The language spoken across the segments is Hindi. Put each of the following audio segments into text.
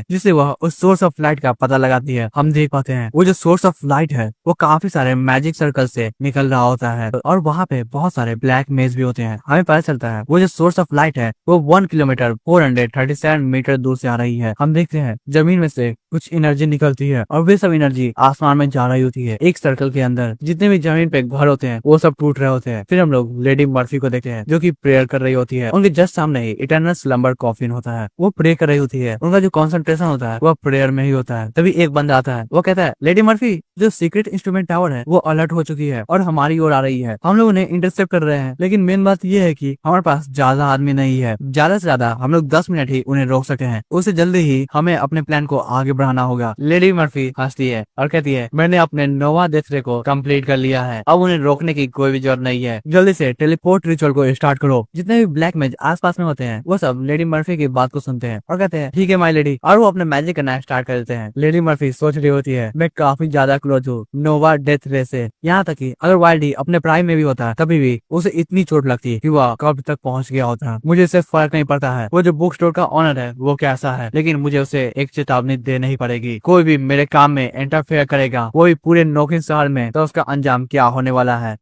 जिससे वह उस सोर्स ऑफ लाइट का पता लगाती है। हम देख पाते हैं वो जो सोर्स ऑफ लाइट है वो काफी सारे मैजिक सर्कल से निकल रहा होता है और वहाँ पे बहुत सारे ब्लैक मेज भी होते हैं। हमें पता चलता है वो जो सोर्स ऑफ लाइट है वो 1 किलोमीटर 437 मीटर दूर से आ रही है। हम देखते हैं जमीन में से कुछ एनर्जी निकलती है और वे सब एनर्जी आसमान में जा रही होती है। एक सर्कल के अंदर जितने भी जमीन पे घर होते हैं वो सब टूट रहे होते हैं। फिर हम लोग लेडी मर्फी को देखते हैं जो कि प्रेयर कर रही होती है। उनके जस्ट सामने ही इटर्नल स्लम्बर कॉफिन होता है। वो प्रे कर रही होती है। उनका जो कॉन्सेंट्रेशन होता है वो प्रेयर में ही होता है। तभी एक बंदा आता है। वो कहता है लेडी मर्फी जो सीक्रेट इंस्ट्रूमेंट टावर है वो अलर्ट हो चुकी है और हमारी ओर आ रही है। हम लोग उन्हें इंटरसेप्ट कर रहे हैं लेकिन मेन बात ये है कि हमारे पास ज्यादा आदमी नहीं है। ज्यादा से ज्यादा हम लोग 10 मिनट ही उन्हें रोक सके हैं। उससे जल्दी ही हमें अपने प्लान को आगे बढ़ाना होगा। लेडी मर्फी हंसती है और कहती है मैंने अपने नोवा डेथ रे को कंप्लीट कर लिया है। अब उन्हें रोकने की कोई भी जरूरत नहीं है। जल्दी से टेलीपोर्ट रिचुअल को स्टार्ट करो। जितने भी ब्लैक मैज आसपास में होते हैं वो सब लेडी मर्फी की बात को सुनते हैं और कहते हैं ठीक है माय लेडी, और वो अपने मैजिक करना स्टार्ट कर देते हैं। लेडी मर्फी सोच रही होती है मैं काफी ज्यादा क्लोज हूँ नोवा डेथ रे से। यहाँ तक कि अगर वाइल्ड ही अपने प्राइम में भी होता तभी भी उसे इतनी चोट लगती कि वह कब तक पहुंच गया होता। मुझे इससे फर्क नहीं पड़ता है वो जो बुक स्टोर का ऑनर है वो कैसा है, लेकिन मुझे उसे एक चेतावनी देनी ही पड़ेगी। कोई भी मेरे काम में इंटरफेयर करेगा वो भी पूरे नोकिन शहर में तो उसका अंजाम क्या होने वाला है।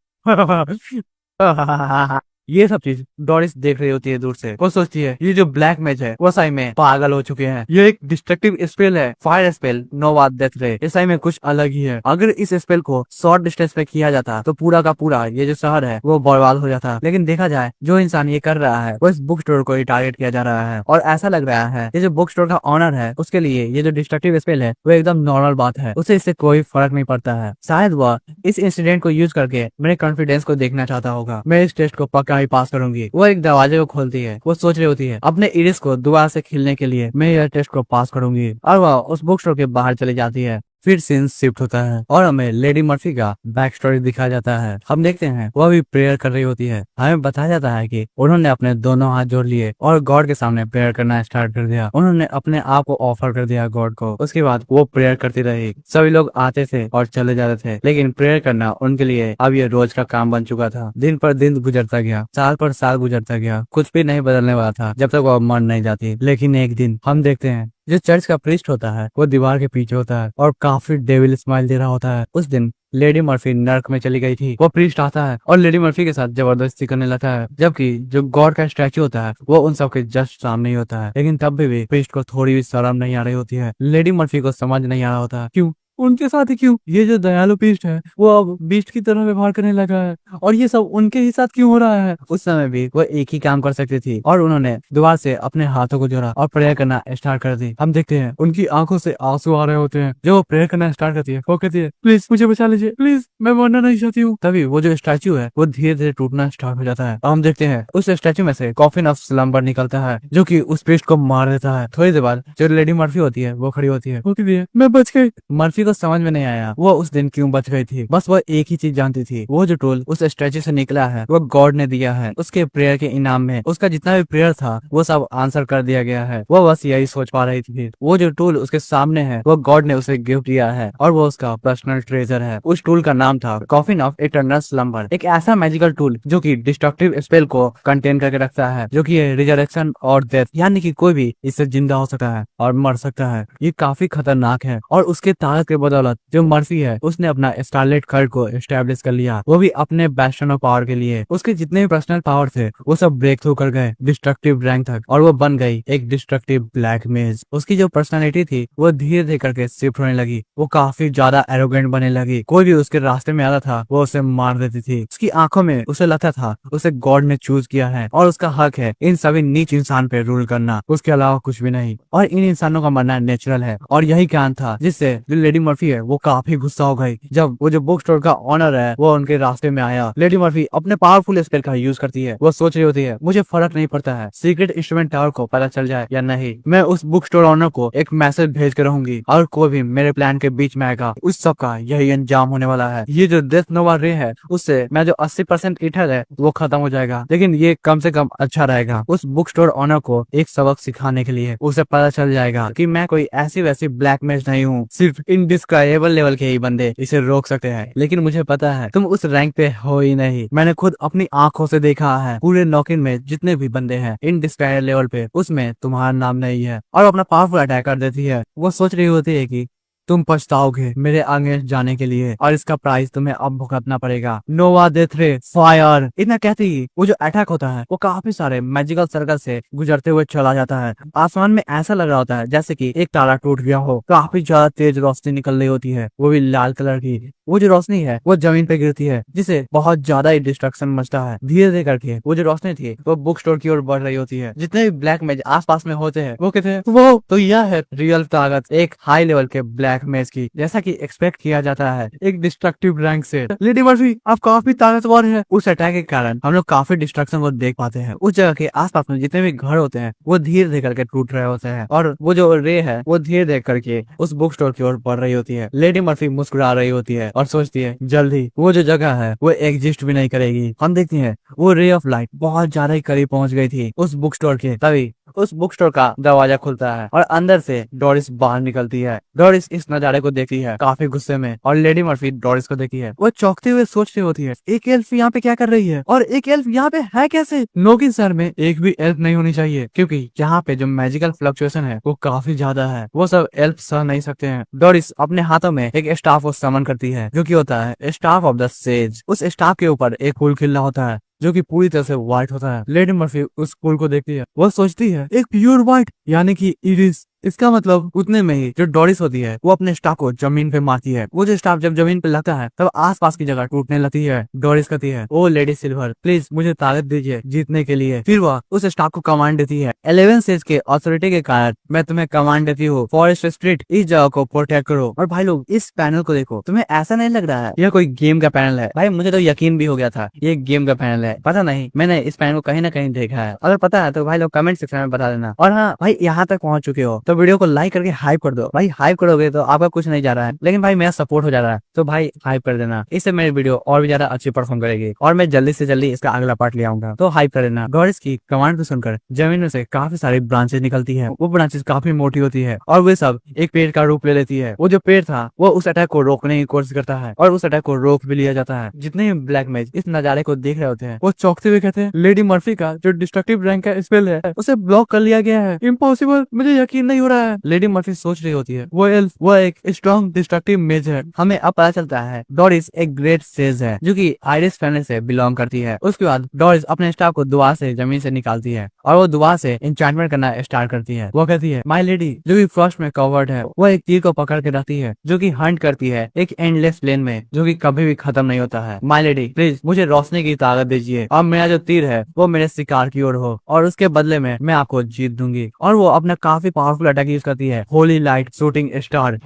ये सब चीज डोरिस देख रही होती है दूर से। वो सोचती है ये जो ब्लैक मैज है वो सही में पागल हो चुके हैं। ये एक डिस्ट्रक्टिव स्पेल है, फायर स्पेल नोवा डेथ रे। इस सही में कुछ अलग ही है। अगर इस स्पेल को शॉर्ट डिस्टेंस पे किया जाता तो पूरा का पूरा ये जो शहर है वो बर्बाद हो जाता। लेकिन देखा जाए जो इंसान ये कर रहा है वो इस बुक स्टोर को ही टारगेट किया जा रहा है और ऐसा लग रहा है ये जो बुक स्टोर का ऑनर है उसके लिए ये जो डिस्ट्रक्टिव स्पेल है वो एकदम नॉर्मल बात है। उसे इससे कोई फर्क नहीं पड़ता है। शायद वह इस इंसिडेंट को यूज करके मेरे कॉन्फिडेंस को देखना चाहता होगा। मैं इस टेस्ट को पक्का ही पास करूंगी। वो एक दरवाजे को खोलती है। वो सोच रही होती है अपने इरिस को दोबारा से खिलने के लिए मैं यह टेस्ट को पास करूंगी और वह उस बुक स्टोर के बाहर चली जाती है। फिर सीन शिफ्ट होता है और हमें लेडी मर्फी का बैक स्टोरी दिखाया जाता है। हम देखते हैं वह भी प्रेयर कर रही होती है। हमें बताया जाता है कि उन्होंने अपने दोनों हाथ जोड़ लिए और गॉड के सामने प्रेयर करना स्टार्ट कर दिया। उन्होंने अपने आप को ऑफर कर दिया गॉड को। उसके बाद वो प्रेयर करती रही। सभी लोग आते थे और चले जाते थे लेकिन प्रेयर करना उनके लिए अब ये रोज का काम बन चुका था। दिन पर दिन गुजरता गया, साल पर साल गुजरता गया, कुछ भी नहीं बदलने वाला था जब तक वो मर नहीं जाती। लेकिन एक दिन हम देखते हैं जो चर्च का प्रीस्ट होता है वो दीवार के पीछे होता है और काफी डेविल स्माइल दे रहा होता है। उस दिन लेडी मर्फी नर्क में चली गई थी। वो प्रीस्ट आता है और लेडी मर्फी के साथ जबरदस्ती करने लगता है, जबकि जो गॉड का स्टैचू होता है वो उन सबके जस्ट सामने ही होता है। लेकिन तब भी प्रीस्ट को थोड़ी भी शर्म नहीं आ रही होती है। लेडी मर्फी को समझ नहीं आ रहा होता क्यों उनके साथ ही क्यों ये जो दयालु बीस्ट है वो अब बीस्ट की तरह व्यवहार करने लगा है और ये सब उनके ही साथ क्यों हो रहा है। उस समय भी वो एक ही काम कर सकती थी और उन्होंने दोबारा से अपने हाथों को जोड़ा और प्रेयर करना स्टार्ट कर दी। हम देखते हैं उनकी आंखों से आंसू आ रहे होते हैं। जब वो प्रेयर करना स्टार्ट करती है वो कहती है प्लीज मुझे बचा लीजिए, प्लीज मैं मरना नहीं चाहती हूँ। तभी वो जो स्टैचू है वो धीरे धीरे टूटना स्टार्ट हो जाता है और हम देखते हैं उस स्टैचू में से कॉफिन ऑफ स्लम्बर निकलता है जो की उस पेस्ट को मार देता है। थोड़ी देर बाद जो लेडी मर्फी होती है वो खड़ी होती है। वो कहती है मैं बच गई। मर्फी को समझ में नहीं आया वो उस दिन क्यों बच गई थी। बस वो एक ही चीज जानती थी वो जो टूल उस स्टैचू से निकला है वो गॉड ने दिया है। उसके प्रेयर के इनाम में उसका जितना भी प्रेयर था वो सब आंसर कर दिया गया है। वो बस यही सोच पा रही थी। वो जो टूल उसके सामने है वो गॉड ने उसे गिफ्ट दिया है और वो उसका पर्सनल ट्रेजर है। उस टूल का नाम था कॉफिन ऑफ इटर्नल स्लम्बर, एक ऐसा मैजिकल टूल जो कि डिस्ट्रक्टिव स्पेल को कंटेन करके रखता है, जो कि रिजरेक्शन और डेथ यानी कि कोई भी इससे जिंदा हो सकता है और मर सकता है। ये काफी खतरनाक है और उसके ताकत के बदौलत जो मर्फी है उसने अपना स्कारलेट कर्ड को एस्टेब्लिश कर लिया, वो भी अपने बैस्टन ऑफ पावर के लिए। उसके जितने भी पर्सनल पावर थे वो सब ब्रेक थ्रू कर गए डिस्ट्रक्टिव रैंक तक और वो बन गई एक डिस्ट्रक्टिव ब्लैक मेज। उसकी जो पर्सनालिटी थी वो धीरे धीरे करके शिफ्ट होने लगी। वो काफी ज्यादा एरोगेंट बनने लगी। कोई भी उसके रास्ते में आता था वो उसे मार देती थी। उसकी आंखों में उसे लगता था उसे गॉड ने चूज किया है और उसका हक है इन सभी नीच इंसान पे रूल करना, उसके अलावा कुछ भी नहीं। और इन इंसानों का मरना नेचुरल है और यही कारण था जिससे जो लेडी मर्फी है वो काफी गुस्सा हो गई जब वो जो बुक स्टोर का ऑनर है वो उनके रास्ते में आया। लेडी मर्फी अपने पावरफुल स्पेल का यूज करती है। वो सोच रही होती है मुझे फर्क नहीं पड़ता है सीक्रेट इंस्ट्रूमेंट टावर को पता चल जाए या नहीं, मैं उस बुक स्टोर ऑनर को एक मैसेज भेज कर रहूंगी और कोई भी मेरे प्लान के बीच में आएगा उस सब का यही अंजाम होने वाला है। ये जो डेथ नोवा रे है उससे मैं जो 80% ईथर है वो खत्म हो जाएगा, लेकिन ये कम से कम अच्छा रहेगा। उस बुक स्टोर ऑनर को एक सबक सिखाने के लिए उसे पता चल जाएगा कि मैं कोई ऐसी वैसी ब्लैक मैज नहीं हूँ, सिर्फ इन डिस्क्राइबेबल लेवल के ही बंदे इसे रोक सकते हैं, लेकिन मुझे पता है तुम उस रैंक पे हो ही नहीं। मैंने खुद अपनी आंखों से देखा है, पूरे नॉकिन में जितने भी बंदे हैं इनडिस्क्राइबेबल लेवल पे, उसमें तुम्हारा नाम नहीं है और अपना पावरफुल अटैक कर देती है। वो सोच रही होती है कि तुम पछताओगे मेरे आगे जाने के लिए और इसका प्राइस तुम्हें अब भुगतना पड़ेगा। नोवा डेथ रे फायर, इतना कहते ही वो जो अटैक होता है वो काफी सारे मैजिकल सर्कल से गुजरते हुए चला जाता है। आसमान में ऐसा लग रहा होता है जैसे कि एक तारा टूट गया हो। काफी ज्यादा तेज रोशनी निकल रही होती है, वो भी लाल कलर की। वो जो रोशनी है वो जमीन पे गिरती है, जिसे बहुत ज्यादा ही डिस्ट्रक्शन मचता है। धीरे धीरे करके वो जो रोशनी थी वो बुक स्टोर की ओर बढ़ रही होती है। जितने भी ब्लैक मैज आसपास में होते हैं वो कहते हैं वो तो यह है रियल ताकत एक हाई लेवल के ब्लैक मैज की, जैसा कि एक्सपेक्ट किया जाता है एक डिस्ट्रक्टिव रैंक से। लेडी मर्फी आप काफी ताकतवर है। उस अटैक के कारण हम लोग काफी डिस्ट्रक्शन को देख पाते हैं। उस जगह के आसपास में जितने भी घर होते हैं वो धीरे धीरे करके टूट रहे होते हैं और वो जो रे है वो धीरे धीरे करके उस बुक स्टोर की ओर बढ़ रही होती है। लेडी मर्फी मुस्कुरा रही होती है और सोचती है जल्दी वो जो जगह है वो एग्जिस्ट भी नहीं करेगी। हम देखते हैं वो रे ऑफ लाइट बहुत ज्यादा ही करीब पहुंच गई थी उस बुक स्टोर के। तभी उस बुक स्टोर का दरवाजा खुलता है और अंदर से डोरिस बाहर निकलती है। डोरिस इस नजारे को देखती है काफी गुस्से में और लेडी मर्फी डोरिस को देखती है। वो चौंकते हुए सोच रही होती है एक एल्फ यहाँ पे क्या कर रही है और एक एल्फ यहाँ पे है कैसे। नोकिन शहर में एक भी एल्फ नहीं होनी चाहिए, क्योंकि यहाँ पे जो मैजिकल फ्लक्चुएशन है वो काफी ज्यादा है। वो सब एल्फ सह नहीं सकते हैं। डोरिस अपने हाथों में एक स्टाफ को समन करती है जो की होता है स्टाफ ऑफ द सेज। उस स्टाफ के ऊपर एक फूल खिला होता है जो कि पूरी तरह से व्हाइट होता है। लेडी मर्फी उस फूल को देखती है, वो सोचती है एक प्योर व्हाइट यानी कि इरिस। इसका मतलब उतने में ही जो डोरिस होती है वो अपने स्टाफ को जमीन पे मारती है। वो जो स्टाफ जब जमीन पे लगता है तब आसपास की जगह टूटने लगती है। डोरिस कहती है ओ लेडी सिल्वर प्लीज मुझे ताकत दीजिए जीतने के लिए। फिर वह उस स्टाफ को कमांड देती है 11 सेज के अथॉरिटी के कारण मैं तुम्हें कमांड देती हूँ फॉरेस्ट स्ट्रीट इस जगह को प्रोटेक्ट करो। और भाई लोग इस पैनल को देखो, तुम्हें ऐसा नहीं लग रहा है यह कोई गेम का पैनल है? भाई मुझे तो यकीन भी हो गया था ये गेम का पैनल है। पता नहीं मैंने इस पैनल को कहीं ना कहीं देखा है। अगर पता है तो भाई लोग कमेंट सेक्शन में बता देना। और हाँ भाई यहाँ तक पहुंच चुके हो तो वीडियो को लाइक करके हाइप कर दो। भाई हाइप करोगे तो आपका कुछ नहीं जा रहा है, लेकिन भाई मेरा सपोर्ट हो जा रहा है, तो भाई हाइप कर देना। इससे मेरी वीडियो और भी ज्यादा अच्छी परफॉर्म करेगी और मैं जल्दी से जल्दी इसका अगला पार्ट ले आऊंगा, तो हाइप कर देना। डोरिस की कमांड को सुनकर जमीन में से काफी सारी ब्रांचेस निकलती है। वो ब्रांचेस काफी मोटी होती है और वे सब एक पेड़ का रूप ले लेती है। वो जो पेड़ था वो उस अटैक को रोकने की कोशिश करता है और उस अटैक को रोक भी लिया जाता है। जितने भी ब्लैक मैज इस नजारे को देख रहे होते हैं वो चौंकते हुए कहते हैं लेडी मर्फी का जो डिस्ट्रक्टिव रैंक का स्पेल है उसे ब्लॉक कर लिया गया है। इम्पॉसिबल, मुझे यकीन नहीं हो रहा है। लेडी मर्फी सोच रही होती है वो एल्फ वो एक स्ट्रॉन्ग डिस्ट्रक्टिव मेज है। हमें अब पता चलता है डोरिस एक ग्रेट सेज है जो कि आयरिस फैमिली से बिलोंग करती है। उसके बाद डोरिस अपने स्टाफ को दुआ से जमीन से निकालती है और वो दुआ से एन्चेंटमेंट करना स्टार्ट करती है। वो कहती है माय लेडी जो कि फ्रॉस्ट में कवर्ड है वो एक तीर को पकड़ के रखती है जो कि हंट करती है एक एंडलेस प्लेन में जो कि कभी भी खत्म नहीं होता है। माय लेडी प्लीज मुझे रोशनी की ताकत दीजिए और मेरा जो तीर है वो मेरे शिकार की ओर हो और उसके बदले में मैं आपको जीत दूंगी। और वो अपना काफी पावरफुल अटैक यूज करती है होली लाइट शूटिंग स्टार।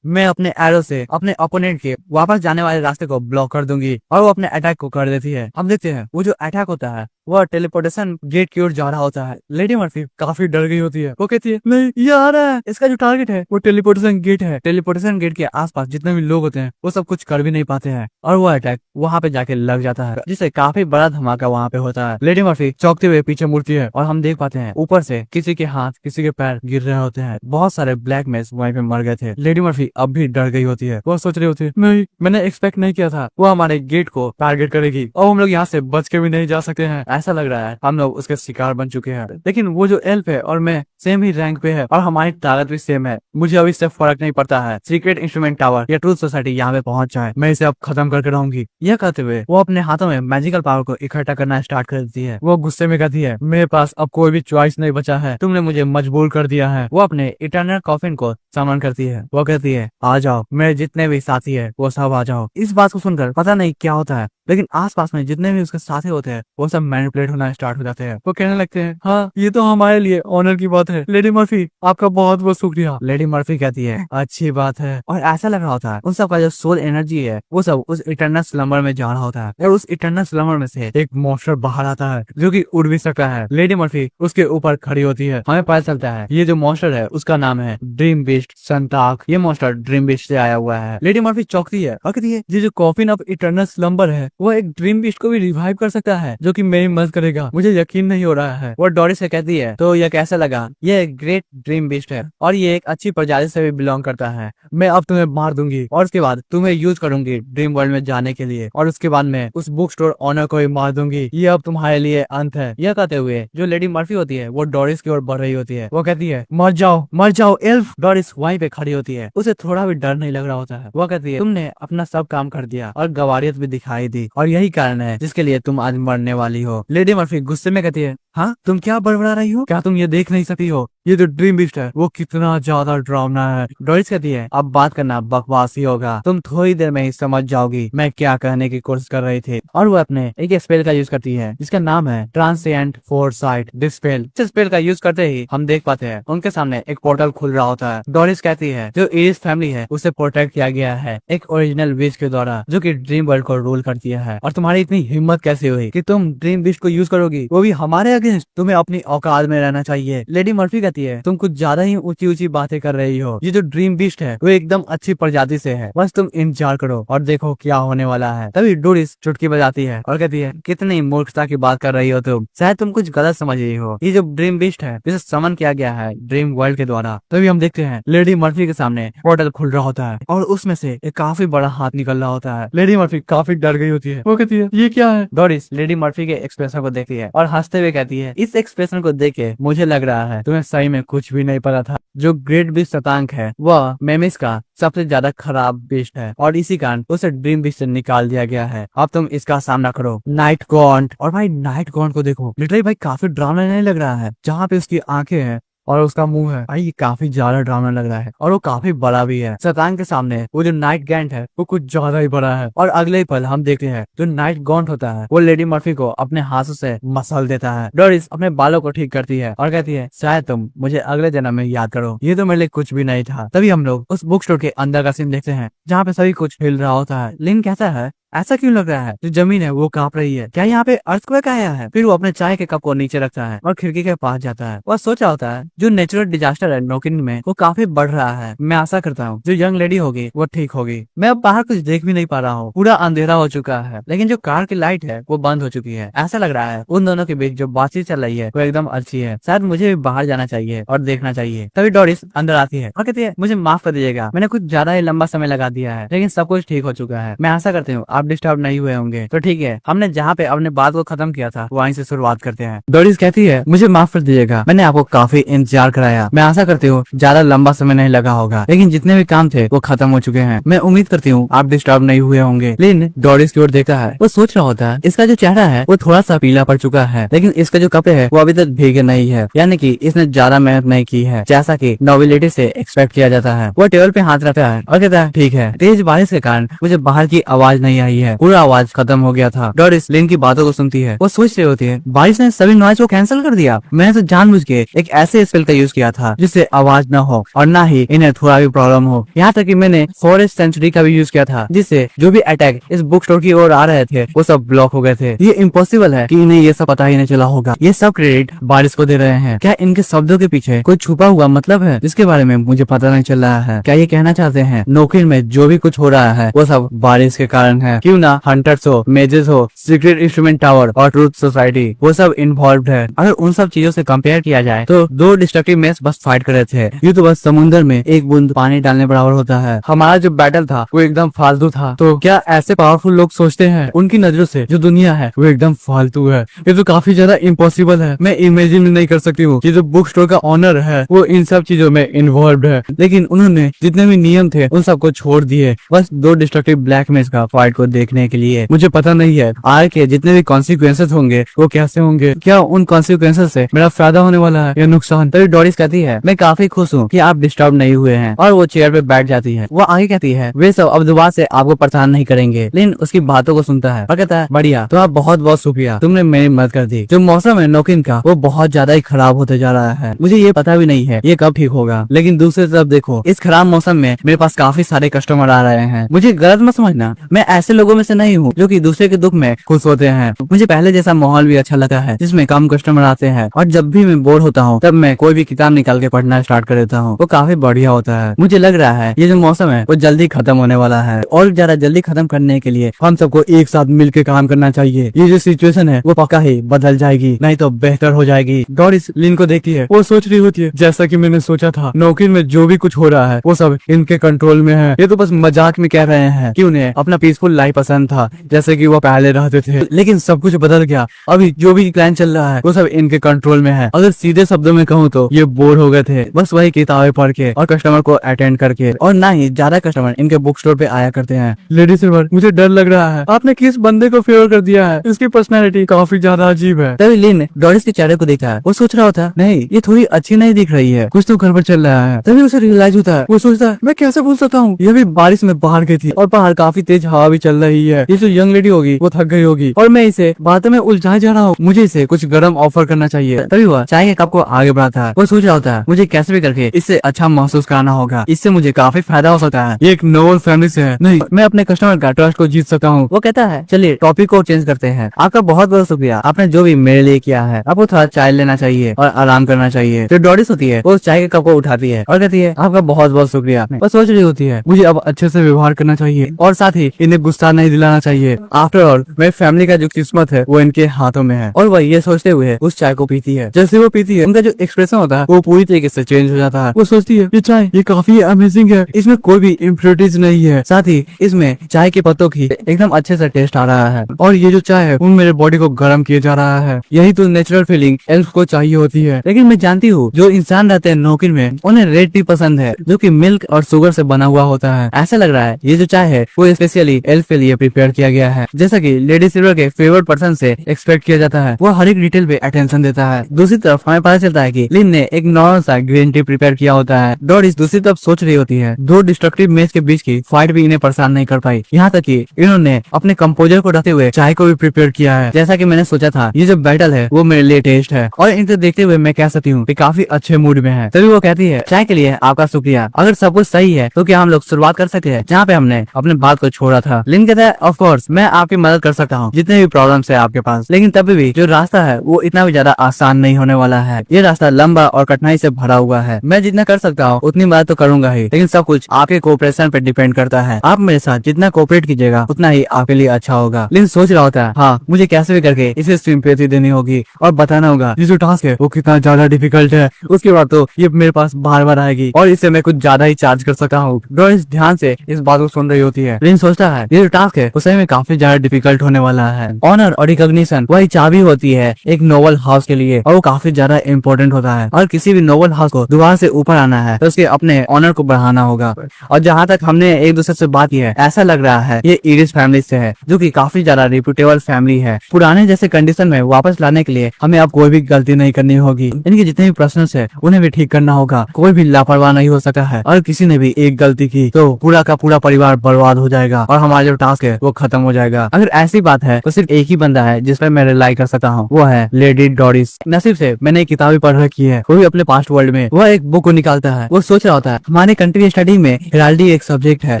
मैं अपने एरो से अपने ओपोनेंट के वापस जाने वाले रास्ते को ब्लॉक कर दूंगी और वो अपने अटैक को कर देती है। हम देखते हैं वो जो अटैक होता है वो टेलीपोर्टेशन गेट की ओर जा रहा होता है। लेडी मर्फी काफी डर गई होती है। वो कहती है नहीं ये आ रहा है, इसका जो टारगेट है वो टेलीपोर्टेशन गेट है। टेलीपोर्टेशन गेट के आसपास जितने भी लोग होते हैं वो सब कुछ कर भी नहीं पाते हैं और वो अटैक वहाँ पे जाके लग जाता है जिससे काफी बड़ा धमाका वहाँ पे होता है। लेडी मर्फी चौंकते हुए पीछे मुड़ती है और हम देख पाते हैं ऊपर से किसी के हाथ किसी के पैर गिर रहे होते हैं। बहुत सारे ब्लैक मैज वहीं पे मर गए थे। लेडी मर्फी अब भी डर गई होती है। वो सोच रही होती है नहीं मैंने एक्सपेक्ट नहीं किया था वो हमारे गेट को टारगेट करेगी और हम लोग यहाँ से बच के भी नहीं जा सकते हैं। ऐसा लग रहा है हम लोग उसके शिकार बन चुके हैं। लेकिन वो जो एल्फ है और मैं सेम ही रैंक पे है और हमारी ताकत भी सेम है। मुझे अब इससे फर्क नहीं पड़ता है सीक्रेट इंस्ट्रूमेंट टावर या ट्रूथ सोसाइटी यहाँ पे पहुंच जाए, मैं इसे अब खत्म करके रहूंगी। यह कहते हुए वो अपने हाथों में मैजिकल पावर को इकट्ठा करना स्टार्ट कर देती है। वो गुस्से में कहती है मेरे पास अब कोई भी चॉइस नहीं बचा है, तुमने मुझे मजबूर कर दिया है। वो अपने इटर्नल कॉफिन को समन करती है। वो कहती है आ जाओ मेरे जितने भी साथी है वो सब आ जाओ। इस बात को सुनकर पता नहीं क्या होता है लेकिन आसपास में जितने भी उसके साथी होते हैं वो सब मैनिपुलेट होना स्टार्ट हो जाते हैं। वो कहने लगते हैं हाँ ये तो हमारे लिए ऑनर की बात है लेडी मर्फी आपका बहुत बहुत शुक्रिया। लेडी मर्फी कहती है अच्छी बात है। और ऐसा लग रहा होता है उन सब का जो सोल एनर्जी है वो सब उस इटर्नल स्लम्बर में जा रहा होता है और उस इटर्नल स्लम्बर में से एक मॉन्स्टर बाहर आता है जो कि उड़ भी सकता है। लेडी मर्फी उसके ऊपर खड़ी होती है। हमें पता चलता है ये जो मॉन्स्टर है उसका नाम है ड्रीम बीस्ट। बीस्ट संताक, ये मॉन्स्टर ड्रीम बीस्ट से आया हुआ है। लेडी मर्फी चौंकती है और कहती है ये जो कॉफिन ऑफ इटर्नल स्लम्बर है वो एक ड्रीम बीस्ट को भी रिवाइव कर सकता है जो कि मेरी मदद करेगा, मुझे यकीन नहीं हो रहा है। वो डोरिस से कहती है तो यह कैसा लगा, ये एक ग्रेट ड्रीम बीस्ट है और ये एक अच्छी प्रजाति से भी बिलोंग करता है। मैं अब तुम्हें मार दूंगी और उसके बाद तुम्हें यूज करूंगी ड्रीम वर्ल्ड में जाने के लिए और उसके बाद मैं उस बुक स्टोर ऑनर को भी मार दूंगी। ये अब तुम्हारे लिए अंत है। यह कहते हुए जो लेडी मर्फी होती है वो डोरिस की ओर बढ़ रही होती है। वो कहती है मर जाओ एल्फ। डोरिस वहीं पे खड़ी होती है, उसे थोड़ा भी डर नहीं लग रहा होता है। वो कहती है तुमने अपना सब काम कर दिया और गवारियत भी दिखाई दी और यही कारण है जिसके लिए तुम आज मरने वाली हो। लेडी मर्फी गुस्से में कहती है हाँ तुम क्या बड़बड़ा रही हो, क्या तुम ये देख नहीं सकती हो ये जो ड्रीम बीस्ट है वो कितना ज्यादा डरावना है। डोरिस कहती है अब बात करना बकवास ही होगा, तुम थोड़ी देर में ही समझ जाओगी मैं क्या कहने की कोशिश कर रही थी। और वो अपने एक स्पेल का यूज करती है जिसका नाम है ट्रांसिएंट फोरसाइट डिस्पेल। इस स्पेल का यूज करते ही हम देख पाते हैं उनके सामने एक पोर्टल खुल रहा होता है। डोरिस कहती है जो इरिस फैमिली है उसे प्रोटेक्ट किया गया है एक ओरिजिनल विच के द्वारा जो कि ड्रीम वर्ल्ड को रूल करती है। और तुम्हारी इतनी हिम्मत कैसे हुई कि तुम ड्रीम बीस्ट को यूज करोगी, वो भी हमारे अगेंस्ट। तुम्हें अपनी औकात में रहना चाहिए। लेडी मर्फी कहती है तुम कुछ ज्यादा ही ऊंची ऊंची बातें कर रही हो, ये जो ड्रीम बीस्ट है वो एकदम अच्छी प्रजाति से है, बस तुम इंतजार करो और देखो क्या होने वाला है। तभी डोरिस चुटकी बजाती है और कहती है कितनी मूर्खता की बात कर रही हो तुम, शायद तुम कुछ गलत समझ रही हो। ये जो ड्रीम बीस्ट है जिसे समन किया गया है ड्रीम वर्ल्ड के द्वारा। तभी हम देखते हैं लेडी मर्फी के सामने पोर्टल खुल रहा होता है और उसमें से एक काफी बड़ा हाथ निकल रहा होता है। लेडी मर्फी काफी डर गई होती है। वो कहती है ये क्या है। डोरिस लेडी मर्फी के एक्सप्रेशन को देखती है और हंसते हुए कहती है इस एक्सप्रेशन को देख के मुझे लग रहा है तुम्हें सही में कुछ भी नहीं पता था। जो ग्रेट बीस्ट शतांक है वह मेमिस का सबसे ज्यादा खराब बीस्ट है और इसी कारण उसे ड्रीम बीस्ट से निकाल दिया गया है। अब तुम इसका सामना करो नाइट गॉन्ट। और भाई नाइट गॉन्ट को देखो, लिटरली भाई काफी डरावना नहीं लग रहा है। जहाँ पे उसकी आंखें हैं और उसका मुंह है भाई ये काफी ज्यादा डरावना लग रहा है और वो काफी बड़ा भी है। शतांग के सामने वो जो नाइट गैंट है वो कुछ ज्यादा ही बड़ा है। और अगले ही पल हम देखते हैं जो नाइट गॉन्ट होता है वो लेडी मर्फी को अपने हाथों से मसल देता है। डोरिस अपने बालों को ठीक करती है और कहती है शायद तुम मुझे अगले जन्म में याद करो, ये तो मेरे लिए कुछ भी नहीं था। तभी हम लोग उस बुक स्टोर के अंदर का सीन देखते हैं जहाँ पे सभी कुछ हिल रहा होता है। लिन कहता है ऐसा क्यों लग रहा है, जो जमीन है वो कांप रही है, क्या यहाँ पे अर्थक्वेक आया है। फिर वो अपने चाय के कप को नीचे रखता है और खिड़की के पास जाता है। वह सोच रहा होता है जो नेचुरल डिजास्टर है नोकिन में वो काफी बढ़ रहा है। मैं आशा करता हूँ जो यंग लेडी होगी वो ठीक होगी। मैं अब बाहर कुछ देख भी नहीं पा रहा हूँ, पूरा अंधेरा हो चुका है, लेकिन जो कार की लाइट है वो बंद हो चुकी है। ऐसा लग रहा है उन दोनों के बीच जो बातचीत चल रही है वो एकदम अच्छी है। शायद मुझे भी बाहर जाना चाहिए और देखना चाहिए। तभी डोरिस अंदर आती है और कहती है मुझे माफ कर दीजिएगा, मैंने कुछ ज्यादा ही लंबा समय लगा दिया है, लेकिन सब कुछ ठीक हो चुका है। मैं आशा करती हूँ आप डिस्टर्ब नहीं हुए होंगे। तो ठीक है, हमने जहाँ पे अपने बात को खत्म किया था वहीं से शुरुआत करते हैं। डोरिस कहती है मुझे माफ कर दीजिएगा, मैंने आपको काफी इंतजार कराया। मैं आशा करती हूँ ज्यादा लंबा समय नहीं लगा होगा, लेकिन जितने भी काम थे वो खत्म हो चुके हैं। मैं उम्मीद करती हूँ आप डिस्टर्ब नहीं हुए होंगे। लिन डोरिस की ओर देखता है, वो सोच रहा होता है इसका जो चेहरा है वो थोड़ा सा पीला पड़ चुका है, लेकिन इसके जो कपड़े है वो अभी तक भीगे नहीं है, यानी कि इसने ज्यादा मेहनत नहीं की है जैसा कि नोबिलिटी से एक्सपेक्ट किया जाता है। वो टेबल पे हाथ रखता है और कहता है ठीक है, तेज बारिश के कारण मुझे बाहर की आवाज नहीं आई है, पूरा आवाज खत्म हो गया था। डोरिस लिन की बातों को सुनती है। वो सोच रही होती है बारिश ने सभी नॉइज को कैंसिल कर दिया। मैंने तो जानबूझ के एक ऐसे स्पेल का यूज किया था जिससे आवाज न हो और ना ही इन्हें थोड़ा भी प्रॉब्लम हो। यहाँ तक कि मैंने फॉरेस्ट सेंचुरी का भी यूज किया था जिससे जो भी अटैक इस बुक स्टोर की ओर आ रहे थे वो सब ब्लॉक हो गए थे। ये इम्पॉसिबल है कि इन्हें ये सब पता ही नहीं चला होगा। ये सब क्रेडिट बारिश को दे रहे हैं। क्या इनके शब्दों के पीछे कोई छुपा हुआ मतलब है जिसके बारे में मुझे पता नहीं चल रहा है? क्या ये कहना चाहते हैं नोकिन में जो भी कुछ हो रहा है वो सब बारिश के कारण है? क्यों ना हंटर्स हो, मेजेस हो, सीक्रेट इंस्ट्रूमेंट टावर और ट्रूथ सोसाइटी वो सब इन्वॉल्व है। अगर उन सब चीजों से कंपेयर किया जाए तो दो डिस्ट्रक्टिव मैच बस फाइट कर रहे थे। ये तो बस समुद्र में एक बूंद पानी डालने बराबर होता है। हमारा जो बैटल था वो एकदम फालतू था। तो क्या ऐसे पावरफुल लोग सोचते हैं उनकी नजरों से जो दुनिया है वो एकदम फालतू है? ये तो काफी ज्यादा इम्पॉसिबल है। मैं इमेजिन नहीं कर सकती हूँ कि जो बुक स्टोर का ऑनर है वो इन सब चीजों में इन्वॉल्व है, लेकिन उन्होंने जितने भी नियम थे उन सबको छोड़ दिए बस दो डिस्ट्रक्टिव ब्लैक मैच का फाइट को देखने के लिए। मुझे पता नहीं है आगे के जितने भी कॉन्सिक्वेंसेस होंगे वो कैसे होंगे। क्या उन कॉन्सिक्वेंसेस से मेरा फायदा होने वाला है या नुकसान? तभी डोरिस कहती है मैं काफी खुश हूँ कि आप डिस्टर्ब नहीं हुए हैं, और वो चेयर पे बैठ जाती है। वो आगे कहती है वे सब अब दोबारा से आपको परेशान नहीं करेंगे। लेकिन उसकी बातों को सुनता है और कहता है बढ़िया, तो आप बहुत बहुत शुक्रिया, तुमने मेरी मदद कर दी। जो मौसम है नोकिन का वो बहुत ज्यादा ही खराब होते जा रहा है। मुझे ये पता भी नहीं है ये कब ठीक होगा, लेकिन दूसरी तरफ देखो इस खराब मौसम में मेरे पास काफी सारे कस्टमर आ रहे हैं। मुझे गलत मत समझना, मैं ऐसे ऐसे लोगों में से नहीं हूँ जो कि दूसरे के दुख में खुश होते हैं। मुझे पहले जैसा माहौल भी अच्छा लगा है जिसमें कम कस्टमर आते हैं, और जब भी मैं बोर होता हूँ तब मैं कोई भी किताब निकाल के पढ़ना स्टार्ट कर देता हूँ। वो काफी बढ़िया होता है। मुझे लग रहा है ये जो मौसम है वो जल्दी खत्म होने वाला है, और ज्यादा जल्दी खत्म करने के लिए हम सबको एक साथ मिलकर काम करना चाहिए। ये जो सिचुएशन है वो पक्का ही बदल जाएगी, नहीं तो बेहतर हो जाएगी। डोरिस लिन को देखती है, वो सोच रही होती है जैसा कि मैंने सोचा था, नौकरी में जो भी कुछ हो रहा है वो सब इनके कंट्रोल में है। ये तो बस मजाक में कह रहे हैं कि उन्हें अपना पीसफुल लाइफ पसंद था जैसे कि वो पहले रहते थे, लेकिन सब कुछ बदल गया। अभी जो भी प्लान चल रहा है वो सब इनके कंट्रोल में है। अगर सीधे शब्दों में कहूँ तो ये बोर हो गए थे बस वही किताबें पढ़ के और कस्टमर को अटेंड करके, और ना ही ज्यादा कस्टमर इनके बुक स्टोर पे आया करते हैं। लेडी सिल्वर, मुझे डर लग रहा है, आपने किस बंदे को फेवर कर दिया है? इसकी पर्सनैलिटी काफी ज्यादा अजीब है। तभी लिन डोरिस के चेहरे को देखा है, वो सोच रहा होता नहीं ये थोड़ी अच्छी नहीं दिख रही है, कुछ तो गड़बड़ चल रहा है। तभी उसे रियलाइज होता है, वो सोचता है मैं कैसे भूल सकता हूँ, ये भी बारिश में बाहर गई थी और बाहर काफी तेज हवा भी चल रही है। ये जो यंग लेडी होगी वो थक गई होगी और मैं इसे बातों में उलझा जा रहा हूँ, मुझे इसे कुछ गर्म ऑफर करना चाहिए। तभी वह चाय के कप को आगे बढ़ाता है, वो सोच रहा होता है मुझे कैसे भी करके इससे अच्छा महसूस कराना होगा, इससे मुझे काफी फायदा हो सकता है। ये एक नोबल फैमिली से है, नहीं मैं अपने कस्टमर का ट्रस्ट को जीत सकता हूँ। वो कहता है चलिए टॉपिक को चेंज करते हैं, आपका बहुत बहुत शुक्रिया, आपने जो भी मेरे लिए किया है। आपको थोड़ा चाय लेना चाहिए और आराम करना चाहिए। तो डोरिस होती है वो चाय के कप को उठाती है और कहती है आपका बहुत बहुत शुक्रिया। वो सोच रही होती है मुझे अब अच्छे से व्यवहार करना चाहिए और साथ ही इन्हें गुस्सा नहीं दिलाना चाहिए। आफ्टर ऑल मेरी फैमिली का जो किस्मत है वो इनके हाथों में है। और वह ये सोचते हुए उस चाय को पीती है। जैसे वो पीती है उनका जो एक्सप्रेशन होता है वो पूरी तरीके से चेंज हो जाता है। वो सोचती है ये चाय ये काफी अमेजिंग है, इसमें कोई भी इम्प्योरिटीज नहीं है, साथ ही इसमें चाय के पत्तों की एकदम अच्छे से टेस्ट आ रहा है, और ये जो चाय है वो मेरे बॉडी को गर्म किया जा रहा है। यही तो नेचुरल फीलिंग एल्फ को चाहिए होती है। लेकिन मैं जानती हूँ जो इंसान रहते हैं नौकरी में उन्हें रेड टी पसंद है जो कि मिल्क और शुगर से बना हुआ होता है। ऐसा लग रहा है ये जो चाय है वो स्पेशली एल्फ के लिए प्रिपेयर किया गया है, जैसा कि लेडी सिल्वर के फेवरेट पर्सन से एक्सपेक्ट किया जाता है। वो हर एक डिटेल पे अटेंशन देता है। दूसरी तरफ हमें पता चलता है कि लिन ने एक नॉर्मल सा ग्रीन टी प्रिपेयर किया होता है। डोरिस दूसरी तरफ सोच रही होती है दो डिस्ट्रक्टिव मैच के बीच की फाइट भी इन्हें परेशान नहीं कर पाई, यहाँ तक कि इन्होंने अपने कंपोजर को रखते हुए चाय को भी प्रिपेयर किया है। जैसा कि मैंने सोचा था ये जो बैटल है वो मेरे लिए टेस्ट है, और इनको देखते हुए मैं कह सकती हूँ काफी अच्छे मूड में है। तभी वो कहती है चाय के लिए आपका शुक्रिया, अगर सब कुछ सही है तो क्या हम लोग शुरुआत कर सकते हैं जहाँ पे हमने अपने बात को छोड़ा था। लिन कहता है ऑफ कोर्स मैं आपकी मदद कर सकता हूँ जितने भी प्रॉब्लम्स है आपके पास, लेकिन तभी भी जो रास्ता है वो इतना भी ज्यादा आसान नहीं होने वाला है। ये रास्ता लंबा और कठिनाई से भरा हुआ है। मैं जितना कर सकता हूँ उतनी मदद तो करूंगा ही, लेकिन सब कुछ आपके कोऑपरेशन पे डिपेंड करता है। आप मेरे साथ जितना कोऑपरेट कीजिएगा उतना ही आपके लिए अच्छा होगा। लिन सोच रहा होता है हाँ मुझे कैसे भी करके इसे सिंपैथी देनी होगी और बताना होगा ये जो टास्क है वो कितना ज्यादा डिफिकल्ट है। उसके बाद तो ये मेरे पास बार बार आएगी और इससे मैं कुछ ज्यादा ही चार्ज कर सकता हूँ। डोरिस ध्यान से इस बात को सुन रही होती है। लिन सोचता है ये जो टास्क है उसे में काफी ज्यादा डिफिकल्ट होने वाला है। ऑनर और रिकॉग्निशन वही चाबी होती है एक नोबल हाउस के लिए, और वो काफी ज्यादा इम्पोर्टेंट होता है। और किसी भी नोबल हाउस को दोबारा से ऊपर आना है तो उसके अपने ऑनर को बढ़ाना होगा। और जहाँ तक हमने एक दूसरे से बात की है ऐसा लग रहा है ये इरिस फैमिली से है जो कि काफी ज्यादा रिप्यूटेबल फैमिली है। पुराने जैसे कंडीशन में वापस लाने के लिए हमें अब कोई भी गलती नहीं करनी होगी। इनके जितने भी प्रश्न है उन्हें भी ठीक करना होगा। कोई भी लापरवाह नहीं हो सकता है, और किसी ने भी एक गलती की तो पूरा का पूरा परिवार बर्बाद हो जाएगा और हमारा जो टास्क है वो खत्म हो जाएगा। अगर ऐसी बात है तो सिर्फ एक ही बंदा है जिस पर मैं रिलाई कर सकता हूँ, वो है लेडी डोरिस। नसीब से मैंने एक किताब पढ़ रखी है, वो भी अपने पास्ट वर्ल्ड में। वह एक बुक को निकालता है, वो सोच रहा होता है हमारे कंट्री स्टडी में हेराल्डी एक सब्जेक्ट है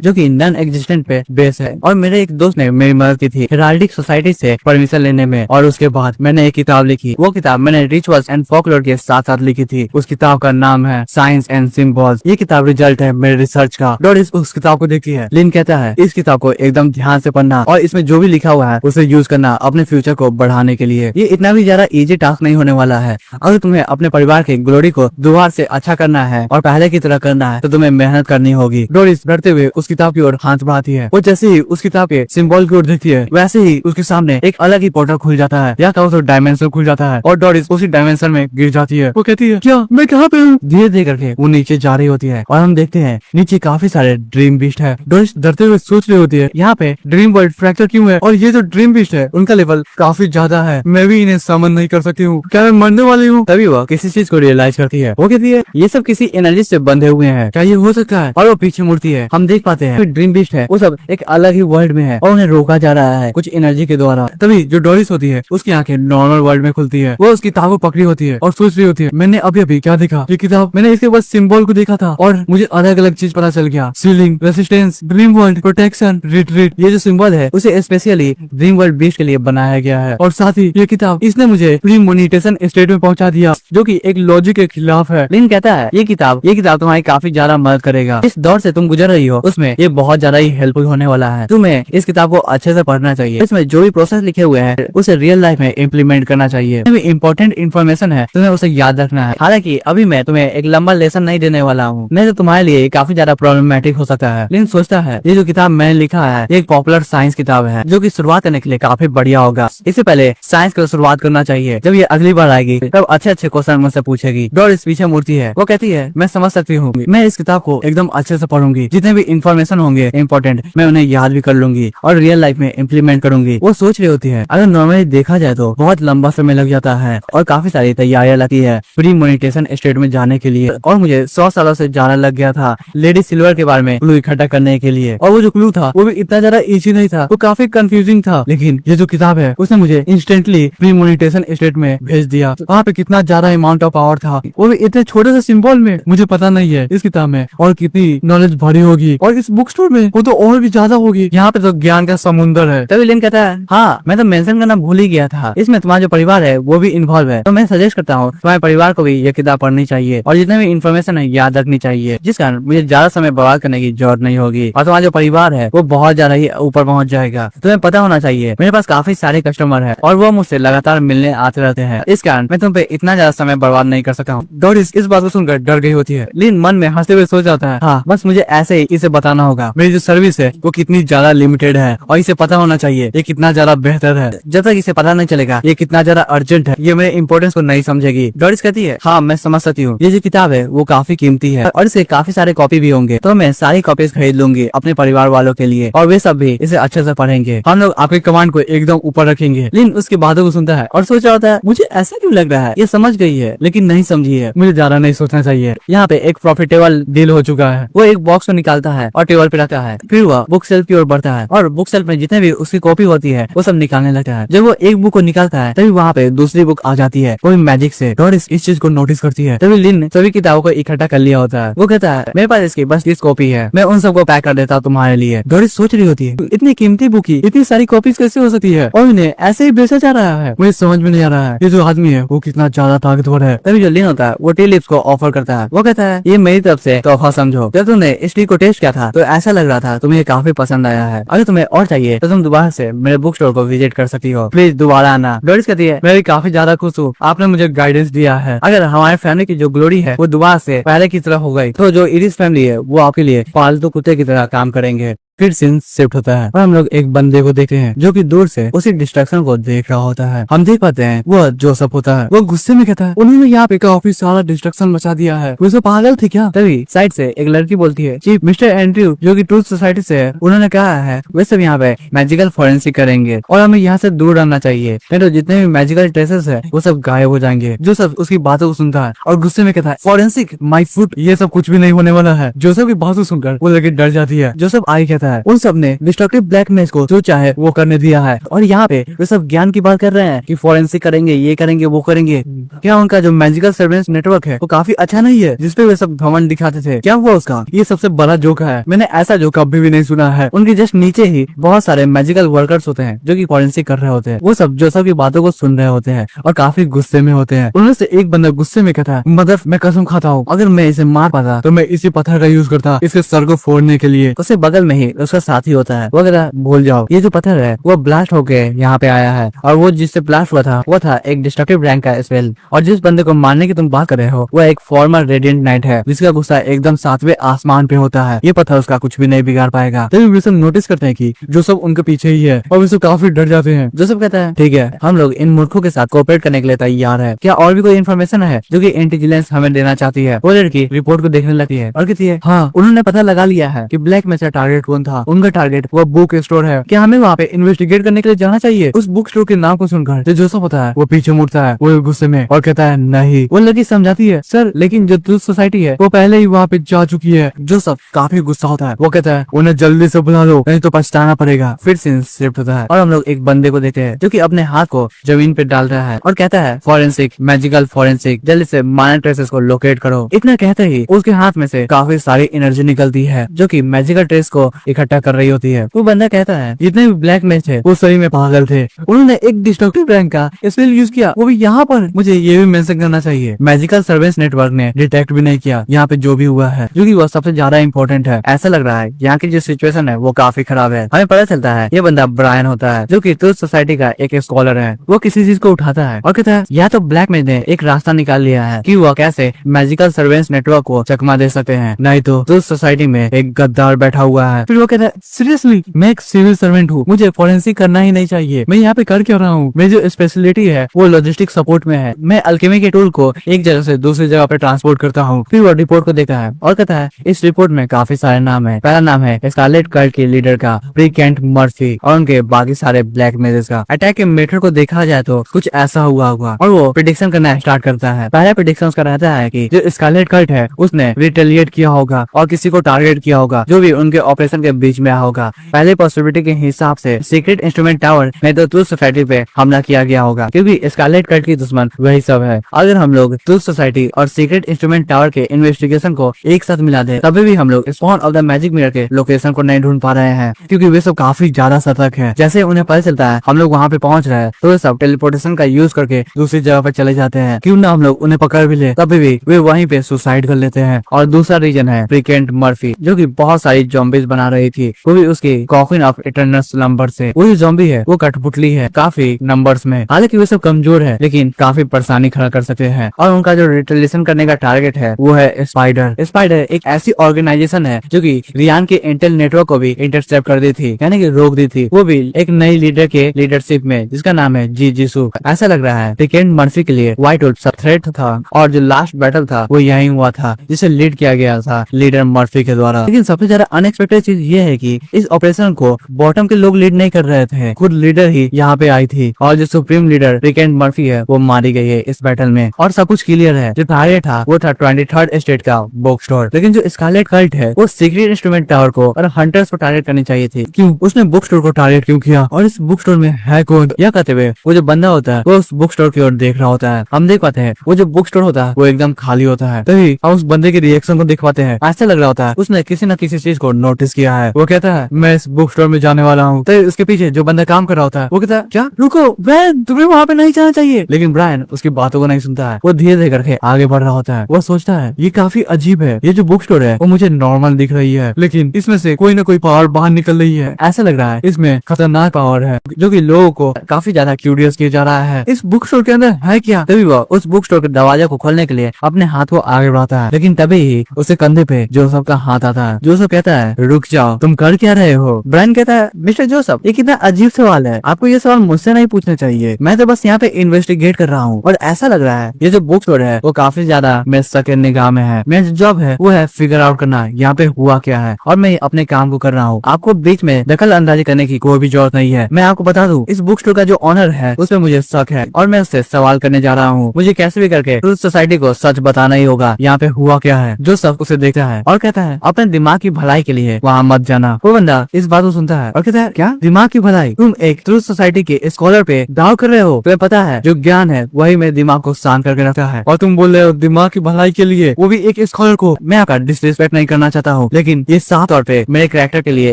जो कि नॉन एग्जिस्टेंट पे बेस है, और मेरे एक दोस्त ने मेरी मदद की थी हेराल्डिक सोसाइटी से परमिशन लेने में, और उसके बाद मैंने एक किताब लिखी। वो किताब मैंने रिचुअल्स एंड फोकलोर के साथ साथ लिखी थी। उस किताब का नाम है साइंस एंड सिंबल्स। ये किताब रिजल्ट है मेरे रिसर्च का। डोरिस उस किताब को देखती है। लिन कहता है इस किताब को एकदम ध्यान से पढ़ना और इसमें जो भी लिखा हुआ है उसे यूज करना अपने फ्यूचर को बढ़ाने के लिए। ये इतना भी ज्यादा इजी टास्क नहीं होने वाला है। अगर तुम्हें अपने परिवार की ग्लोरी को दोबारा से अच्छा करना है और पहले की तरह करना है तो तुम्हें मेहनत करनी होगी। डोरिस डरते हुए उस किताब की ओर हाथ बढ़ाती है। वो जैसे ही उस किताब के सिंबल की ओर देखती है वैसे ही उसके सामने एक अलग ही पोर्टल खुल जाता है, या कहो तो डायमेंशन खुल जाता है, और डोरिस उसी डायमेंशन में गिर जाती है। वो कहती है क्या मैं कहाँ पे हूँ? धीरे धीरे करके वो नीचे जा रही होती है और हम देखते हैं नीचे काफी सारे ड्रीम बीस्ट है। डोरिस डरते हुए सोच रही होती है यहाँ पे ड्रीम वर्ल्ड फ्रैक्चर क्यों है, और ये जो ड्रीम बीस्ट है उनका लेवल काफी ज्यादा है, मैं भी इन्हें समन नहीं कर सकती हूँ, क्या मैं मरने वाली हूँ? तभी वो किसी चीज को रियलाइज करती है। वो कहती है ये सब किसी एनर्जी से बंधे हुए हैं, क्या ये हो सकता है? और वो पीछे मुड़ती है। हम देख पाते हैं ड्रीम बीस्ट है वो सब एक अलग ही वर्ल्ड में है और उन्हें रोका जा रहा है कुछ एनर्जी के द्वारा। तभी जो डोरिस होती है उसकी आंखें नॉर्मल वर्ल्ड में खुलती है। वो उस किताब को पकड़ी होती है और सोच रही होती है मैंने अभी अभी क्या देखा? ये किताब मैंने इसके बस सिंबल को देखा था और मुझे अलग अलग चीज पता चल गया। Ceiling, resistance, dream world, protection, retreat. Spirit ये जो सिंबल है उसे स्पेशली ड्रीम वर्ल्ड बीस्ट के लिए बनाया गया है। और साथ ही ये किताब इसने मुझे प्री मोनिटेशन स्टेट में पहुंचा दिया, जो कि एक लॉजिक के खिलाफ है। लिन कहता है ये किताब तुम्हारी काफी ज्यादा मदद करेगा। इस दौर से तुम गुजर रही हो उसमें ये बहुत ज्यादा ही हेल्पफुल होने वाला है। तुम्हें इस किताब को अच्छे से पढ़ना चाहिए। इसमें जो भी प्रोसेस लिखे हुए हैं उसे रियल लाइफ में इम्प्लीमेंट करना चाहिए। इम्पोर्टेंट इन्फॉर्मेशन है, तुम्हें उसे याद रखना है। हालांकि अभी मैं तुम्हें एक लंबा लेसन नहीं देने वाला हूँ, नहीं तो तुम्हारे लिए काफी ज्यादा प्रॉब्लमेटिक हो सकता है। लिन सोचता है ये जो किताब मैंने लिखा है एक पॉपुलर साइंस किताब है, जो कि शुरुआत करने के लिए काफी बढ़िया होगा। इससे पहले साइंस की शुरुआत करना चाहिए। जब ये अगली बार आएगी तब अच्छे अच्छे क्वेश्चन मुझसे पूछेगी। डोरिस पीछे मुड़ती है, वो कहती है मैं समझ सकती हूँ, मैं इस किताब को एकदम अच्छे से पढ़ूंगी। जितने भी इन्फॉर्मेशन होंगे इम्पोर्टेंट मैं उन्हें याद भी कर लूंगी और रियल लाइफ में इम्प्लीमेंट करूंगी। वो सोच रही होती है अगर नॉर्मली देखा जाए तो बहुत लंबा समय लग जाता है और काफी सारी तैयारियां लगती है प्री मोनिटेशन स्टेट में जाने के लिए। और मुझे 100 सालों से जाना लग गया था लेडी सिल्वर के बारे में क्लू इकट्ठा करने के लिए, और वो जो क्लू था वो भी इतना ज्यादा इजी नहीं था, वो काफी कंफ्यूजिंग था। लेकिन ये जो किताब है उसने मुझे इंस्टेंटली प्री मोनिटेशन स्टेट में भेज दिया। वहाँ पे कितना ज्यादा अमाउंट ऑफ पावर था, वो भी इतने छोटे से सिंबल में। मुझे पता नहीं है इस किताब में और कितनी नॉलेज भरी होगी, और इस बुक स्टोर में वो तो और भी ज्यादा होगी। यहाँ पे तो ज्ञान का समुंदर है। तभी लिन कहता है हाँ मैं तो मेंशन करना भूल ही गया था, इसमें तुम्हारा जो परिवार है वो भी इन्वॉल्व है। तो मैं सजेस्ट करता हूँ तुम्हारे परिवार को भी ये किताब पढ़नी चाहिए और जितने भी इन्फॉर्मेशन है याद रखनी चाहिए, जिस कारण मुझे ज्यादा समय बर्बाद करने की जरूरत नहीं होगी और तुम्हारा जो परिवार है वो बहुत ज्यादा ही ऊपर पहुंच जाएगा। तुम्हें पता होना चाहिए मेरे पास काफी सारे कस्टमर है और वो मुझसे लगातार मिलने आते रहते हैं, इस कारण मैं तुम पे इतना ज्यादा समय बर्बाद नहीं कर सकता हूँ। डोरिस इस बात को सुनकर डर गई होती है। लिन मन में हंसते हुए सोच जाता है हाँ बस मुझे ऐसे ही इसे बताना होगा मेरी जो सर्विस है वो कितनी ज्यादा लिमिटेड है और इसे पता होना चाहिए ये कितना ज्यादा बेहतर है। जब तक इसे पता नहीं चलेगा ये कितना ज्यादा अर्जेंट है ये मेरे इंपोर्टेंस को नहीं समझेगी। डोरिस कहती है हाँ मैं समझ सकती हूँ, ये जो किताब है वो काफी कीमती है और इसे काफी सारे कॉपी भी होंगे, तो मैं सारी कॉपीज खरीद लूंगी अपने परिवार वालों के लिए और वे सब भी इसे अच्छे से पढ़ेंगे। हम लोग आपके कमांड को एकदम ऊपर रखेंगे। लिन उसकी बातों को सुनता है और सोच रहा होता है मुझे ऐसा क्यों लग रहा है ये समझ गई है लेकिन नहीं समझी है, मुझे ज्यादा नहीं सोचना चाहिए। यहाँ पे एक प्रॉफिटेबल डील हो चुका है। वो एक बॉक्स को निकालता है और टेबल पे रखता है, फिर वह बुक सेल्फ की ओर बढ़ता है और बुक सेल्फ में जितने भी उसकी कॉपी होती है वो सब निकालने लगता है। जब वो एक बुक को निकालता है तभी वहाँ पे दूसरी बुक आ जाती है, कोई मैजिक से। डोरिस इस चीज को नोटिस करती है। तभी लिन ने सभी किताबों को इकट्ठा कर लिया होता है। वो कहता है मेरे पास इसकी बस 30 कॉपी है, मैं उन सबको पैक कर देता हूँ तुम्हारे लिए। डोरिस सोच रही होती है इतनी कीमती बुक की इतनी सारी कॉपीज कैसे हो सकती है और इन्हें ऐसे ही बेचा जा रहा है, मुझे समझ में नहीं आ रहा है ये जो आदमी है वो कितना ज्यादा ताकतवर है। तभी जो लिन होता है वो टी लिप्स को ऑफर करता है। वो कहता है ये मेरी तरफ से तोहफा समझो, जब तुमने इस टी को टेस्ट किया था तो ऐसा लग रहा था तुम्हें काफी पसंद आया है, अगर तुम्हें और चाहिए तो तुम दोबारा से मेरे बुक स्टोर को विजिट कर सकती हो, प्लीज दोबारा आना। डोरिस कहती है मैं भी काफी ज्यादा खुश हूँ, आपने मुझे गाइडेंस दिया है। अगर हमारे फैमिली की जो ग्लोरी है वो दोबारा से पहले की तरह हो गई तो जो इरिस फैमिली है वो आपके लिए पालतू कुत्ते की तरह काम करेंगे। फिर सीन शिफ्ट होता है और हम लोग एक बंदे को देखते हैं जो कि दूर से उसी डिस्ट्रक्शन को देख रहा होता है। हम देख पाते हैं वो जोसेफ होता है। वो गुस्से में कहता है उन्होंने यहाँ पे काफी सारा डिस्ट्रक्शन मचा दिया है, वो सब पागल थे क्या। तभी साइड से एक लड़की बोलती है चीफ मिस्टर एंड्रयू जो कि ट्रूथ सोसाइटी से है, उन्होंने कहा है वे सब यहाँ पे मैजिकल फॉरेंसिक करेंगे और हमें यहाँ से दूर रहना चाहिए, नहीं तो जितने भी मैजिकल ट्रेसेस है वो सब गायब हो जाएंगे। जोसेफ उसकी बातों को सुनता है और गुस्से में कहता है फॉरेंसिक माय फुट, ये सब कुछ भी नहीं होने वाला है। जोसेफ की बातों सुनकर वो लड़की डर जाती है। जोसेफ आई कहता है उन सब ने डिस्ट्रक्टिव ब्लैक मैजिक को जो चाहे वो करने दिया है और यहाँ पे वे सब ज्ञान की बात कर रहे हैं कि फॉरेंसिक करेंगे, ये करेंगे, वो करेंगे। क्या उनका जो मैजिकल सर्वेलेंस नेटवर्क है वो काफी अच्छा नहीं है जिसपे वे सब घमंड दिखाते थे? क्या हुआ उसका? ये सबसे बड़ा जोक है, मैंने ऐसा जोक कभी भी नहीं सुना है। उनके जस्ट नीचे ही बहुत सारे मैजिकल वर्कर्स होते हैं जो कि फॉरेंसिक कर रहे होते हैं। वो सब जोसेफ की बातों को सुन रहे होते हैं और काफी गुस्से में होते हैं। उनमें से एक बंदा गुस्से में कहता है मदर मैं कसम खाता हूँ अगर मैं इसे मार पाता तो मैं इसी पत्थर का यूज करता इसके सर को फोड़ने के लिए। उसके बगल में ही उसका साथी होता है। वो अगर भूल जाओ ये जो पत्थर है वो ब्लास्ट होके यहाँ पे आया है और वो जिससे ब्लास्ट हुआ था वो था एक डिस्ट्रक्टिव रैंक का स्पेल, और जिस बंदे को मारने की तुम बात कर रहे हो वो एक फॉर्मर रेडिएंट नाइट है जिसका गुस्सा एकदम 7वें आसमान पे होता है। ये पत्थर उसका कुछ भी नहीं बिगाड़ पाएगा। तभी वे सब नोटिस करते हैं कि जोसेफ उनके पीछे ही है और वे सब काफी डर जाते हैं। जोसेफ कहता है ठीक है हम लोग इन मूर्खों के साथ कोऑपरेट करने के लिए तैयार है, क्या और भी कोई इन्फॉर्मेशन है जो कि इंटेलिजेंस हमें देना चाहती है? वो लड़की रिपोर्ट को देखने लगती है और कहती है हाँ उन्होंने पता लगा लिया है कि ब्लैक मैच का टारगेट कौन था। उनका टारगेट वो बुक स्टोर है, क्या हमें वहाँ पे इन्वेस्टिगेट करने के लिए जाना चाहिए? उस बुक स्टोर के नाम को सुनकर जो जोसेफ होता है वो पीछे मुड़ता है वो गुस्से में और कहता है नहीं। वो लड़की समझाती है सर लेकिन जो ट्रूथ सोसाइटी है वो पहले ही वहाँ पे जा चुकी है। जोसेफ काफी गुस्सा होता है। वो कहता है उन्हें जल्दी से बुला लो नहीं तो पछताना पड़ेगा। फिर सीन शिफ्ट होता है और हम लोग एक बंदे को देखते हैं जो कि अपने हाथ को जमीन पे डाल रहा है और कहता है फॉरेंसिक मैजिकल फॉरेंसिक जल्दी से माइनर ट्रेसेस को लोकेट करो। इतना कहते ही उसके हाथ में से काफी सारी एनर्जी निकलती है जो कि मैजिकल ट्रेस को इकट्ठा कर रही होती है। वो बंदा कहता है जितने भी ब्लैक मैच है वो सही में पागल थे, उन्होंने एक डिस्ट्रक्टिव रैंक का स्पेल यूज किया, वो भी यहाँ पर। मुझे ये भी मेंशन करना चाहिए, मैजिकल सर्वेंस नेटवर्क ने डिटेक्ट भी नहीं किया यहाँ पे जो भी हुआ है, जो कि वो सबसे ज्यादा इंपॉर्टेंट है। ऐसा लग रहा है यहाँ की जो सिचुएशन है वो काफी खराब है। हमें पता चलता है ये बंदा ब्रायन होता है, जो कि ट्रुथ सोसाइटी का एक स्कॉलर है। वो किसी चीज को उठाता है और कहता है या तो ब्लैक मैच ने एक रास्ता निकाल लिया है कि वो कैसे मैजिकल सर्वेंस नेटवर्क को चकमा दे सकते हैं, नहीं तो ट्रुथ सोसाइटी में एक गद्दार बैठा हुआ है। फिर वो कहता है सीरियसली मैं एक सिविल सर्वेंट हूँ, मुझे फोरेंसिक करना ही नहीं चाहिए, मैं यहाँ पे कर क्यों रहा हूँ? मेरी जो स्पेशलिटी है वो लॉजिस्टिक सपोर्ट में है, मैं अल्केमी के टूल को एक जगह से दूसरी जगह पे ट्रांसपोर्ट करता हूँ। फिर वो रिपोर्ट को देखा है और कहता है इस रिपोर्ट में काफी सारे नाम है। पहला नाम है स्कारलेट कल्ट के लीडर का प्रीकेंट मर्फी और उनके बाकी सारे ब्लैक मेजेस का। अटैक के मेथड को देखा जाए तो कुछ ऐसा हुआ होगा और वो प्रेडिक्शन करना स्टार्ट करता है। पहला प्रेडिक्शन उसका रहता है कि जो स्कारलेट कल्ट है उसने रिटेलिएट किया होगा और किसी को टारगेट किया होगा जो भी उनके ऑपरेशन के बीच में होगा। पहले पॉसिबिलिटी के हिसाब से सीक्रेट इंस्ट्रूमेंट टावर में तो ट्रुथ सोसाइटी पे हमला किया गया होगा, क्योंकि स्कारलेट कल्ट की दुश्मन वही सब है। अगर हम लोग ट्रुथ सोसाइटी और सीक्रेट इंस्ट्रूमेंट टावर के इन्वेस्टिगेशन को एक साथ मिला दे तभी भी हम लोग spawn of the magic mirror के लोकेशन को नहीं ढूंढ पा रहे हैं, क्योंकि वे सब काफी ज्यादा सतर्क है। जैसे उन्हें पता चलता है हम लोग वहाँ पे पहुंच रहे हैं तो वे सब टेलीपोर्टेशन का यूज करके दूसरी जगह पे चले जाते हैं। क्यों ना हम लोग उन्हें पकड़ भी ले तभी भी वे वहीं पे सुसाइड कर लेते हैं। और दूसरा रीजन है प्रीकेंट मर्फी, जो कि बहुत सारी जॉम्बीज बना रही थी, वो भी उसकी कॉफिन ऑफ इटर्नल स्लम्बर से। वो जो जॉम्बी है वो कठपुतली है काफी नंबर्स में, हालांकि वे सब कमजोर है लेकिन काफी परेशानी खड़ा कर सकते हैं। और उनका जो रिटेलिएशन करने का टारगेट है वो है स्पाइडर। स्पाइडर एक ऐसी ऑर्गेनाइजेशन है जो कि रियान के इंटेल नेटवर्क को भी इंटरसेप्ट कर दी थी, यानी कि रोक दी थी, वो भी एक नई लीडर के लीडरशिप में जिसका नाम है जी जीसू। ऐसा लग रहा है प्रीकेंट मर्फी के लिए व्हाइट वुल्फ सब थ्रेट था और जो लास्ट बैटल था वो यही हुआ था जिसे लीड किया गया था लीडर मर्फी के द्वारा। लेकिन सबसे ज्यादा अनएक्सपेक्टेड चीज ये है कि इस ऑपरेशन को बॉटम के लोग लीड नहीं कर रहे थे, खुद लीडर ही यहाँ पे आई थी और जो सुप्रीम लीडर प्रीकेंट मर्फी है वो मारी गई है इस बैटल में। और सब कुछ क्लियर है, जो टारगेट था वो था 23rd स्टेट का बुक स्टोर, लेकिन जो स्कारलेट कल्ट है वो सीक्रेट इंस्ट्रूमेंट टावर को और हंटर्स को टारगेट करनी चाहिए थी। क्यों उसने बुक स्टोर को टारगेट क्यों किया और इस बुक स्टोर में है कौन? यह कहते हुए वो जो बंदा होता है वो उस बुक स्टोर की ओर देख रहा होता है। हम देख पाते हैं वो जो बुक स्टोर होता है वो एकदम खाली होता है, तभी हम उस बंदे के रिएक्शन को देख पाते हैं। ऐसा लग रहा होता है उसने किसी न किसी चीज को नोटिस किया है। वो कहता है मैं इस बुक स्टोर में जाने वाला हूँ, तो उसके पीछे जो बंदा काम कर रहा होता है वो कहता है क्या रुको ब्रायन, तुम्हें वहाँ पे नहीं जाना चाहिए। लेकिन ब्रायन उसकी बातों को नहीं सुनता है, वो धीरे धीरे करके आगे बढ़ रहा होता है। वो सोचता है ये काफी अजीब है, ये जो बुक स्टोर है वो मुझे नॉर्मल दिख रही है लेकिन इसमें से कोई ना कोई पावर बाहर निकल रही है। ऐसा लग रहा है इसमें खतरनाक पावर है जो कि लोगों को काफी ज्यादा क्यूरियस किया जा रहा है। इस बुक स्टोर के अंदर है क्या? तभी वो उस बुक स्टोर के दरवाजा को खोलने के लिए अपने हाथ को आगे बढ़ाता है, लेकिन तभी ही उसके कंधे पे जोसेफ का हाथ आता है। जोसेफ कहता है रुक जाओ, तुम कर क्या रहे हो? ब्रायन कहता है मिस्टर जोसेफ ये कितना अजीब सवाल है, आपको ये सवाल मुझसे नहीं पूछना चाहिए, मैं तो बस यहाँ पे इन्वेस्टिगेट कर रहा हूँ। और ऐसा लग रहा है ये जो बुक स्टोर है वो काफी ज्यादा मेरे के निगाह में है। मेरा जो जॉब है वो है फिगर आउट करना यहाँ पे हुआ क्या है और मैं अपने काम को कर रहा हूँ। आपको बीच में दखल अंदाजी करने की कोई भी जरूरत नहीं है। मैं आपको बता दूं इस बुक स्टोर का जो ऑनर है उसमें मुझे शक है और मैं उससे सवाल करने जा रहा हूँ। मुझे कैसे भी करके ट्रुथ सोसाइटी को सच बताना ही होगा यहाँ पे हुआ क्या है। जो सब उसे देखता है और कहता है अपने दिमाग की भलाई के लिए वहाँ मत जाना। वो बंदा इस बात को सुनता है और कहता है क्या दिमाग की भलाई? तुम एक ट्रुथ सोसाइटी के स्कॉलर पे दाव कर रहे हो? तुम्हें पता है जो ज्ञान है वही मेरे दिमाग को शांत करके रखता है और तुम बोल रहे हो दिमाग की भलाई के लिए, वो भी एक स्कॉलर को। मैं आपका डिसरिस्पेक्ट नहीं करना चाहता हूँ लेकिन ये साफ तौर पे मेरे कैरेक्टर के लिए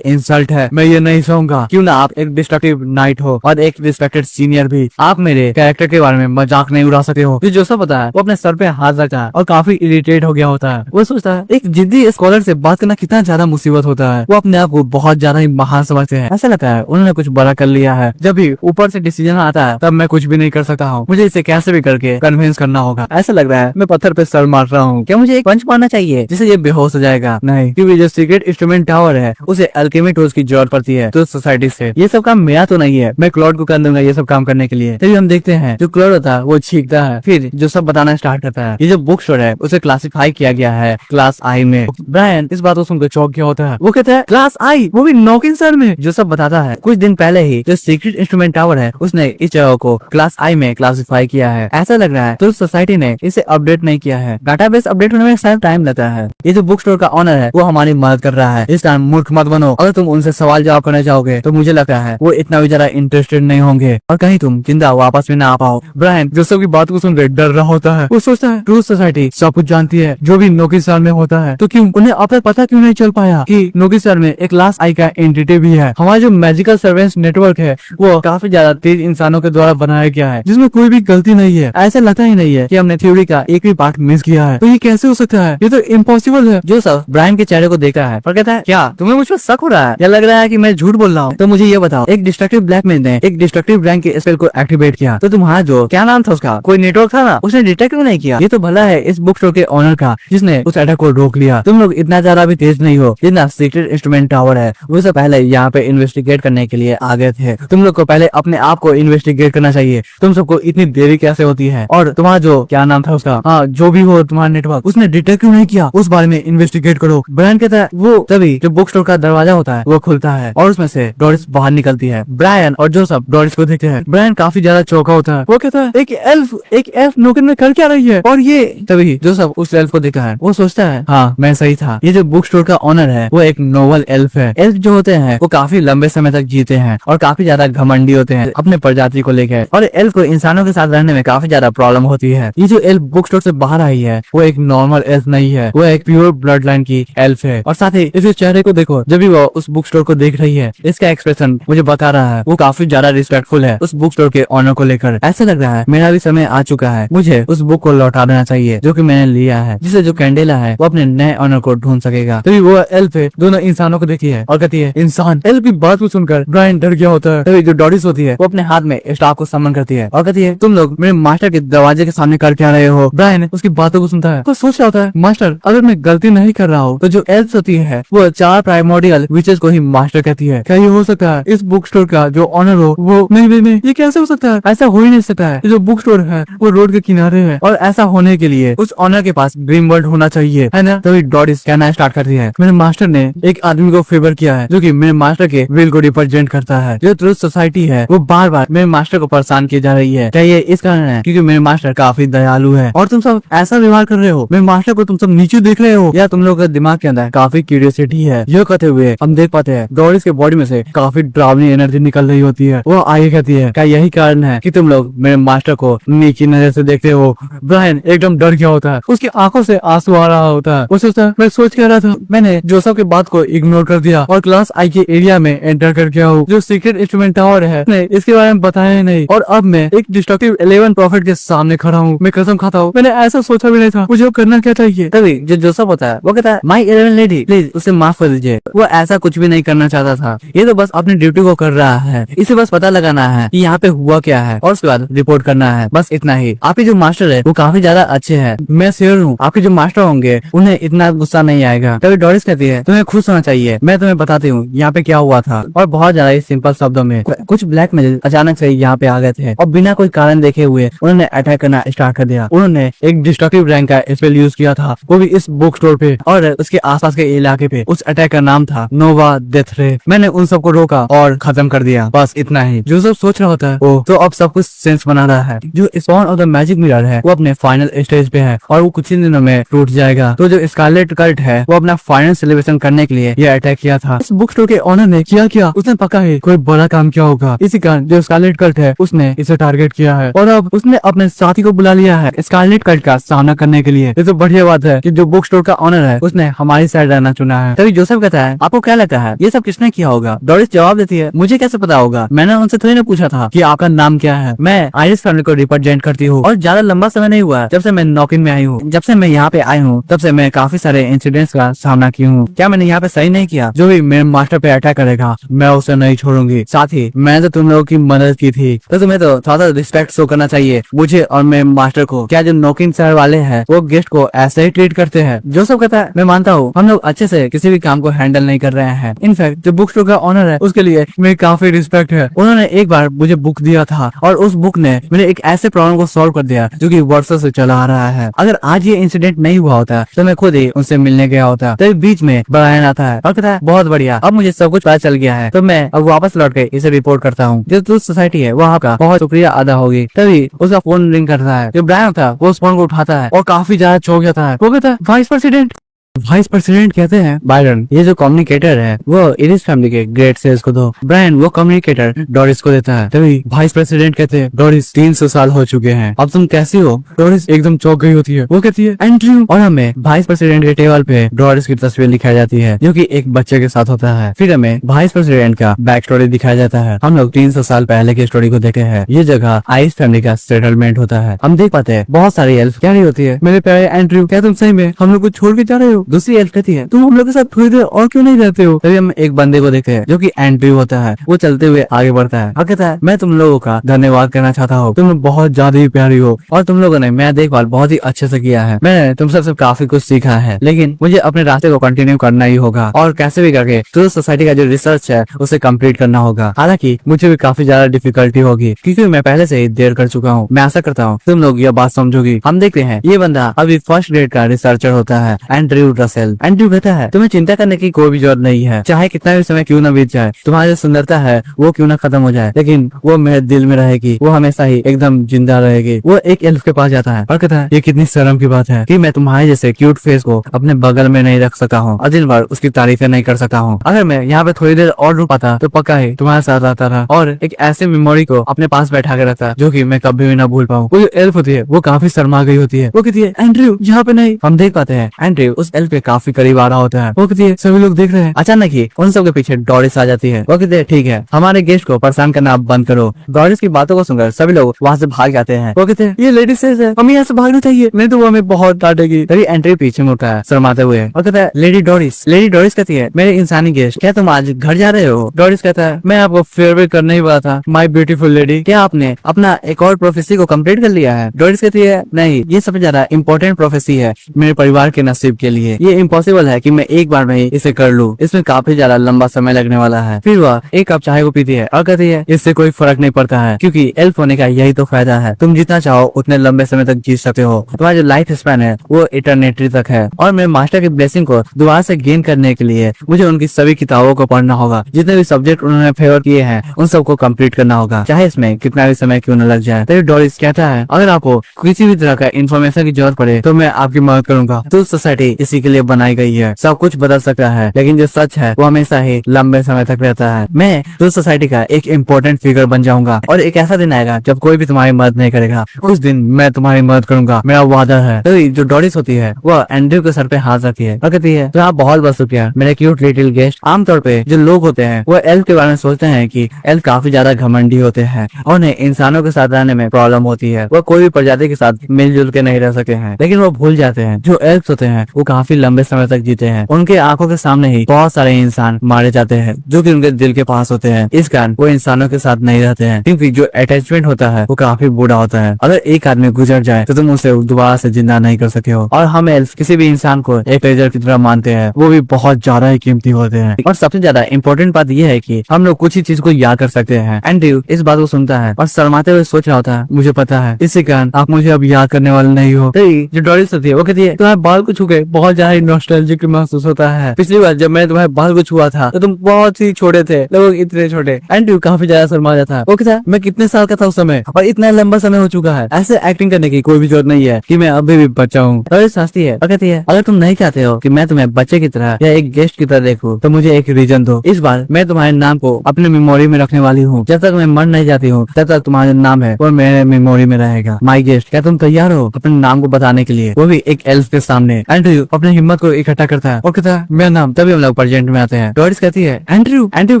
इंसल्ट है, मैं ये नहीं सहूंगा। क्यों ना आप एक डिस्ट्रक्टिव नाइट हो और एक रिस्पेक्टेड सीनियर भी, आप मेरे कैरेक्टर के बारे में मजाक नहीं उड़ा सकते हो। जो सब पता है वो अपने सर पे हाथ रखता है और काफी इरिटेट हो गया होता है। वो सोचता है एक जिद्दी स्कॉलर से बात करना कितना ज्यादा मुसीबत होता है, वो अपने आप को बहुत ज्यादा ही महान समझते हैं। ऐसा लगता है उन्होंने कुछ बड़ा कर लिया है। जब भी ऊपर से डिसीजन आता है तब मैं कुछ भी नहीं कर सकता हूँ, मुझे इसे कैसे भी करके कन्विंस करना होगा। ऐसा लग रहा है मैं पत्थर पे सर मार रहा हूँ। क्या मुझे एक पंच मारना चाहिए जिससे ये बेहोश हो जाएगा? नहीं, क्योंकि जो सीक्रेट इंस्ट्रूमेंट टावर है उसे अल्केमी टूल्स की जरूरत पड़ती है तो सोसाइटी से। ये सब काम मेरा तो नहीं है, मैं क्लॉड को कर दूंगा ये सब काम करने के लिए। तभी हम देखते हैं जो क्लॉड होता है वो छींकता है, फिर जो सब बताना स्टार्ट करता है। ये जो बुक स्टोर है उसे क्लासिफाई किया गया है क्लास आई में। ब्रायन इस बात को सुनकर चौंक गया होता है। वो कहता है क्लास आई, वो भी नॉकिंग सर में। जो सब बताता है कुछ दिन पहले ही जो सीक्रेट इंस्ट्रूमेंट टावर है उसने इस जगह को क्लास आई में क्लासिफाई किया है। ऐसा लग रहा है तो सोसाइटी ने इसे अपडेट नहीं किया है, डाटाबेस अपडेट होने में शायद टाइम लगता है। ये जो बुक स्टोर का ऑनर है वो हमारी मदद कर रहा है, इस टाइम मूर्ख मत बनो। अगर तुम उनसे सवाल जवाब करने जाओगे तो मुझे लगता है वो इतना भी ज्यादा इंटरेस्टेड नहीं होंगे और कहीं तुम जिंदा वापस भी ना आ पाओ। ब्रायन जो सब की बात को सुनकर डर रहा होता है। वो सोचता है ट्रूथ सोसाइटी सब कुछ जानती है, जो भी नोकिसान में होता है, तो क्यों उन्हें अब तक पता क्यों नहीं चल पाया कि नोकिसान शहर में एक लास्ट आई का एंटिटी भी है। हमारा जो मैजिकल सर्वेंस नेटवर्क है वो काफी ज्यादा तेज इंसानों के द्वारा बनाया गया है, जिसमें कोई भी गलती नहीं है। ऐसा लगता ही नहीं है कि हमने थ्योरी का एक भी पार्ट मिस किया है। तो ये कैसे हो सकता है? ये तो इम्पॉसिबल है। जोसेफ ब्रायन के चेहरे को देखता है और कहता है, क्या तुम्हें मुझ पर शक हो रहा है या लग रहा है कि मैं झूठ बोल रहा हूँ? तो मुझे ये बताओ, एक डिस्ट्रक्टिव ब्लैक मैन ने एक डिस्ट्रक्टिव रैंक के स्पेल को एक्टिवेट किया, तो तुम्हारा जो क्या नाम था उसका, कोई नेटवर्क था ना, उसने डिटेक्ट क्यों नहीं किया? ये तो भला है इस बुक स्टोर के ऑनर का, जिसने उस अटैक को रोक लिया। तुम लोग इतना ज्यादा भी तेज नहीं हो। जितना सीक्रेट इंस्ट्रूमेंट टावर है वो सब पहले यहाँ पे इन्वेस्टिगेट करने के लिए आ गए थे। तुम लोग को पहले अपने आप को इन्वेस्टिगेट करना चाहिए। तुम सबको इतनी देरी कैसे होती है? और तुम्हारा जो क्या नाम था उसका, हाँ जो भी हो तुम्हारा नेटवर्क, उसने डिटेक्ट क्यों नहीं किया? उस बारे में इन्वेस्टिगेट करो। ब्रायन कहता है वो तभी जो बुक स्टोर का दरवाजा होता है वो खुलता है और उसमें से डोरिस बाहर निकलती है। ब्रायन और जोसेफ डोरिस को देखते हैं। ब्रायन काफी ज्यादा चौंका होता है। वो कहता है एक एल्फ नोकिन में कर क्या रही है? और ये तभी जोसेफ उस एल्फ को देखता है। वो सोचता है हाँ मैं सही था, ये जो बुक स्टोर का ऑनर है वो एक नोबल एल्फ है। एल्फ जो होते हैं वो काफी लंबे समय तक जीते हैं और काफी ज्यादा घमंडी होते हैं अपने प्रजाति को लेकर, और एल्फ को इंसानों के साथ रहने में काफी ज्यादा प्रॉब्लम होती है। ये जो एल्फ बुक स्टोर से बाहर आई है वो एक नॉर्मल एल्फ नहीं है, वो एक प्योर ब्लड लाइन की एल्फ है। और साथ ही इसके चेहरे को देखो, जब भी वो उस बुक स्टोर को देख रही है इसका एक्सप्रेशन मुझे बता रहा है वो काफी ज्यादा रिस्पेक्टफुल है उस बुक स्टोर के ऑनर को लेकर। ऐसा लग रहा है मेरा भी समय आ चुका है, मुझे उस बुक को लौटा देना चाहिए जो कि मैंने लिया है, जिससे जो कैंडेला है वो अपने नए ऑनर को ढूंढ सकेगा। तभी वो एल्फ दोनों इंसानों को देखी है और कहती है इंसान। एल्फ की बात को सुनकर ब्रायन डर गया होता है। तभी जो डोरिस होती है वो अपने हाथ में स्टाफ को समन करती है और कहती है तुम लोग मेरे मास्टर के दरवाजे के सामने कर क्या रहे हो? ब्रायन उसकी बातों को सुनता है तो सोच रहा होता है मास्टर अगर मैं गलती नहीं कर रहा हूँ तो जो एल्फ होती है वो 4 प्राइमोर्डियल विचेस को ही मास्टर कहती है। क्या ये हो सकता है इस बुक स्टोर का जो ऑनर हो वो नहीं, ये कैसे हो सकता है? ऐसा हो ही नहीं सकता है। ये जो बुक स्टोर है वो रोड के किनारे है और ऐसा होने के लिए उस ऑनर के पास ड्रीम वर्ल्ड होना चाहिए, है ना? तभी डोरिस कहना स्टार्ट करती है मेरे मास्टर ने एक आदमी को फेवर किया है जो कि मेरे मास्टर के विल को रिप्रेजेंट करता है। जो ट्रुथ सोसाइटी है वो बार बार मेरे मास्टर को परेशान की जा रही है। क्या ये इस कारण है क्योंकि मेरे मास्टर काफी दयालु है और तुम सब ऐसा व्यवहार कर रहे हो? मेरे मास्टर को तुम सब नीचे देख रहे हो या तुम लोग के दिमाग के अंदर काफी क्यूरियोसिटी है? यह कहते हुए हम देख पाते हैं डोरिस के बॉडी में से काफी डरावनी एनर्जी निकल रही होती है। वो आगे कहती है क्या यही कारण है कि तुम लोग मेरे मास्टर को नीची नजर से देखते हो? ब्रायन एकदम डर गया होता है, उसकी आंखों से आंसू आ रहा होता है। वो सोचता है मैं सोच क्या रहा था, मैंने जोसेफ के बात को इग्नोर कर दिया और क्लास आई के एरिया में एंटर कर गया हूँ। जो सीक्रेट इंस्ट्रूमेंट टावर है इसके बारे में बताया नहीं और अब मैं एक डिस्ट्रक्टिव 11 प्रॉफिट के सामने खड़ा हूँ। मैं कसम खाता हूँ मैंने ऐसा सोचा भी नहीं था। मुझे करना क्या चाहिए? तभी जो जोसेफ होता है वो कहता है माय 11 लेडी प्लीज उसे माफ कर दीजिए, वो ऐसा कुछ भी नहीं करना चाहता था, ये तो बस अपनी ड्यूटी को कर रहा है, इसे बस पता लगाना है कि यहाँ पे हुआ क्या है और उसके बाद रिपोर्ट करना है, बस इतना ही। आपके जो मास्टर है वो काफी ज्यादा अच्छे हैं, मैं श्योर हूँ आपके जो मास्टर होंगे उन्हें इतना गुस्सा नहीं आएगा। तभी डोरिस कहती है तुम्हें खुश होना चाहिए, मैं तुम्हें बताती हूँ यहाँ पे क्या हुआ था। और बहुत ज्यादा सिंपल शब्दों में कुछ ब्लैक मैजिक अचानक से यहाँ पे आ गए थे और बिना कोई कारण देखे हुए उन्होंने अटैक करना स्टार्ट कर दिया। उन्होंने एक डिस्ट्रक्टिव रैंक का स्पेल यूज किया था, वो भी इस बुक स्टोर पे और उसके आसपास के इलाके पे। उस अटैक का नाम था नोवा डेथ रे। मैंने उन सबको रोका और खत्म कर दिया, बस इतना ही। जोसेफ सोच रहा होता है ओ तो अब सब कुछ सेंस बना रहा है। जो spawn of the magic mirror है वो अपने फाइनल स्टेज पे है और वो कुछ ही दिनों में टूट जाएगा। तो जो स्कारलेट कल्ट है वो अपना फाइनल सेलिब्रेशन करने के लिए ये अटैक किया था। इस बुक स्टोर के ऑनर ने किया उसने पक्का है कोई बड़ा काम किया होगा, इसी कारण जो स्कारलेट कल्ट है उसने इसे टारगेट किया है और अब उसने अपने साथी को बुला लिया है स्कारलेट कल्ट का सामना करने के लिए। ये तो बढ़िया बात है कि जो बुक स्टोर का ऑनर है उसने हमारी साइड रहना चुना है। तभी जोसेफ कहता है आपको क्या लगता है ये सब किसने किया होगा? डोरिस जवाब देती है मुझे कैसे पता होगा, मैंने उनसे थोड़ी ना पूछा था कि आपका नाम क्या है। मैं आयरिस फैमिली को रिप्रेजेंट करती हूँ और ज्यादा लंबा समय नहीं हुआ जब से मैं नॉकिन में आई हूँ। जब से मैं यहाँ पे आई हूँ तब से मैं काफी सारे इंसिडेंट्स का सामना की हूँ। क्या मैंने यहाँ पे सही नहीं किया? जो भी मेरे मास्टर पे अटैक करेगा मैं उसे नहीं छोड़ूंगी। साथ ही मैंने तो तुम लोगों की मदद की थी तो तुम्हें तो थोड़ा रिस्पेक्ट शो करना चाहिए मुझे और मेरे मास्टर को। क्या जो नॉकिन शहर वाले हैं वो गेस्ट को ऐसे ही ट्रीट करते हैं? जोसेफ कहता है मैं मानता हूँ हम लोग अच्छे से किसी भी काम को हैंडल नहीं कर रहे हैं। इनफैक्ट जो बुक स्टोर का ऑनर है उसके लिए मेरी काफी रिस्पेक्ट है। उन्होंने एक बार मुझे बुक दिया था और उस बुक ने मेरे एक ऐसे प्रॉब्लम को सॉल्व कर दिया जो कि वर्षों से चला आ रहा है। अगर आज ये इंसिडेंट नहीं हुआ होता तो मैं खुद ही उनसे मिलने गया होता। तभी बीच में ब्रायन आता है और कहता है बहुत बढ़िया, अब मुझे सब कुछ पता चल गया है तो मैं अब वापस लौट के इसे रिपोर्ट करता हूँ। जो ट्रुथ सोसाइटी है वो आपका बहुत शुक्रिया अदा होगी। तभी उसका फोन रिंग करता है। जो ब्रायन था वो उस फोन को उठाता है और काफी ज्यादा चौंक जाता है। वो कहता है वाइस प्रेसिडेंट। वाइस प्रेसिडेंट कहते हैं बायरन ये जो कम्युनिकेटर है वो इरिस फैमिली के ग्रेट सेल्स को दो। ब्रायन वो कम्युनिकेटर डोरिस को देता है। तभी वाइस प्रेसिडेंट कहते हैं डोरिस 300 साल हो चुके हैं, अब तुम कैसी हो? डोरिस एकदम चौंक गई होती है। वो कहती है एंड्रयू। और हमें वाइस प्रेसिडेंट के टेबल पे डोरिस की तस्वीर दिखाई जाती है जो कि एक बच्चे के साथ होता है। फिर हमें वाइस प्रेसिडेंट का बैक स्टोरी दिखाया जाता है। हम लोग 300 साल पहले की स्टोरी को देखते हैं। ये जगह आइस फैमिली का सेटलमेंट होता है। हम देख पाते हैं बहुत सारी एल्फ कह रही होती है मेरे प्यारे एंड्रयू क्या तुम सही में हम लोग को छोड़ के जा रहे हो? दूसरी एल्फ कहती है तुम हम लोग के साथ थोड़ी देर और क्यों नहीं रहते हो? तभी हम एक बंदे को देखते हैं जो कि एंड्रयू होता है। वो चलते हुए आगे बढ़ता है और कहता है मैं तुम लोगों का धन्यवाद करना चाहता हूँ, तुम लोग बहुत ज्यादा ही प्यारी हो और तुम लोगों ने मेरा देखभाल बहुत ही अच्छे से किया है। मैंने तुम सबसे काफी कुछ सीखा है, लेकिन मुझे अपने रास्ते को कंटिन्यू करना ही होगा और कैसे भी करके तो सोसाइटी का जो रिसर्च है उसे कंप्लीट करना होगा। हालांकि मुझे भी काफी ज्यादा डिफिकल्टी होगी क्योंकि मैं पहले से ही देर कर चुका हूँ। मैं आशा करता हूँ तुम लोग यह बात समझोगी। हम देखते हैं ये बंदा अभी फर्स्ट ग्रेड का रिसर्चर होता है एंड्रयू रसेल। एंड्रयू कहता है तुम्हें चिंता करने की कोई भी जरूरत नहीं है, चाहे कितना भी समय क्यों न बीत जाए, तुम्हारी जो सुंदरता है वो क्यों न खत्म हो जाए, लेकिन वो मेरे दिल में रहेगी, वो हमेशा ही एकदम जिंदा रहेगी। वो एक एल्फ के पास जाता है और कहता है ये कितनी शर्म की बात है कि मैं तुम्हारे जैसे क्यूट फेस को अपने बगल में नहीं रख सका हूँ और दिन भर उसकी तारीफें नहीं कर सका हूँ। अगर मैं यहाँ पे थोड़ी देर और रुक पाता तो पक्का ही तुम्हारे साथ आता था और एक ऐसे मेमोरी को अपने पास बैठा के रखता जो कि मैं कभी भी ना भूल पाऊँ। वो जो एल्फ होती है वो काफी शर्मा गई होती है। वो कहती है एंड्रयू यहाँ पे नहीं। हम देख पाते हैं एंड्रयू उस एल्फ के काफी करीब आ रहा होता है। वो कहती है सभी लोग देख रहे हैं। अचानक ही उन सबके पीछे डोरिस आ जाती है। वो कहते हैं ठीक है हमारे गेस्ट को परेशान करना आप बंद करो। डोरिस की बातों को सुनकर सभी लोग वहाँ से भाग जाते हैं। वो कहते हैं ये लेडी सेज है हमें यहाँ से भागना चाहिए नहीं तो वो हमें बहुत डांटेगी। तभी एंड्रयू पीछे मुड़ता है शर्माते हुए और कहता है लेडी डोरिस। लेडी डोरिस कहती है मेरे इंसानी गेस्ट क्या तुम आज घर जा रहे हो? डोरिस कहता है मैं आपको फेयरवेल करने ही वाला था माय ब्यूटीफुल लेडी, क्या आपने अपना एक और प्रोफेसी को कंप्लीट कर लिया है? डोरिस कहती है नहीं ये सबसे ज्यादा इम्पोर्टेंट प्रोफेसी है मेरे परिवार के नसीब के लिए, ये इम्पॉसिबल है कि मैं एक बार में ही इसे कर लूँ, इसमें काफी ज्यादा लंबा समय लगने वाला है। फिर वह एक कप चाय को पीती है और कहती है इससे कोई फर्क नहीं पड़ता है क्योंकि एल्फ होने का यही तो फायदा है, तुम जितना चाहो उतने लंबे समय तक जी सकते हो, तुम्हारा जो लाइफ स्पैन है वो इटर्निटी तक है और मेरे मास्टर की ब्लेसिंग को दोबारा से गेन करने के लिए मुझे उनकी सभी किताबों को पढ़ना होगा, जितने भी सब्जेक्ट उन्होंने फेवर किए हैं उन सबको कंप्लीट करना होगा, चाहे इसमें कितना भी समय क्यों न लग जाए। तभी डोरिस कहता है अगर आपको किसी भी तरह का इन्फॉर्मेशन की जरूरत पड़े तो मैं आपकी मदद करूंगा। तो सोसाइटी इसी के लिए बनाई गई है, सब कुछ बदल सकता है लेकिन जो सच है वो हमेशा ही लंबे समय तक रहता है। मैं तो सोसाइटी का एक इम्पोर्टेंट फिगर बन जाऊंगा और एक ऐसा दिन आएगा जब कोई भी तुम्हारी मदद नहीं करेगा, उस दिन मैं तुम्हारी मदद करूंगा, मेरा वादा है। तो जो डोरिस होती है वो एंड्रयू के सर पे हाथ रखती है और कहती है तो आप बहुत बहुत शुक्रिया मेरे क्यूट लिटिल गेस्ट। आमतौर पे जो लोग होते हैं वो एल्फ के बारे में सोचते हैं कि एल्फ काफी ज्यादा घमंडी होते हैं और उन्हें इंसानों के साथ रहने में प्रॉब्लम होती है, वो कोई भी प्रजाति के साथ मिलजुल के नहीं रह सके हैं, लेकिन वो भूल जाते हैं जो एल्फ होते हैं वो काफी लंबे समय तक जीते हैं, उनके आंखों के सामने ही बहुत सारे इंसान मारे जाते हैं जो कि उनके दिल के पास होते हैं, इस कारण वो इंसानों के साथ नहीं रहते हैं क्योंकि जो अटैचमेंट होता है वो काफी बुरा होता है। अगर एक आदमी गुजर जाए तो तुम उसे दोबारा से जिंदा नहीं कर सके हो और हम एल्फ किसी भी इंसान को एक ट्रेजर की तरह मानते हैं, वो भी बहुत ज्यादा ही कीमती होते हैं। और सबसे ज्यादा इम्पोर्टेंट बात यह है कि हम लोग कुछ ही चीज को याद कर सकते हैं। एंड्रयू इस बात को सुनता है और शर्माते हुए सोच रहा होता है मुझे पता है इसी कारण आप मुझे अब याद करने वाले नहीं हो। जो डोरिस होती है वो कहती है तुम्हारे बाल को छू के बहुत ज्यादा नॉस्टैल्जिक महसूस होता है, पिछली बार जब मैं तुम्हारे बाल को छुआ था तो तुम बहुत ही छोटे थे, लगभग इतने छोटे। एंड्रयू काफी ज्यादा शर्मा जाता है। वो कहता है मैं कितने साल का था उस समय और इतना लंबा समय हो चुका है, ऐसे एक्टिंग करने की कोई भी जरूरत नहीं है कि मैं अभी भी बच्चा हूँ। डोरिस हंसती है और कहती है अगर तुम नहीं चाहते हो कि मैं तुम्हें बच्चे की तरह या एक गेस्ट की तरह देखूं तो मुझे एक रीजन दो, इस बार मैं तुम्हारे नाम को अपने मेमोरी में रखने वाली हूँ, जब तक मैं मर नहीं जाती हूँ तब तक तुम्हारा नाम है वो मेरे मेमोरी में रहेगा। माय गेस्ट क्या तुम तैयार हो अपने नाम को बताने के लिए, वो भी एक एल्फ के सामने? एंड्रयू अपनी हिम्मत को इकट्ठा करता है और कहता है मेरा नाम। तभी हम लोग प्रेजेंट में आते हैं। डोरिस कहती है एंड्रयू। एंड्रयू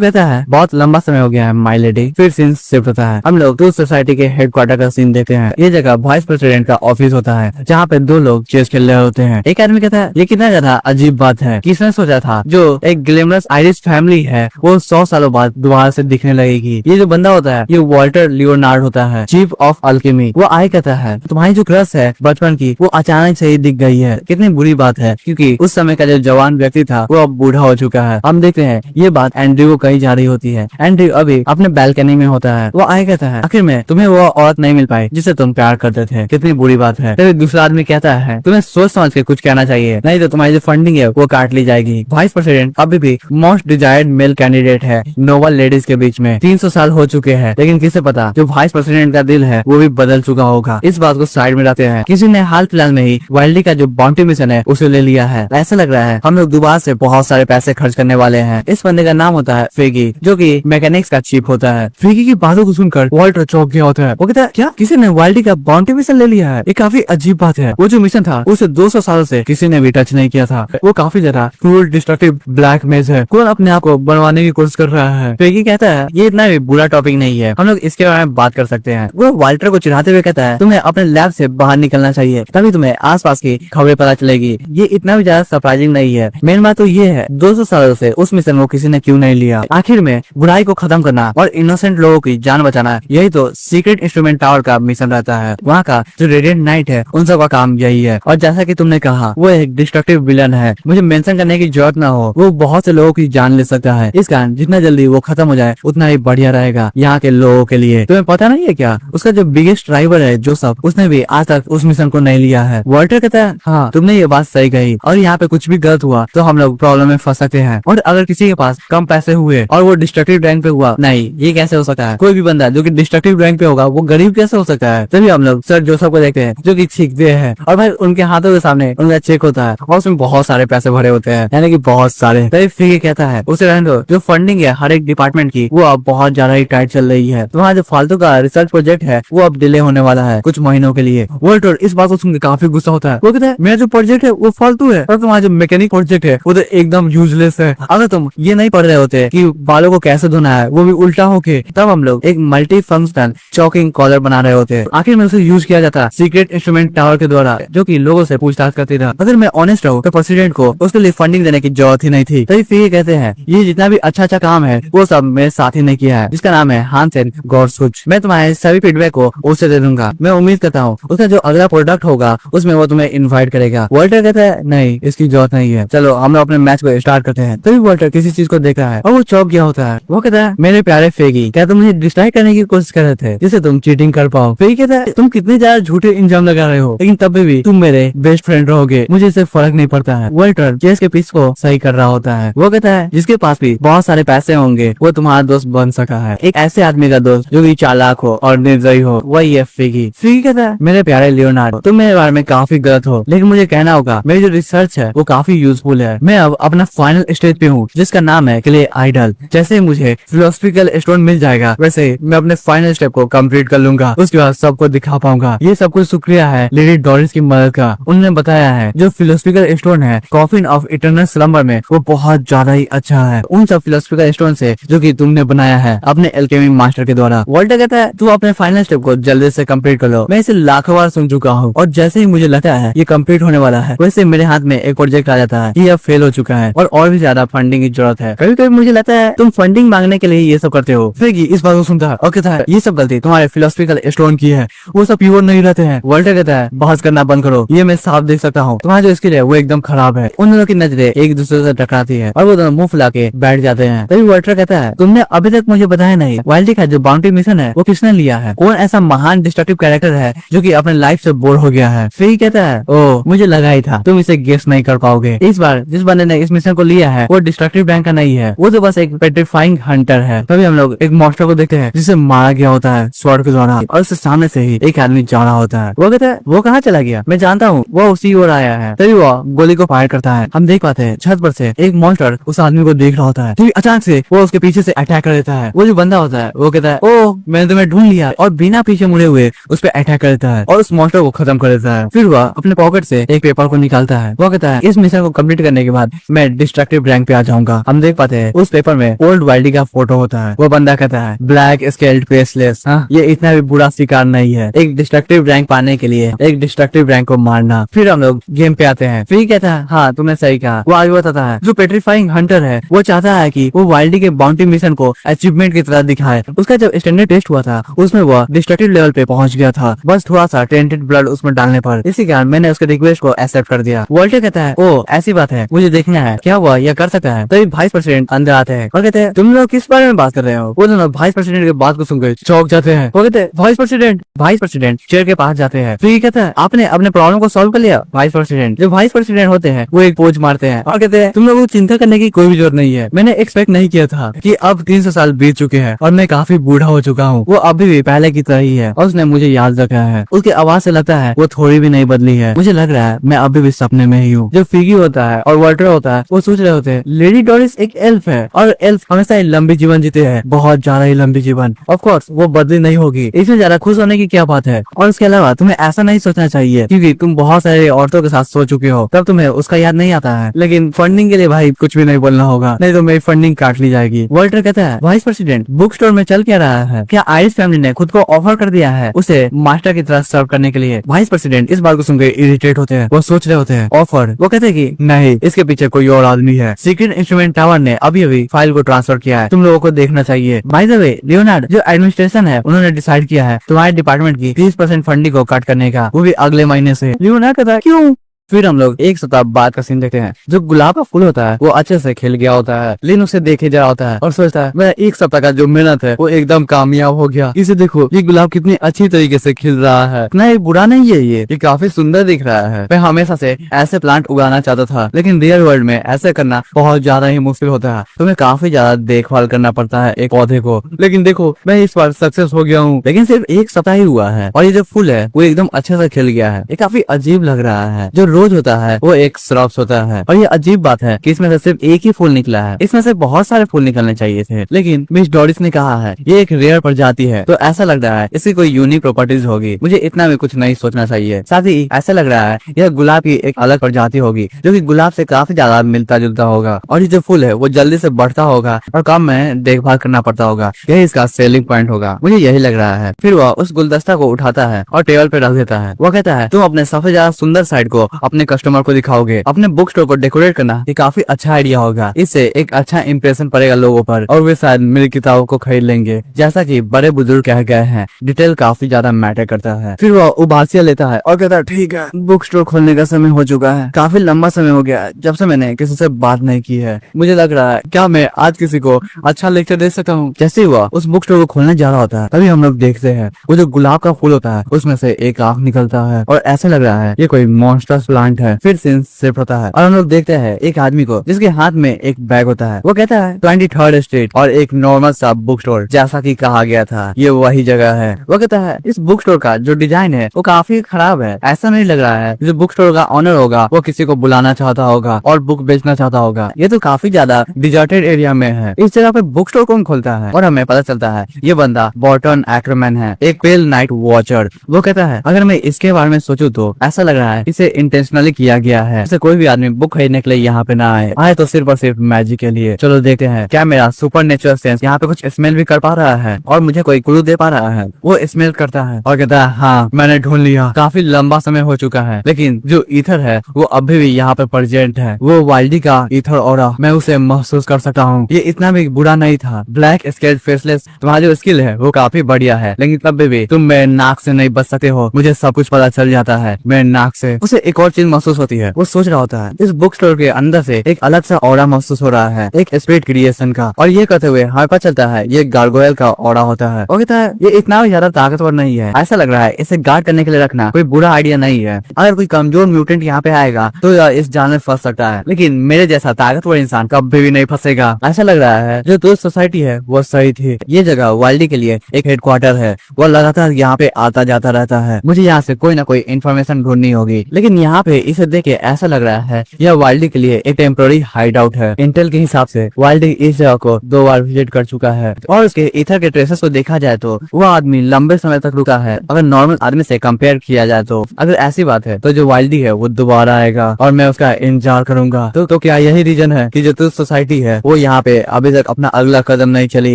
कहता है बहुत लंबा समय हो गया है माय लेडी। फिर सीन शिफ्ट होता है, हम लोग टूथ सोसाइटी के हेडक्वार्टर का सीन देखते हैं। ये जगह वाइस प्रेसिडेंट का ऑफिस होता है जहाँ पे दो लोग चेस खेल रहे होते हैं। एक आदमी कहता है ये कितना ज्यादा अजीब बात है, किसने सोचा था जो एक ग्लैमरस आयरिश फैमिली है वो 100 सालों बाद दोबारा से दिखने लगेगी। ये जो बंदा होता है ये वॉल्टर लियोनार्ड होता है, चीफ ऑफ अल्केमी। वो आए कहता है तुम्हारी जो क्रश है बचपन की वो अचानक से ही दिख गई है, कितनी बुरी बात है क्योंकि उस समय का जो जवान व्यक्ति था वो अब बूढ़ा हो चुका है। हम देखते हैं ये बात एंड्रयू को कही जा रही होती है। एंड्रयू अभी अपने बैल्कनी में होता है। वो आए कहता है आखिर में तुम्हें वो औरत नहीं मिल पाई जिसे तुम प्यार करते थे, कितनी बुरी बात है। तभी दूसरा आदमी कहता है तुम्हें सोच समझ के कुछ कहना चाहिए, नहीं तो तुम्हारी जो फंडिंग है वो काट ली जाएगी। वाइस प्रेसिडेंट अभी भी मोस्ट डिजायर्ड मेल कैंडिडेट है नोबल लेडीज के बीच में। 300 साल हो चुके हैं लेकिन किसे पता जो वाइस प्रेसिडेंट का दिल है वो भी बदल चुका होगा। इस बात को साइड में रखते हैं, किसी ने हाल फिलहाल में ही वाइल्डी का जो बाउंटी मिशन है उसे ले लिया है। ऐसा लग रहा है हम लोग दोबारा से बहुत सारे पैसे खर्च करने वाले हैं। इस बंदे का नाम होता है फेगी, जो कि मैकेनिक्स का चीफ होता है। फेगी की बातों को सुनकर वॉल्टर चौंक गया होता है। वो कहता है क्या किसी ने वाइल्डी का बाउंटी मिशन ले लिया है? ये काफी अजीब बात है। वो जो मिशन था उसे 200 सालों से किसी ने भी टच नहीं किया था। वो काफी ज्यादा क्रूर डिस्ट्रक्टिव ब्लैक मेज है। कौन अपने आप को बनवाने की कोशिश कर रहा है। फेगी कहता है ये इतना भी बुरा टॉपिक नहीं है, हम लोग इसके बारे में बात कर सकते हैं। वो वाल्टर को चिढ़ाते हुए कहता है तुम्हें अपने लैब से बाहर निकलना चाहिए, तभी तुम्हें आसपास की खबरें पता चलेगी। ये इतना भी ज्यादा सरप्राइजिंग नहीं है। मेन बात तो ये है 200 सालों से उस मिशन को किसी ने क्यों नहीं लिया। आखिर में बुराई को खत्म करना और इनोसेंट लोगों की जान बचाना, यही तो सीक्रेट इंस्ट्रूमेंट टावर का मिशन रहता है। वहाँ का जो रेडिएंट नाइट है उन सब का काम यही है। और जैसा कि तुमने कहा वो एक डिस्ट्रक्टिव विलन है, मुझे मेंशन करने की जरूरत ना हो। वो बहुत से लोगों की जान ले सकता है। इस कारण जितना जल्दी वो खत्म हो जाए उतना ही बढ़िया रहेगा यहाँ के लोगों के लिए। तुम्हें पता नहीं है क्या उसका जो बिगेस्ट ड्राइवर है जोसेफ, उसने भी आज तक उस मिशन को नहीं लिया है। वॉल्टर कहता है हाँ तुमने ये बात सही कही, और यहाँ पे कुछ भी गलत हुआ तो हम लोग प्रॉब्लम में फंस सकते हैं। और अगर किसी के पास कम पैसे हुए और वो डिस्ट्रक्टिव रैंक पे हुआ, नहीं ये कैसे हो सकता है। कोई भी बंदा जो कि डिस्ट्रक्टिव रैंक पे होगा वो गरीब कैसे हो सकता है। तभी हम लोग सर जोसेफ को देखते हैं जो कि चीखते हैं और भाई उनके हाथों के सामने उनका चेक होता है और उसमें बहुत सारे पैसे भरे होते हैं, यानी कि बहुत सारे। तभी फ्री कहता है उसे रहने दो, जो फंडिंग है हर एक डिपार्टमेंट की वो अब बहुत ज्यादा ही टाइट चल रही है। तुम्हारा जो फालतू का रिसर्च प्रोजेक्ट है वो अब डिले होने वाला है कुछ महीनों के लिए। वॉल्टर इस बात को सुनकर काफी गुस्सा होता है। वो कहता है मेरा जो प्रोजेक्ट है वो फालतू है और तुम्हारा जो मैकेनिक प्रोजेक्ट है वो तो एकदम यूजलेस है। अगर तुम ये नहीं पढ़ रहे होते कि बालों को कैसे धोना है वो भी उल्टा होके, तब हम लोग एक मल्टी फंक्शनल चॉकिंग कॉलर बना रहे होते। आखिर में उसे यूज किया जाता सीक्रेट इंस्ट्रूमेंट टावर के द्वारा, जो कि लोगों से पूछताछ करती था। अगर मैं ऑनेस्ट रहूं तो प्रेसिडेंट को उसके लिए फंडिंग देने की जरूरत ही नहीं थी। तभी फिर कहते हैं ये जितना भी अच्छा काम है वो सब मेरे साथी ने किया है, जिसका नाम है हांसेन गॉर्सुच। मैं तुम्हारे सभी फीडबैक को उसे दे दूंगा। मैं उम्मीद करता हूँ उसका जो अगला प्रोडक्ट होगा उसमें वो तुम्हें इन्वाइट करेगा। वॉल्टर कहता है नहीं इसकी जरूरत नहीं है, चलो हम लोग अपने मैच को स्टार्ट करते हैं। तभी वॉल्टर किसी चीज को देख रहा है और वो चौंक गया होता है। वो कहता है मेरे प्यारे फेगी, क्या तुम मुझे डिस्ट्रैक्ट करने की कोशिश कर रहे थे जिससे तुम चीटिंग कर पाओ। फेगी कहता है तुम कितने ज्यादा झूठे इंजाम लगा रहे हो, लेकिन तब भी तुम मेरे बेस्ट फ्रेंड रहोगे, मुझे इससे फर्क नहीं पड़ता है। वॉल्टर चेस के पीस को सही कर रहा होता है। वो कहता है जिसके पास भी बहुत सारे पैसे होंगे वो तुम्हारा दोस्त बन सका है, एक ऐसे आदमी का दोस्त जो कि चालाक हो और निर्दयी हो, वही है फेगी। फेगी कहता है मेरे प्यारे लियोनार्डो, तुम मेरे बारे में काफी गलत हो, लेकिन मुझे कहना होगा मेरी जो रिसर्च है वो काफी यूजफुल है। मैं अब अपना फाइनल स्टेज पे हूँ जिसका नाम है क्ले आइडल। जैसे ही मुझे फिलोसफिकल स्टोन मिल जाएगा वैसे मैं अपने फाइनल स्टेप को कंप्लीट कर लूंगा, उसके बाद सबको दिखा पाऊंगा। ये सब कुछ शुक्रिया है लेडी डोरिस की मदद का। उन्होंने बताया है जो फिलोसफिकल स्टोन है कॉफिन ऑफ इटर्नल स्लम्बर में वो बहुत ज्यादा ही अच्छा है उन सब फिलोसफिकल स्टोन से जो कि तुमने बनाया है अपने एल्केमी मास्टर के द्वारा। वॉल्टर कहता है तू अपने फाइनल स्टेप को जल्दी से कंप्लीट कर लो, मैं इसे लाखों बार सुन चुका हूँ और जैसे ही मुझे लगता है ये कंप्लीट होने वाला है वैसे मेरे हाथ में एक प्रोजेक्ट आ जाता है ये अब फेल हो चुका है और भी ज्यादा फंडिंग की जरूरत है। कभी कभी मुझे लगता है तुम फंडिंग मांगने के लिए ये सब करते हो। फिर इस बात को सुनता है और कहता है ये सब गलती तुम्हारे फिलोसफिकल स्टोन की है, वो सब प्योर नहीं रहते हैं। वॉल्टर कहता है बहस करना बंद करो, ये मैं साफ देख सकता हूँ तुम्हारा जो स्किल है वो एकदम खराब है। उन दोनों की नजरें एक दूसरे से टकराती है और वो दोनों मुंह फुला के बैठ जाते हैं। तभी वॉल्टर कहता है तुमने अभी तक मुझे बताया नहीं वाइल्डी का जो बाउंटी मिशन है वो किसने लिया है, कौन ऐसा महान डिस्ट्रक्टिव कैरेक्टर है जो कि अपने लाइफ से बोर हो गया है। फिर कहता है ओ मुझे लगा ही था तुम इसे गेस नहीं कर पाओगे। इस बार जिस बंदे ने इस मिशन को लिया है वो डिस्ट्रक्टिव रैंक का नहीं है, वो तो बस एक पेट्रीफाइंग हंटर है। तभी हम लोग एक मॉन्स्टर को देखते हैं जिसे मारा गया होता है स्वॉर्ड के द्वारा और उसके सामने से ही एक आदमी जा रहा होता है। वो कहता है वो कहाँ चला गया, मैं जानता हूँ वो उसी ओर आया है। तभी वो गोली को फायर करता है। हम देख पाते हैं छत पर से एक मॉन्स्टर उस आदमी को देख रहा होता है। तभी अचानक से वो उसके पीछे से अटैक कर देता है। वो जो बंदा होता है वो कहता है ओ मैंने तुम्हें ढूंढ लिया और बिना पीछे मुड़े हुए उस पर अटैक कर देता है और उस मॉन्स्टर को खत्म कर देता है। फिर वह अपने पॉकेट से एक पेपर को निकालता है। वो कहता है इस मिशन को कंप्लीट करने के बाद मैं डिस्ट्रक्टिव रैंक पे आ जाऊंगा। हम देख पाते हैं उस पेपर में ओल्ड वाइल्डी का फोटो होता है। वो बंदा कहता है ब्लैक स्केल्ड फेसलेस, ये इतना भी बुरा शिकार नहीं है एक डिस्ट्रक्टिव रैंक पाने के लिए एक डिस्ट्रक्टिव रैंक को मारना। फिर हम लोग गेम पे आते हैं। फिर कहता है हाँ तुमने सही कहा। वो आगे बताता है जो पेट्रीफाइंग हंटर है वो चाहता है कि वो वाइल्डी के बाउंटी मिशन को अचीवमेंट की तरह दिखाए। उसका जब स्टैंडर्ड टेस्ट हुआ था उसमें वो डिस्ट्रक्टिव लेवल पे पहुंच गया था, बस थोड़ा सा टेंटेड ब्लड उसमें डालने पर। इसी कारण मैंने उसके रिक्वेस्ट को एक्सेप्ट कर दिया। वॉल्टर कहता है ओ ऐसी बात है, मुझे देखना है क्या हुआ यह कर सकता है। तभी वाइस प्रेसिडेंट अंदर आते हैं और कहते हैं तुम लोग किस बारे में बात कर रहे हो। वो दोनों वाइस प्रेसिडेंट की बात को सुनकर चौंक जाते हैं। वो कहते हैं वाइस प्रेसिडेंट चेयर के पास जाते हैं। फिर कहता है आपने अपने प्रॉब्लम को सॉल्व कर लिया। वाइस प्रेसिडेंट जो वाइस प्रेसिडेंट होते हैं वो एक पोज मारते हैं और कहते हैं तुम लोगों को चिंता करने की कोई भी जरूरत नहीं है। मैंने एक्सपेक्ट नहीं किया था कि अब 300 साल बीत चुके हैं और मैं काफी बूढ़ा हो चुका हूँ। वो अभी भी पहले की तरह ही है और उसने मुझे याद रखा है। उसकी आवाज से लगता है वो थोड़ी भी नहीं बदली है। मुझे लग रहा है मैं अभी भी सपना सपने में ही हूँ। जो फिगी होता है और वाल्टर होता है वो सोच रहे होते हैं लेडी डोरिस एक एल्फ है और एल्फ हमेशा ही लंबी जीवन जीते हैं, बहुत ज्यादा ही लंबी जीवन। ऑफ कोर्स वो बदली नहीं होगी, इसमें ज्यादा खुश होने की क्या बात है। और उसके अलावा तुम्हें ऐसा नहीं सोचना चाहिए क्योंकि तुम बहुत सारे औरतों के साथ सो चुके हो, तब तुम्हें उसका याद नहीं आता है। लेकिन फंडिंग के लिए भाई कुछ भी नहीं बोलना होगा, नहीं तो मेरी फंडिंग काट ली जाएगी। वाल्टर कहता है वाइस प्रेसिडेंट बुक स्टोर में चल क्या रहा है, क्या आयरिस फैमिली ने खुद को ऑफर कर दिया है उसे मास्टर की तरह सर्व करने के लिए। वाइस प्रेसिडेंट इस बात को सुनकर इरिटेट होते हैं, वो सोच रहे होते हैं ऑफर। वो कहते हैं कि नहीं, इसके पीछे कोई और आदमी है। सीक्रेट इंस्ट्रूमेंट टावर ने अभी अभी फाइल को ट्रांसफर किया है, तुम लोगों को देखना चाहिए। बाय द वे लियोनार्ड जो एडमिनिस्ट्रेशन है उन्होंने डिसाइड किया है तुम्हारे डिपार्टमेंट की 30% फंडिंग को कट करने का, वो भी अगले महीने से। लियोनार्ड कहता है क्यों? फिर हम लोग एक सप्ताह बाद का सीन देखते हैं। जो गुलाब का फूल होता है वो अच्छे से खिल गया होता है। लिन उसे देखे जा रहा होता है और सोचता है मैं एक सप्ताह का जो मेहनत है वो एकदम कामयाब हो गया। इसे देखो ये गुलाब कितनी अच्छी तरीके से खिल रहा है, इतना ही बुरा नहीं है, ये काफी सुंदर दिख रहा है। मैं हमेशा से ऐसे प्लांट उगाना चाहता था, लेकिन रियल वर्ल्ड में ऐसे करना बहुत ज्यादा ही मुश्किल होता है। तुम्हें काफी ज्यादा देखभाल करना पड़ता है एक पौधे को। लेकिन देखो मैं इस बार सक्सेस हो गया हूँ, लेकिन सिर्फ एक सप्ताह ही हुआ है और ये जो फूल है वो एकदम अच्छे से खिल गया है। ये काफी अजीब लग रहा है। जो रोज होता है वो एक श्रॉप्स होता है और ये अजीब बात है कि इसमें से सिर्फ एक ही फूल निकला है, इसमें से बहुत सारे फूल निकलने चाहिए थे। लेकिन मिस डोरिस ने कहा है ये एक रेयर प्रजाति है, तो ऐसा लग रहा है इसकी कोई यूनिक प्रॉपर्टीज होगी। मुझे इतना भी कुछ नहीं सोचना चाहिए। साथ ही ऐसा लग रहा है यह गुलाब की एक अलग प्रजाति होगी जो कि गुलाब से काफी ज्यादा मिलता जुलता होगा और ये जो फूल है वो जल्दी से बढ़ता होगा और कम में देखभाल करना पड़ता होगा। यही इसका सेलिंग पॉइंट होगा, मुझे यही लग रहा है। फिर वह उस गुलदस्ता को उठाता है और टेबल पे रख देता है। वो कहता है तुम अपने सबसे ज्यादा सुंदर साइड को अपने कस्टमर को दिखाओगे, अपने बुक स्टोर को डेकोरेट करना ये काफी अच्छा आइडिया होगा। इससे एक अच्छा इंप्रेशन पड़ेगा लोगों पर और वे शायद मेरी किताबों को खरीद लेंगे। जैसा कि बड़े बुजुर्ग कह गए हैं, डिटेल काफी ज्यादा मैटर करता है। फिर वह उबासिया लेता है और कहता है ठीक है, बुक स्टोर खोलने का समय हो चुका है। काफी लंबा समय हो गया जब से मैंने किसी से बात नहीं की है। मुझे लग रहा है क्या मैं आज किसी को अच्छा लेक्चर दे सकता हूँ। जैसे ही वह उस बुक स्टोर को खोलने जा रहा होता है तभी हम लोग देखते हैं वो जो गुलाब का फूल होता है उसमें से एक आंख निकलता है और ऐसा लग रहा है ये कोई मॉन्स्टर्स प्लांट है। फिर सीन शिफ्ट होता है और हम लोग देखते हैं एक आदमी को जिसके हाथ में एक बैग होता है। वो कहता है 23rd स्ट्रीट और एक नॉर्मल सा बुक स्टोर जैसा कि कहा गया था ये वही जगह है। वो कहता है इस बुक स्टोर का जो डिजाइन है वो काफी खराब है। ऐसा नहीं लग रहा है जो बुक स्टोर का ऑनर होगा वो किसी को बुलाना चाहता होगा और बुक बेचना चाहता होगा। ये तो काफी ज्यादा डिजर्टेड एरिया में है, इस जगह पे बुक स्टोर कौन खोलता है। और हमें पता चलता है ये बंदा बॉर्टन एक्रमैन है, एक पेल नाइट वॉचर। वो कहता है अगर मैं इसके बारे में सोचूं तो ऐसा लग रहा है इसे इंटेंशनली किया गया है, इसे कोई भी आदमी बुक खरीदने के लिए यहाँ पे ना आए तो सिर्फ और सिर्फ मैजिक के लिए। चलो देखते हैं क्या मेरा सुपर नेचुरल सेंस यहाँ पे कुछ स्मेल भी कर पा रहा है और मुझे कोई क्लू दे पा रहा है। वो स्मेल करता है और कहता है हाँ मैंने ढूंढ लिया, काफी लंबा समय हो चुका है लेकिन जो ईथर है वो अभी भी यहाँ पे प्रेजेंट है। वो वाइल्डी का ईथर ऑरा, मैं उसे महसूस कर सकता हूँ। ये इतना भी बुरा नहीं था। ब्लैक स्केल्ड फेसलेस, तुम्हारी जो स्किल है वो काफी बढ़िया है लेकिन तब भी तुम मेरे नाक से नहीं बच सकते हो। मुझे सब कुछ पता चल जाता है मेरे नाक से। उसे एक और चीज महसूस होती है। वो सोच रहा होता है इस बुक स्टोर के अंदर से एक अलग सा ऑरा महसूस हो रहा है, एक स्पिरिट क्रिएशन का। और ये कहते हुए हमें पता चलता है ये गार्गोयल का ऑरा होता है। वो कहता है ये इतना भी ज्यादा ताकतवर नहीं है, ऐसा लग रहा है इसे गार्ड करने के लिए रखना कोई बुरा आइडिया नहीं है। अगर कोई कमजोर म्यूटेंट यहाँ पे आएगा तो इस जाल में फंस सकता है, लेकिन मेरे जैसा ताकतवर इंसान कभी भी नहीं फंसेगा। ऐसा लग रहा है जो दोस्त सोसाइटी है वो सही थी। ये जगह वाइल्डी के लिए एक हेडक्वार्टर है, वो लगातार यहाँ पे आता जाता रहता है। मुझे यहाँ से कोई ना कोई इन्फॉर्मेशन ढूंढनी होगी, लेकिन यहाँ पे इसे देख के ऐसा लग रहा है यह वाइल्डी के लिए एक टेम्पोररी हाइड आउट है। इंटेल के हिसाब से वाइल्डी इस जगह को 2 बार विजिट कर चुका है और उसके ईथर के ट्रेसेस को देखा जाए तो वह आदमी लंबे समय तक रुका है अगर नॉर्मल आदमी से कंपेयर किया जाए तो। अगर ऐसी बात है तो जो वाइल्डी है वो दोबारा आएगा और मैं उसका इंतजार करूंगा। तो क्या यही रीजन है कि जो सोसाइटी है वो यहाँ पे अभी तक अपना अगला कदम नहीं चली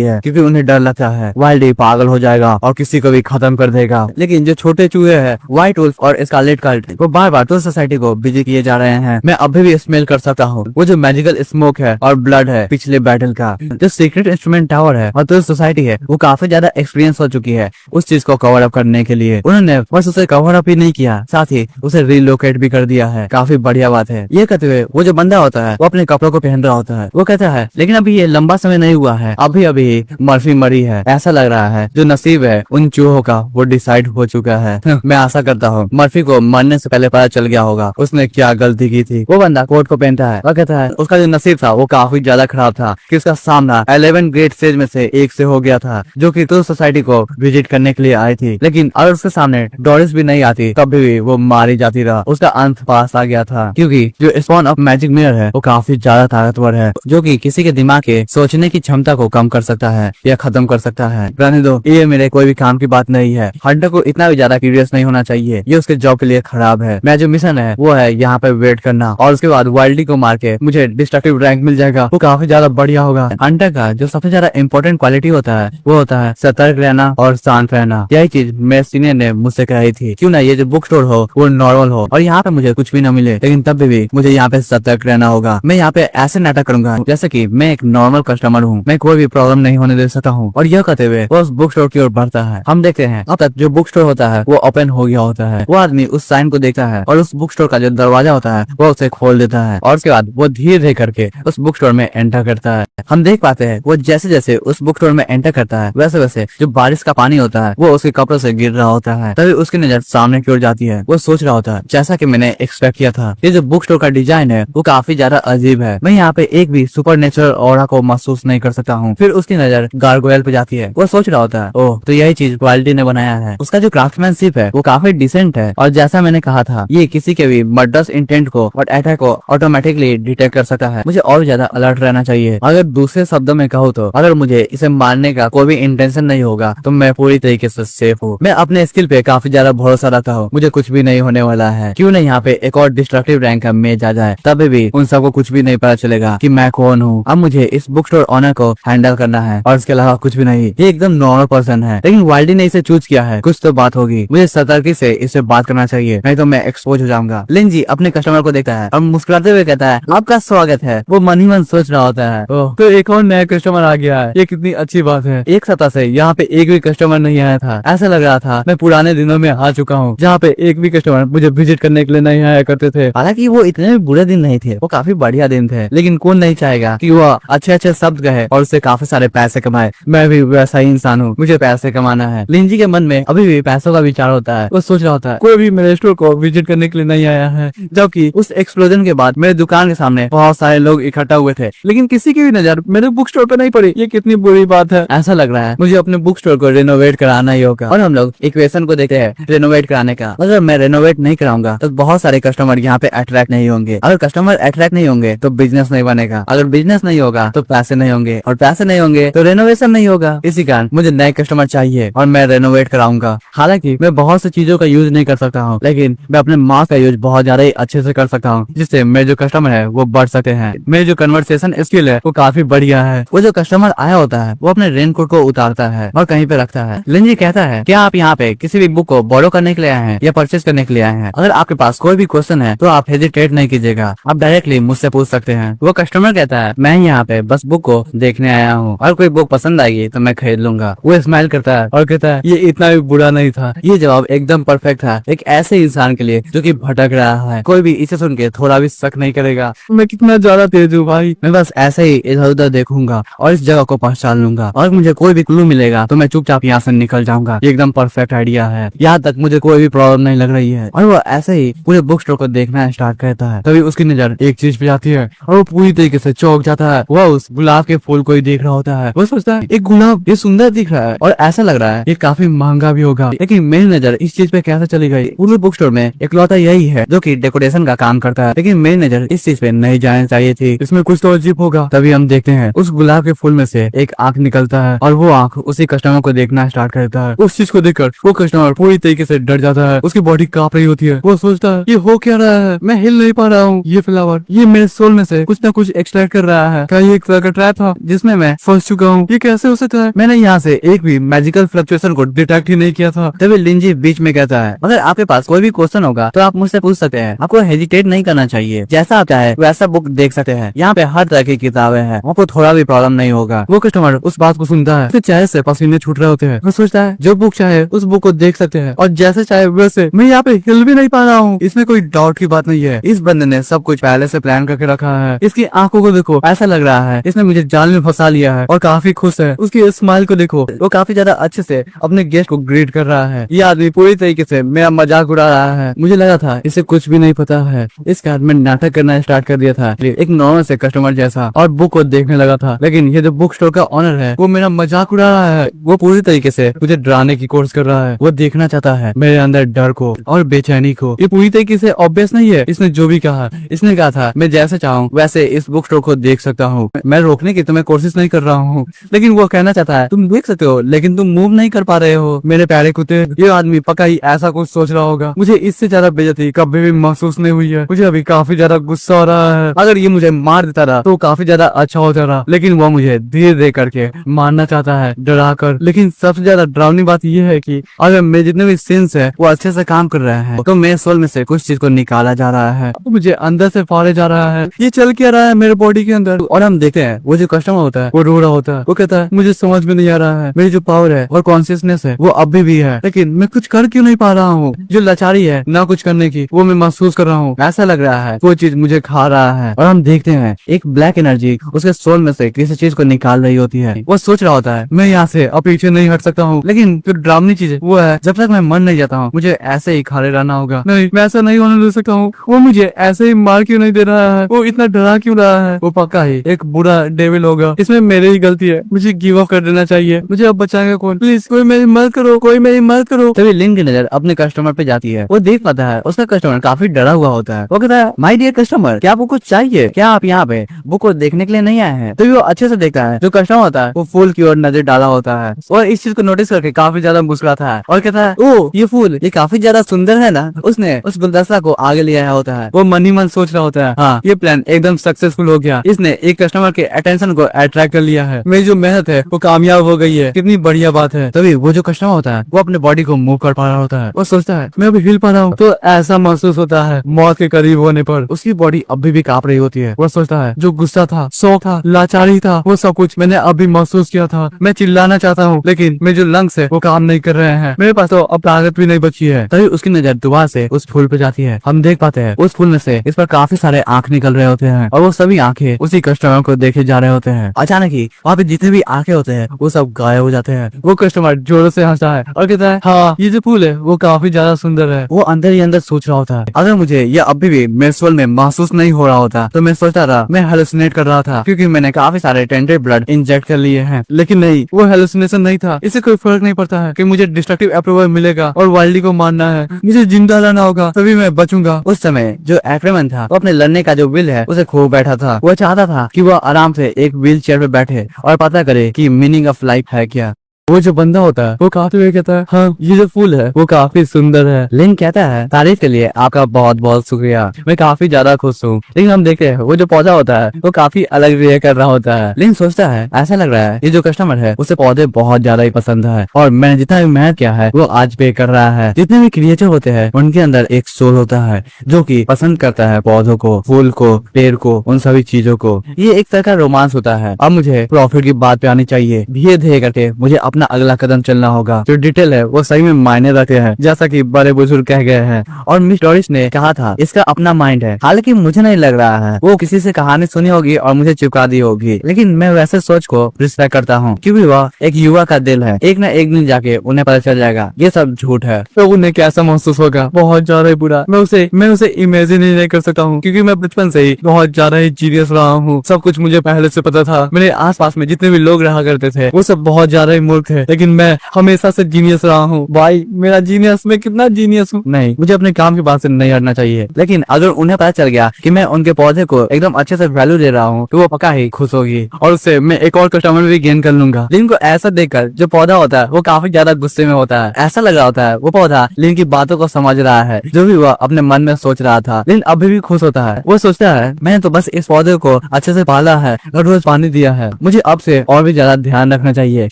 है क्योंकि उन्हें डर लगता है वाइल्डी पागल हो जाएगा और किसी को भी खत्म कर देगा। लेकिन जो छोटे चूहे हैं व्हाइट वुल्फ और स्कारलेट कल्ट वो बार बार तो सोसाइटी को बिजी किए जा रहे हैं। मैं अभी भी स्मेल कर सकता हूँ वो जो मैजिकल स्मोक है और ब्लड है पिछले बैटल का। जो सीक्रेट इंस्ट्रूमेंट टावर है और तो सोसाइटी है वो काफी ज्यादा एक्सपीरियंस हो चुकी है उस चीज को कवर अप करने के लिए। उन्होंने बस उसे कवर अप ही नहीं किया, साथ ही उसे रिलोकेट भी कर दिया है। काफी बढ़िया बात है। ये कहते हुए वो जो बंदा होता है वो अपने कपड़ों को पहन रहा होता है। वो कहता है लेकिन अभी ये लंबा समय नहीं हुआ है, अभी अभी मर्फी मरी है। ऐसा लग रहा है जो नसीब है उन चूहों का वो डिसाइड हो चुका है। मैं आशा करता हूँ मर्फी को मरने से पहले पता चल गया होगा उसने क्या गलती की थी। वो बंदा कोट को पहनता है और कहता है उसका जो नसीब था वो काफी ज्यादा खराब था कि उसका सामना 11 ग्रेट स्टेज में से एक से हो गया था जो कि तो सोसाइटी को विजिट करने के लिए आई थी। लेकिन अगर उसके सामने डोरिस भी नहीं आती तब भी वो मारी जाती रहा। उसका अंत पास आ गया था क्योंकि जो स्पॉन ऑफ मैजिक मिरर है वो काफी ज्यादा ताकतवर है जो कि किसी के दिमाग के सोचने की क्षमता को कम कर सकता है या खत्म कर सकता है। रहने दो, ये मेरे कोई भी काम की बात नहीं है। हंटर को इतना भी ज्यादा क्यूरियस नहीं होना चाहिए, ये उसके जॉब के लिए खराब है। मेरा जो मिशन है वो है यहाँ पे वेट करना और उसके बाद वाइल्डी को मार के मुझे डिस्ट्रक्टिव रैंक मिल जाएगा, वो काफी ज्यादा बढ़िया होगा। हंटर का जो सबसे ज्यादा इंपॉर्टेंट क्वालिटी होता है वो होता है सतर्क रहना और शांत रहना। यही चीज मेरे सीनियर ने मुझसे कही थी, क्यों ना ये जो बुक स्टोर हो वो नॉर्मल हो और यहाँ पे मुझे कुछ भी न मिले लेकिन तब भी मुझे यहाँ पे सतर्क रहना होगा। मैं यहाँ पे ऐसे नाटक करूंगा जैसे कि मैं एक नॉर्मल कस्टमर हूँ, मैं कोई भी प्रॉब्लम नहीं होने दे सकता हूँ। और यह कहते हुए वो उस बुक स्टोर की ओर बढ़ता है। हम देखते हैं अब तक जो बुक स्टोर होता है वो ओपन हो गया होता है। वो आदमी उस साइन को देखता है और उस बुक स्टोर का जो दरवाजा होता है वो उसे खोल देता है और उसके बाद वो धीरे धीरे करके उस बुक स्टोर में एंटर करता है। हम देख पाते हैं वो जैसे जैसे उस बुक स्टोर में एंटर करता है वैसे वैसे जो बारिश का पानी होता है वो उसके कपड़ों से गिर रहा होता है। तभी उसकी नजर सामने की ओर जाती है। वो सोच रहा होता है जैसा कि मैंने एक्सपेक्ट किया था, ये जो बुक स्टोर का डिजाइन है वो काफी ज्यादा अजीब है। मैं यहाँ पे एक भी सुपर नेचुरल ऑरा को महसूस नहीं कर सकता हूँ। फिर उसकी नजर गार्गोयल पे जाती है। वो सोच रहा होता है ओह तो यही चीज क्वालिटी ने बनाया है। उसका जो क्राफ्टमैनशिप है वो काफी डिसेंट है और जैसा मैंने कहा था ये किसी के भी मर्डरस इंटेंट को और अटैक को ऑटोमेटिकली डिटेक्ट कर सकता है। मुझे और ज्यादा अलर्ट रहना चाहिए। अगर दूसरे शब्दों में कहूँ तो अगर मुझे इसे मारने का कोई भी इंटेंशन नहीं होगा तो मैं पूरी तरीके से सेफ हूँ। मैं अपने स्किल पे काफी ज्यादा भरोसा रखता हूँ, मुझे कुछ भी नहीं होने वाला है। क्यों नहीं यहाँ पे एक और डिस्ट्रक्टिव रैंक का मेज आ जाए, तब भी उन सबको कुछ भी नहीं पता चलेगा कि मैं कौन हूँ। अब मुझे इस बुक स्टोर ऑनर को हैंडल करना है और इसके अलावा कुछ भी नहीं। ये एकदम नॉर्मल पर्सन है लेकिन वाइल्डी ने इसे चूज किया है, कुछ तो बात होगी। मुझे सतर्की से इससे बात करना चाहिए नहीं तो मैं एक्सपोज हो जाऊंगा। लिंजी अपने कस्टमर को देखता है और मुस्कुराते हुए कहता है आपका स्वागत है। वो मन ही मन सोच रहा होता है ओह तो एक और नया कस्टमर आ गया है, ये कितनी अच्छी बात है। एक सप्ताह से यहाँ पे एक भी कस्टमर नहीं आया था। ऐसा लग रहा था मैं पुराने दिनों में आ चुका हूँ जहाँ पे एक भी कस्टमर मुझे विजिट करने के लिए नहीं आया करते थे। हालांकि वो इतने भी बुरे दिन नहीं थे, वो काफी बढ़िया दिन थे। लेकिन कौन नहीं चाहेगा कि वो अच्छे अच्छे शब्द कहे और उससे काफी सारे पैसे कमाए। मैं भी वैसा ही इंसान हूँ, मुझे पैसे कमाना है। लिंजी के मन में अभी भी पैसों का विचार होता है। वो सोच रहा होता है कोई भी मेरे स्टोर को विजिट करने के लिए नहीं आया है। जबकि उस एक्सप्लोजन के बाद मेरे दुकान के सामने बहुत सारे लोग इकट्ठा हुए थे लेकिन किसी की भी नजर मेरे बुक स्टोर पे नहीं पड़ी। ये कितनी बुरी बात है। ऐसा लग रहा है मुझे अपने बुक स्टोर को रेनोवेट कराना ही होगा। और हम लोग इक्वेशन को देखते हैं रेनोवेट कराने का। अगर मैं रेनोवेट नहीं कराऊंगा तो बहुत सारे कस्टमर यहाँ पे अट्रैक्ट नहीं होंगे। अगर कस्टमर अट्रैक्ट नहीं होंगे तो बिजनेस नहीं बनेगा। अगर बिजनेस नहीं होगा तो पैसे नहीं होंगे और पैसे नहीं होंगे तो रेनोवेशन नहीं होगा। इसी कारण मुझे नए कस्टमर चाहिए और मैं रेनोवेट कराऊंगा। हालांकि मैं बहुत सी चीजों का यूज नहीं कर सकता हूँ लेकिन मैं अपने माउस का यूज बहुत ज्यादा ही अच्छे से कर सकता हूँ जिससे मेरे जो कस्टमर है वो बढ़ सकते हैं। मेरी जो कन्वर्सेशन स्किल है वो काफी बढ़िया है। वो जो कस्टमर आया होता है वो अपने रेनकोट को उतारता है और कहीं पे रखता है। लिंजी कहता है क्या आप यहाँ पे किसी भी बुक को बोरो करने के लिए आए हैं या परचेज करने के लिए आए हैं? अगर आपके पास कोई भी क्वेश्चन है तो आप हेजिटेट नहीं कीजिएगा, आप डायरेक्टली मुझसे पूछ सकते हैं। वो कस्टमर कहता है मैं यहाँ पे बस बुक को देखने आया हूँ और कोई बुक पसंद आएगी तो मैं खरीद लूंगा। वो स्माइल करता है और कहता है ये इतना भी बुरा नहीं था। ये जवाब एकदम परफेक्ट था एक ऐसे इंसान के लिए जो कि भटक रहा है। कोई भी इसे सुन के थोड़ा भी शक नहीं करेगा। मैं कितना ज्यादा तेज हूँ भाई, मैं बस ऐसे ही इधर उधर देखूंगा और इस जगह को पहचान लूंगा और मुझे कोई भी क्लू मिलेगा तो मैं चुपचाप यहाँ से निकल जाऊंगा। ये एकदम परफेक्ट आइडिया है, यहाँ तक मुझे कोई भी प्रॉब्लम नहीं लग रही है। और वो ऐसे ही पूरे बुक स्टोर को देखना स्टार्ट करता है। तभी उसकी नजर एक चीज पे जाती है और वो पूरी तरीके से चौंक जाता है। वो उस गुलाब के फूल को ही देख रहा होता है। वो सोचता है एक गुलाब ये सुंदर दिख रहा है और ऐसा लग रहा है ये काफी महंगा भी होगा। लेकिन मेरी नजर इस चीज पे कैसे चली गई? पूरे बुक स्टोर में इकलौता यही है जो कि डेकोरेशन का काम करता है लेकिन मेरी नजर इस चीज पे नहीं जानी चाहिए थी। इसमें कुछ तो अजीब होगा। तभी हम देखते हैं उस गुलाब के फूल में से एक आंख निकलता है और वो आंख उसी कस्टमर को देखना स्टार्ट करता है। उस चीज को देखकर वो कस्टमर पूरी तरीके से डर जाता है, उसकी बॉडी कांप रही होती है। वो सोचता है ये हो क्या रहा है, मैं हिल नहीं पा रहा हूँ। ये फ्लावर ये मेरे सोल में से कुछ ना कुछ एक्सट्रैक्ट कर रहा है। क्या ये एक तरह का ट्रैप था जिसमें मैं फंस चुका हूँ? ये कैसे हो सकता है? मैंने यहाँ से एक भी मैजिकल फ्लक्चुएशन को डिटेक्ट ही नहीं किया था। तभी लिंजी बीच में कहता है अगर आपके पास कोई भी क्वेश्चन होगा तो आप मुझसे पूछ सकते हैं, आपको हेजिटेट नहीं करना चाहिए। जैसा आप चाहे वैसा बुक देख सकते हैं, यहाँ पे हर तरह की किताबें हैं, आपको थोड़ा भी प्रॉब्लम नहीं होगा। वो कस्टमर उस बात को सुनता है, उसके चेहरे से पसीने छूट रहे होते हैं। वो सोचता है जो बुक चाहे उस बुक को देख सकते हैं और जैसे चाहे वैसे। मैं यहाँ पे हिल भी नहीं पा रहा हूँ, इसमें कोई डाउट की बात नहीं है। इस बंदे ने सब कुछ पहले से प्लान करके रखा है। इसकी आंखों को देखो, ऐसा लग रहा है इसने मुझे जाल में फंसा लिया है और काफी खुश है। उसकी स्माइल को देखो, वो काफी ज्यादा अच्छे से अपने गेस्ट को ग्रीट कर रहा है। ये आदमी पूरी तरीके से मेरा मजाक उड़ा रहा है। मुझे लगा था था इसे कुछ भी नहीं पता है। इस कारण मैं नाटक करना स्टार्ट कर दिया था, एक नॉर्मल से कस्टमर जैसा, और बुक को देखने लगा था। लेकिन ये जो बुक स्टोर का ऑनर है वो मेरा मजाक उड़ा रहा है। वो पूरी तरीके से मुझे डराने की कोशिश कर रहा है। वो देखना चाहता है मेरे अंदर डर को और बेचैनी को। ये पूरी तरीके से ऑब्वियस नहीं है। इसने जो भी कहा, इसने कहा था मैं जैसे चाहूँ वैसे इस बुक स्टोर को देख सकता हूँ। मैं रोकने की तुम्हें कोशिश नहीं कर रहा हूँ, लेकिन वो कहना चाहता है तुम देख सकते हो लेकिन तुम मूव नहीं कर पा रहे हो। मेरे प्यारे कुत्ते, ये आदमी पक्का ही ऐसा कुछ सोच रहा होगा। मुझे इससे ज्यादा बेइज्जती कभी भी महसूस नहीं हुई है। मुझे अभी काफी ज्यादा गुस्सा हो रहा है। अगर ये मुझे मार देता रहा तो काफी ज्यादा अच्छा होता रहा, लेकिन वो मुझे धीरे धीरे करके मारना चाहता है, डरा कर। लेकिन सबसे ज्यादा डरावनी बात यह है कि अगर मेरे जितने भी सेंस है वो अच्छे से काम कर रहे हैं तो मेरे सोल में से कुछ चीज को निकाला जा रहा है, मुझे अंदर से फाड़े जा रहा है। ये चल क्या रहा है मेरे बॉडी के अंदर। और हम देखते हैं वो जो कस्टमर होता है वो रो रहा होता है। वो कहता है मुझे समझ में नहीं आ रहा है, मेरी जो पावर है और कॉन्शियसनेस है वो अभी भी है, लेकिन मैं कुछ कर क्यों नहीं पा रहा हूँ। जो लाचारी है ना कुछ करने की वो मैं महसूस कर रहा हूँ। ऐसा लग रहा है वो चीज मुझे खा रहा है। और हम देखते हैं एक ब्लैक एनर्जी उसके सोल में से किसी चीज को निकाल रही होती है। वो सोच रहा होता है मैं यहाँ से अब पीछे नहीं हट सकता हूँ, लेकिन जो ड्रामनी चीज है वो है जब तक मैं मर नहीं जाता हूँ मुझे ऐसे ही खड़े रहना होगा। नहीं, मैं ऐसा नहीं होने दे सकता हूँ। वो मुझे ऐसे ही मार क्यों नहीं दे रहा है, वो इतना डरा क्यों रहा है। वो पक्का ही एक बुरा डेविल होगा, इसमें मेरी ही गलती है। मुझे गिव अप कर देना चाहिए। मुझे अब बचाएगा कौन? प्लीज कोई मेरी मदद करो, कोई मेरी मदद करो। तभी लिन की नजर अपने कस्टमर पे जाती है। वो देख पाता है उसका कस्टमर काफी डरा हुआ होता है। वो कहता है माय डियर कस्टमर, क्या आपको कुछ चाहिए? क्या आप यहाँ पे बुक को देखने के लिए नहीं आए हैं? तभी वो अच्छे से देखता है जो कस्टमर होता है वो फूल की ओर नजर डाला होता है और इस चीज को नोटिस करके काफी ज्यादा मुस्कुराता है और कहता है ओ ये फूल ये काफी ज्यादा सुंदर है ना। उसने उस गुलदस्ता को आगे ले आया होता है। वो मन ही मन सोच रहा होता है हाँ ये प्लान एकदम सक्सेसफुल हो गया। इसने एक कस्टमर के अटेंशन को अट्रैक्ट कर लिया है। मेरी जो मेहनत है वो कामयाब हो गई है। कितनी बढ़िया बात है। तभी वो जो कस्टमर होता है वो अपने बॉडी को मूव कर पा रहा होता है। वो सोचता है मैं अभी हिल पा रहा हूँ। तो ऐसा महसूस होता है मौत के करीब होने पर उसकी बॉडी अभी भी कांप रही होती है। वो सोचता है जो गुस्सा था, शौक था, लाचारी था, वो सब कुछ मैंने अभी महसूस किया था। मैं चिल्लाना चाहता हूँ लेकिन मेरे जो लंग्स है वो काम नहीं कर रहे हैं। मेरे पास तो अब ताकत भी नहीं बची है। तभी उसकी नजर दोबारा से उस फूल पे जाती है। हम देख पाते हैं उस फूल में से इस पर काफी सारे आंख निकल रहे होते हैं और वो सभी आंखें उसी कस्टमर को देखे जा रहे होते हैं। अचानक ही वहाँ पे जितने भी आंखें होते हैं वो सब गायब हो जाते हैं। वो कस्टमर जोरों से हंसता है और कहता है हाँ ये जो फूल है वो काफी ज्यादा सुंदर है। वो अंदर ही अंदर सोच रहा होता है अगर मुझे ये अभी भी मेरे सोल में महसूस नहीं हो रहा होता तो मैं सोचता था मैं हेलुसिनेट कर रहा था क्योंकि मैंने काफी सारे टेंटेड ब्लड इंजेक्ट कर लिए हैं। लेकिन नहीं, वो हेलुसिनेशन नहीं था। इससे कोई फर्क नहीं पड़ता है कि मुझे डिस्ट्रक्टिव अप्रूवल मिलेगा और वाइल्डी को मारना है। मुझे जिंदा रहना होगा तभी मैं बचूंगा। उस समय जो एक्टरमैन था वो अपने लड़ने का जो विल है उसे खो बैठा था। वो चाहता था कि वो आराम से एक व्हील चेयर पे बैठे और पता करे कि मीनिंग ऑफ लाइफ है क्या। वो जो बंदा होता है वो काफी हुए कहता है हाँ ये जो फूल है वो काफी सुंदर है। लिन कहता है तारीफ के लिए आपका बहुत बहुत शुक्रिया, मैं काफी ज्यादा खुश हूँ। लेकिन हम देखते हैं वो जो पौधा होता है वो काफी अलग रिएक्ट कर रहा होता है। लिन सोचता है ऐसा लग रहा है ये जो कस्टमर है उसे पौधे बहुत ज्यादा ही पसंद है और मैंने जितना भी मेहनत किया है वो आज पे कर रहा है। जितने भी क्रिएचर होते हैं उनके अंदर एक सोल होता है जो की पसंद करता है पौधों को, फूल को, पेड़ को, उन सभी चीजों को। ये एक तरह का रोमांस होता है। अब मुझे प्रॉफिट की बात पे आनी चाहिए। धीरे धीरे करके मुझे अपना अगला कदम चलना होगा। जो डिटेल है वो सही में मायने रखते हैं जैसा कि बड़े बुजुर्ग कह गए हैं। और मिस डोरिस ने कहा था इसका अपना माइंड है। हालांकि मुझे नहीं लग रहा है वो किसी से कहानी सुनी होगी और मुझे चिपका दी होगी, लेकिन मैं वैसे सोच को रिस्पेक्ट करता हूँ क्योंकि वह एक युवा का दिल है। एक न एक दिन जाके उन्हें पता चल जाएगा ये सब झूठ है। तो उन्हें कैसा महसूस होगा? बहुत ज्यादा ही बुरा। मैं उसे इमेजिन ही नहीं कर सकता हूँ क्योंकि मैं बचपन से ही बहुत ज्यादा ही जीनियस रहा हूँ। सब कुछ मुझे पहले से पता था। मेरे आसपास में जितने भी लोग रहा करते थे वो सब बहुत ज्यादा ही मूर्ख थे, लेकिन मैं हमेशा से जीनियस रहा हूँ। भाई मेरा जीनियस, मैं कितना जीनियस हूँ। नहीं, मुझे अपने काम की बात से नहीं हटना चाहिए। लेकिन अगर उन्हें पता चल गया कि मैं उनके पौधे को एकदम अच्छे से वैल्यू दे रहा हूँ तो वो पक्का ही खुश होगी और उससे मैं एक और कस्टमर भी गेन कर लूंगा। लिन को ऐसा देखकर जो पौधा होता है वो काफी ज्यादा गुस्से में होता है। ऐसा लग रहा होता है वो पौधा लिन की बातों को समझ रहा है जो भी वह अपने मन में सोच रहा था। लिन अभी भी खुश होता है। वो सोचता है मैंने तो बस इस पौधे को अच्छे से पाला है और रोज पानी दिया है। मुझे अब से और भी ज्यादा ध्यान रखना चाहिए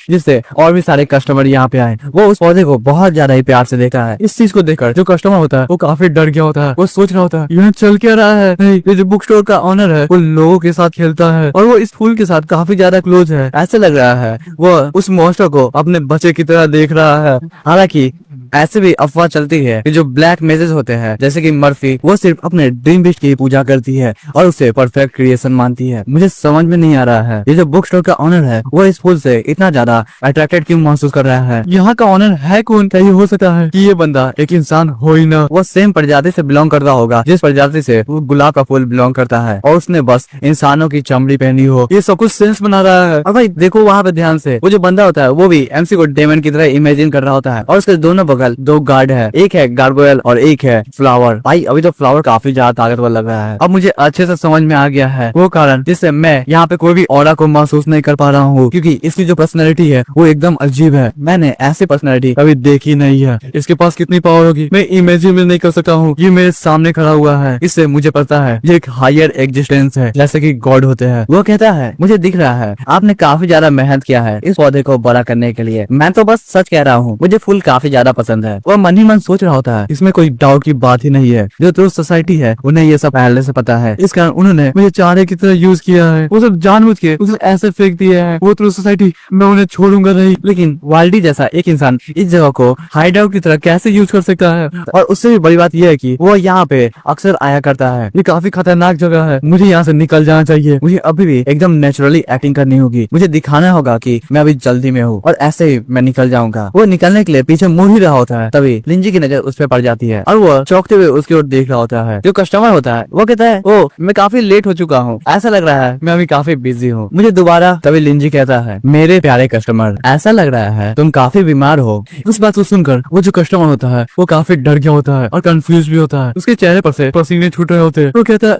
जिससे और भी सारे कस्टमर यहाँ पे आए। वो उस पौधे को बहुत ज्यादा ही प्यार से देखा है। इस चीज को देखकर जो कस्टमर होता है वो काफी डर गया होता है। वो सोच रहा होता है यह चल क्या रहा है? नहीं, ये जो बुक स्टोर का ऑनर है वो लोगों के साथ खेलता है और वो इस फूल के साथ काफी ज्यादा क्लोज है। ऐसे लग रहा है वो उस मॉन्स्टर को अपने बच्चे की तरह देख रहा है। हालांकि ऐसे भी अफवाह चलती है कि जो ब्लैक मेजेस होते हैं जैसे कि मर्फी, वो सिर्फ अपने ड्रीम बिस्ट की पूजा करती है और उसे परफेक्ट क्रिएशन मानती है। मुझे समझ में नहीं आ रहा है ये जो बुक स्टोर का ऑनर है वो इस फूल से इतना ज्यादा अट्रैक्टेड क्यों महसूस कर रहा है। यहाँ का ऑनर है कौन? क्या ये हो सकता है कि ये बंदा एक इंसान हो ही ना, वो सेम प्रजाति से बिलोंग करता होगा जिस प्रजाति से वो गुलाब का फूल बिलोंग करता है और उसने बस इंसानों की चमड़ी पहनी हो। ये सब कुछ सेंस बना रहा है। और भाई देखो वहाँ पे ध्यान से, वो जो बंदा होता है वो भी एमसी को डेमन की तरह इमेजिन कर रहा होता है और उसके दोनों बगल दो गार्ड है, एक है गार्गोयल और एक है फ्लावर। भाई अभी तो फ्लावर काफी ज्यादा ताकतवर लग रहा है। अब मुझे अच्छे से समझ में आ गया है वो कारण जिससे मैं यहाँ पे कोई भी ऑरा को महसूस नहीं कर पा रहा हूँ, क्योंकि इसकी जो पर्सनैलिटी है वो एकदम अजीब है। मैंने ऐसी पर्सनैलिटी कभी देखी नहीं है। इसके पास कितनी पावर होगी मैं इमेजिन भी नहीं कर सकता हूँ। ये मेरे सामने खड़ा हुआ है, इससे मुझे पता है ये एक हायर एग्जिस्टेंस है जैसे कि गॉड होते हैं। वो कहता है मुझे दिख रहा है आपने काफी ज्यादा मेहनत किया है इस पौधे को बड़ा करने के लिए। मैं तो बस सच कह रहा हूँ, मुझे फूल काफी ज्यादा पसंद है। वो मन ही मन सोच रहा होता है, इसमें कोई डाउट की बात ही नहीं है। जो तो सोसाइटी है उन्हें ये सब पहले से पता है, इस कारण उन्होंने मुझे चारे की तरह यूज किया है। वो सब जानबूझ के उसे ऐसे फेंक दिया है। वो तो सोसाइटी मैं उन्हें छोड़ूंगा नहीं। लेकिन वाल्डी जैसा एक इंसान इस जगह को हाइड आउट की तरह कैसे यूज कर सकता है? और उससे भी बड़ी बात यह है कि वो यहाँ पे अक्सर आया करता है। ये काफी खतरनाक जगह है, मुझे यहाँ से निकल जाना चाहिए। मुझे अभी भी एकदम नेचुरली एक्टिंग करनी होगी। मुझे दिखाना होगा कि मैं अभी जल्दी में हूँ और ऐसे ही मैं निकल जाऊंगा। वो निकलने के लिए पीछे मुड़ ही रहा होता है, तभी लिंजी की नजर उस पर पड़ जाती है और वो चौंकते हुए उसकी ओर देख रहा होता है। जो कस्टमर होता है वो कहता है ओ मैं काफी लेट हो चुका हूँ, ऐसा लग रहा है मैं अभी काफी बिजी हूँ, मुझे दोबारा। तभी लिंजी कहता है मेरे प्यारे कस्टमर ऐसा लग रहा है तुम काफी बीमार हो। उस बात को सुनकर वो जो कस्टमर होता है वो काफी डर गया होता है और कंफ्यूज भी होता है। उसके चेहरे पर से पसीने छूट रहे होते हैं। वो कहता है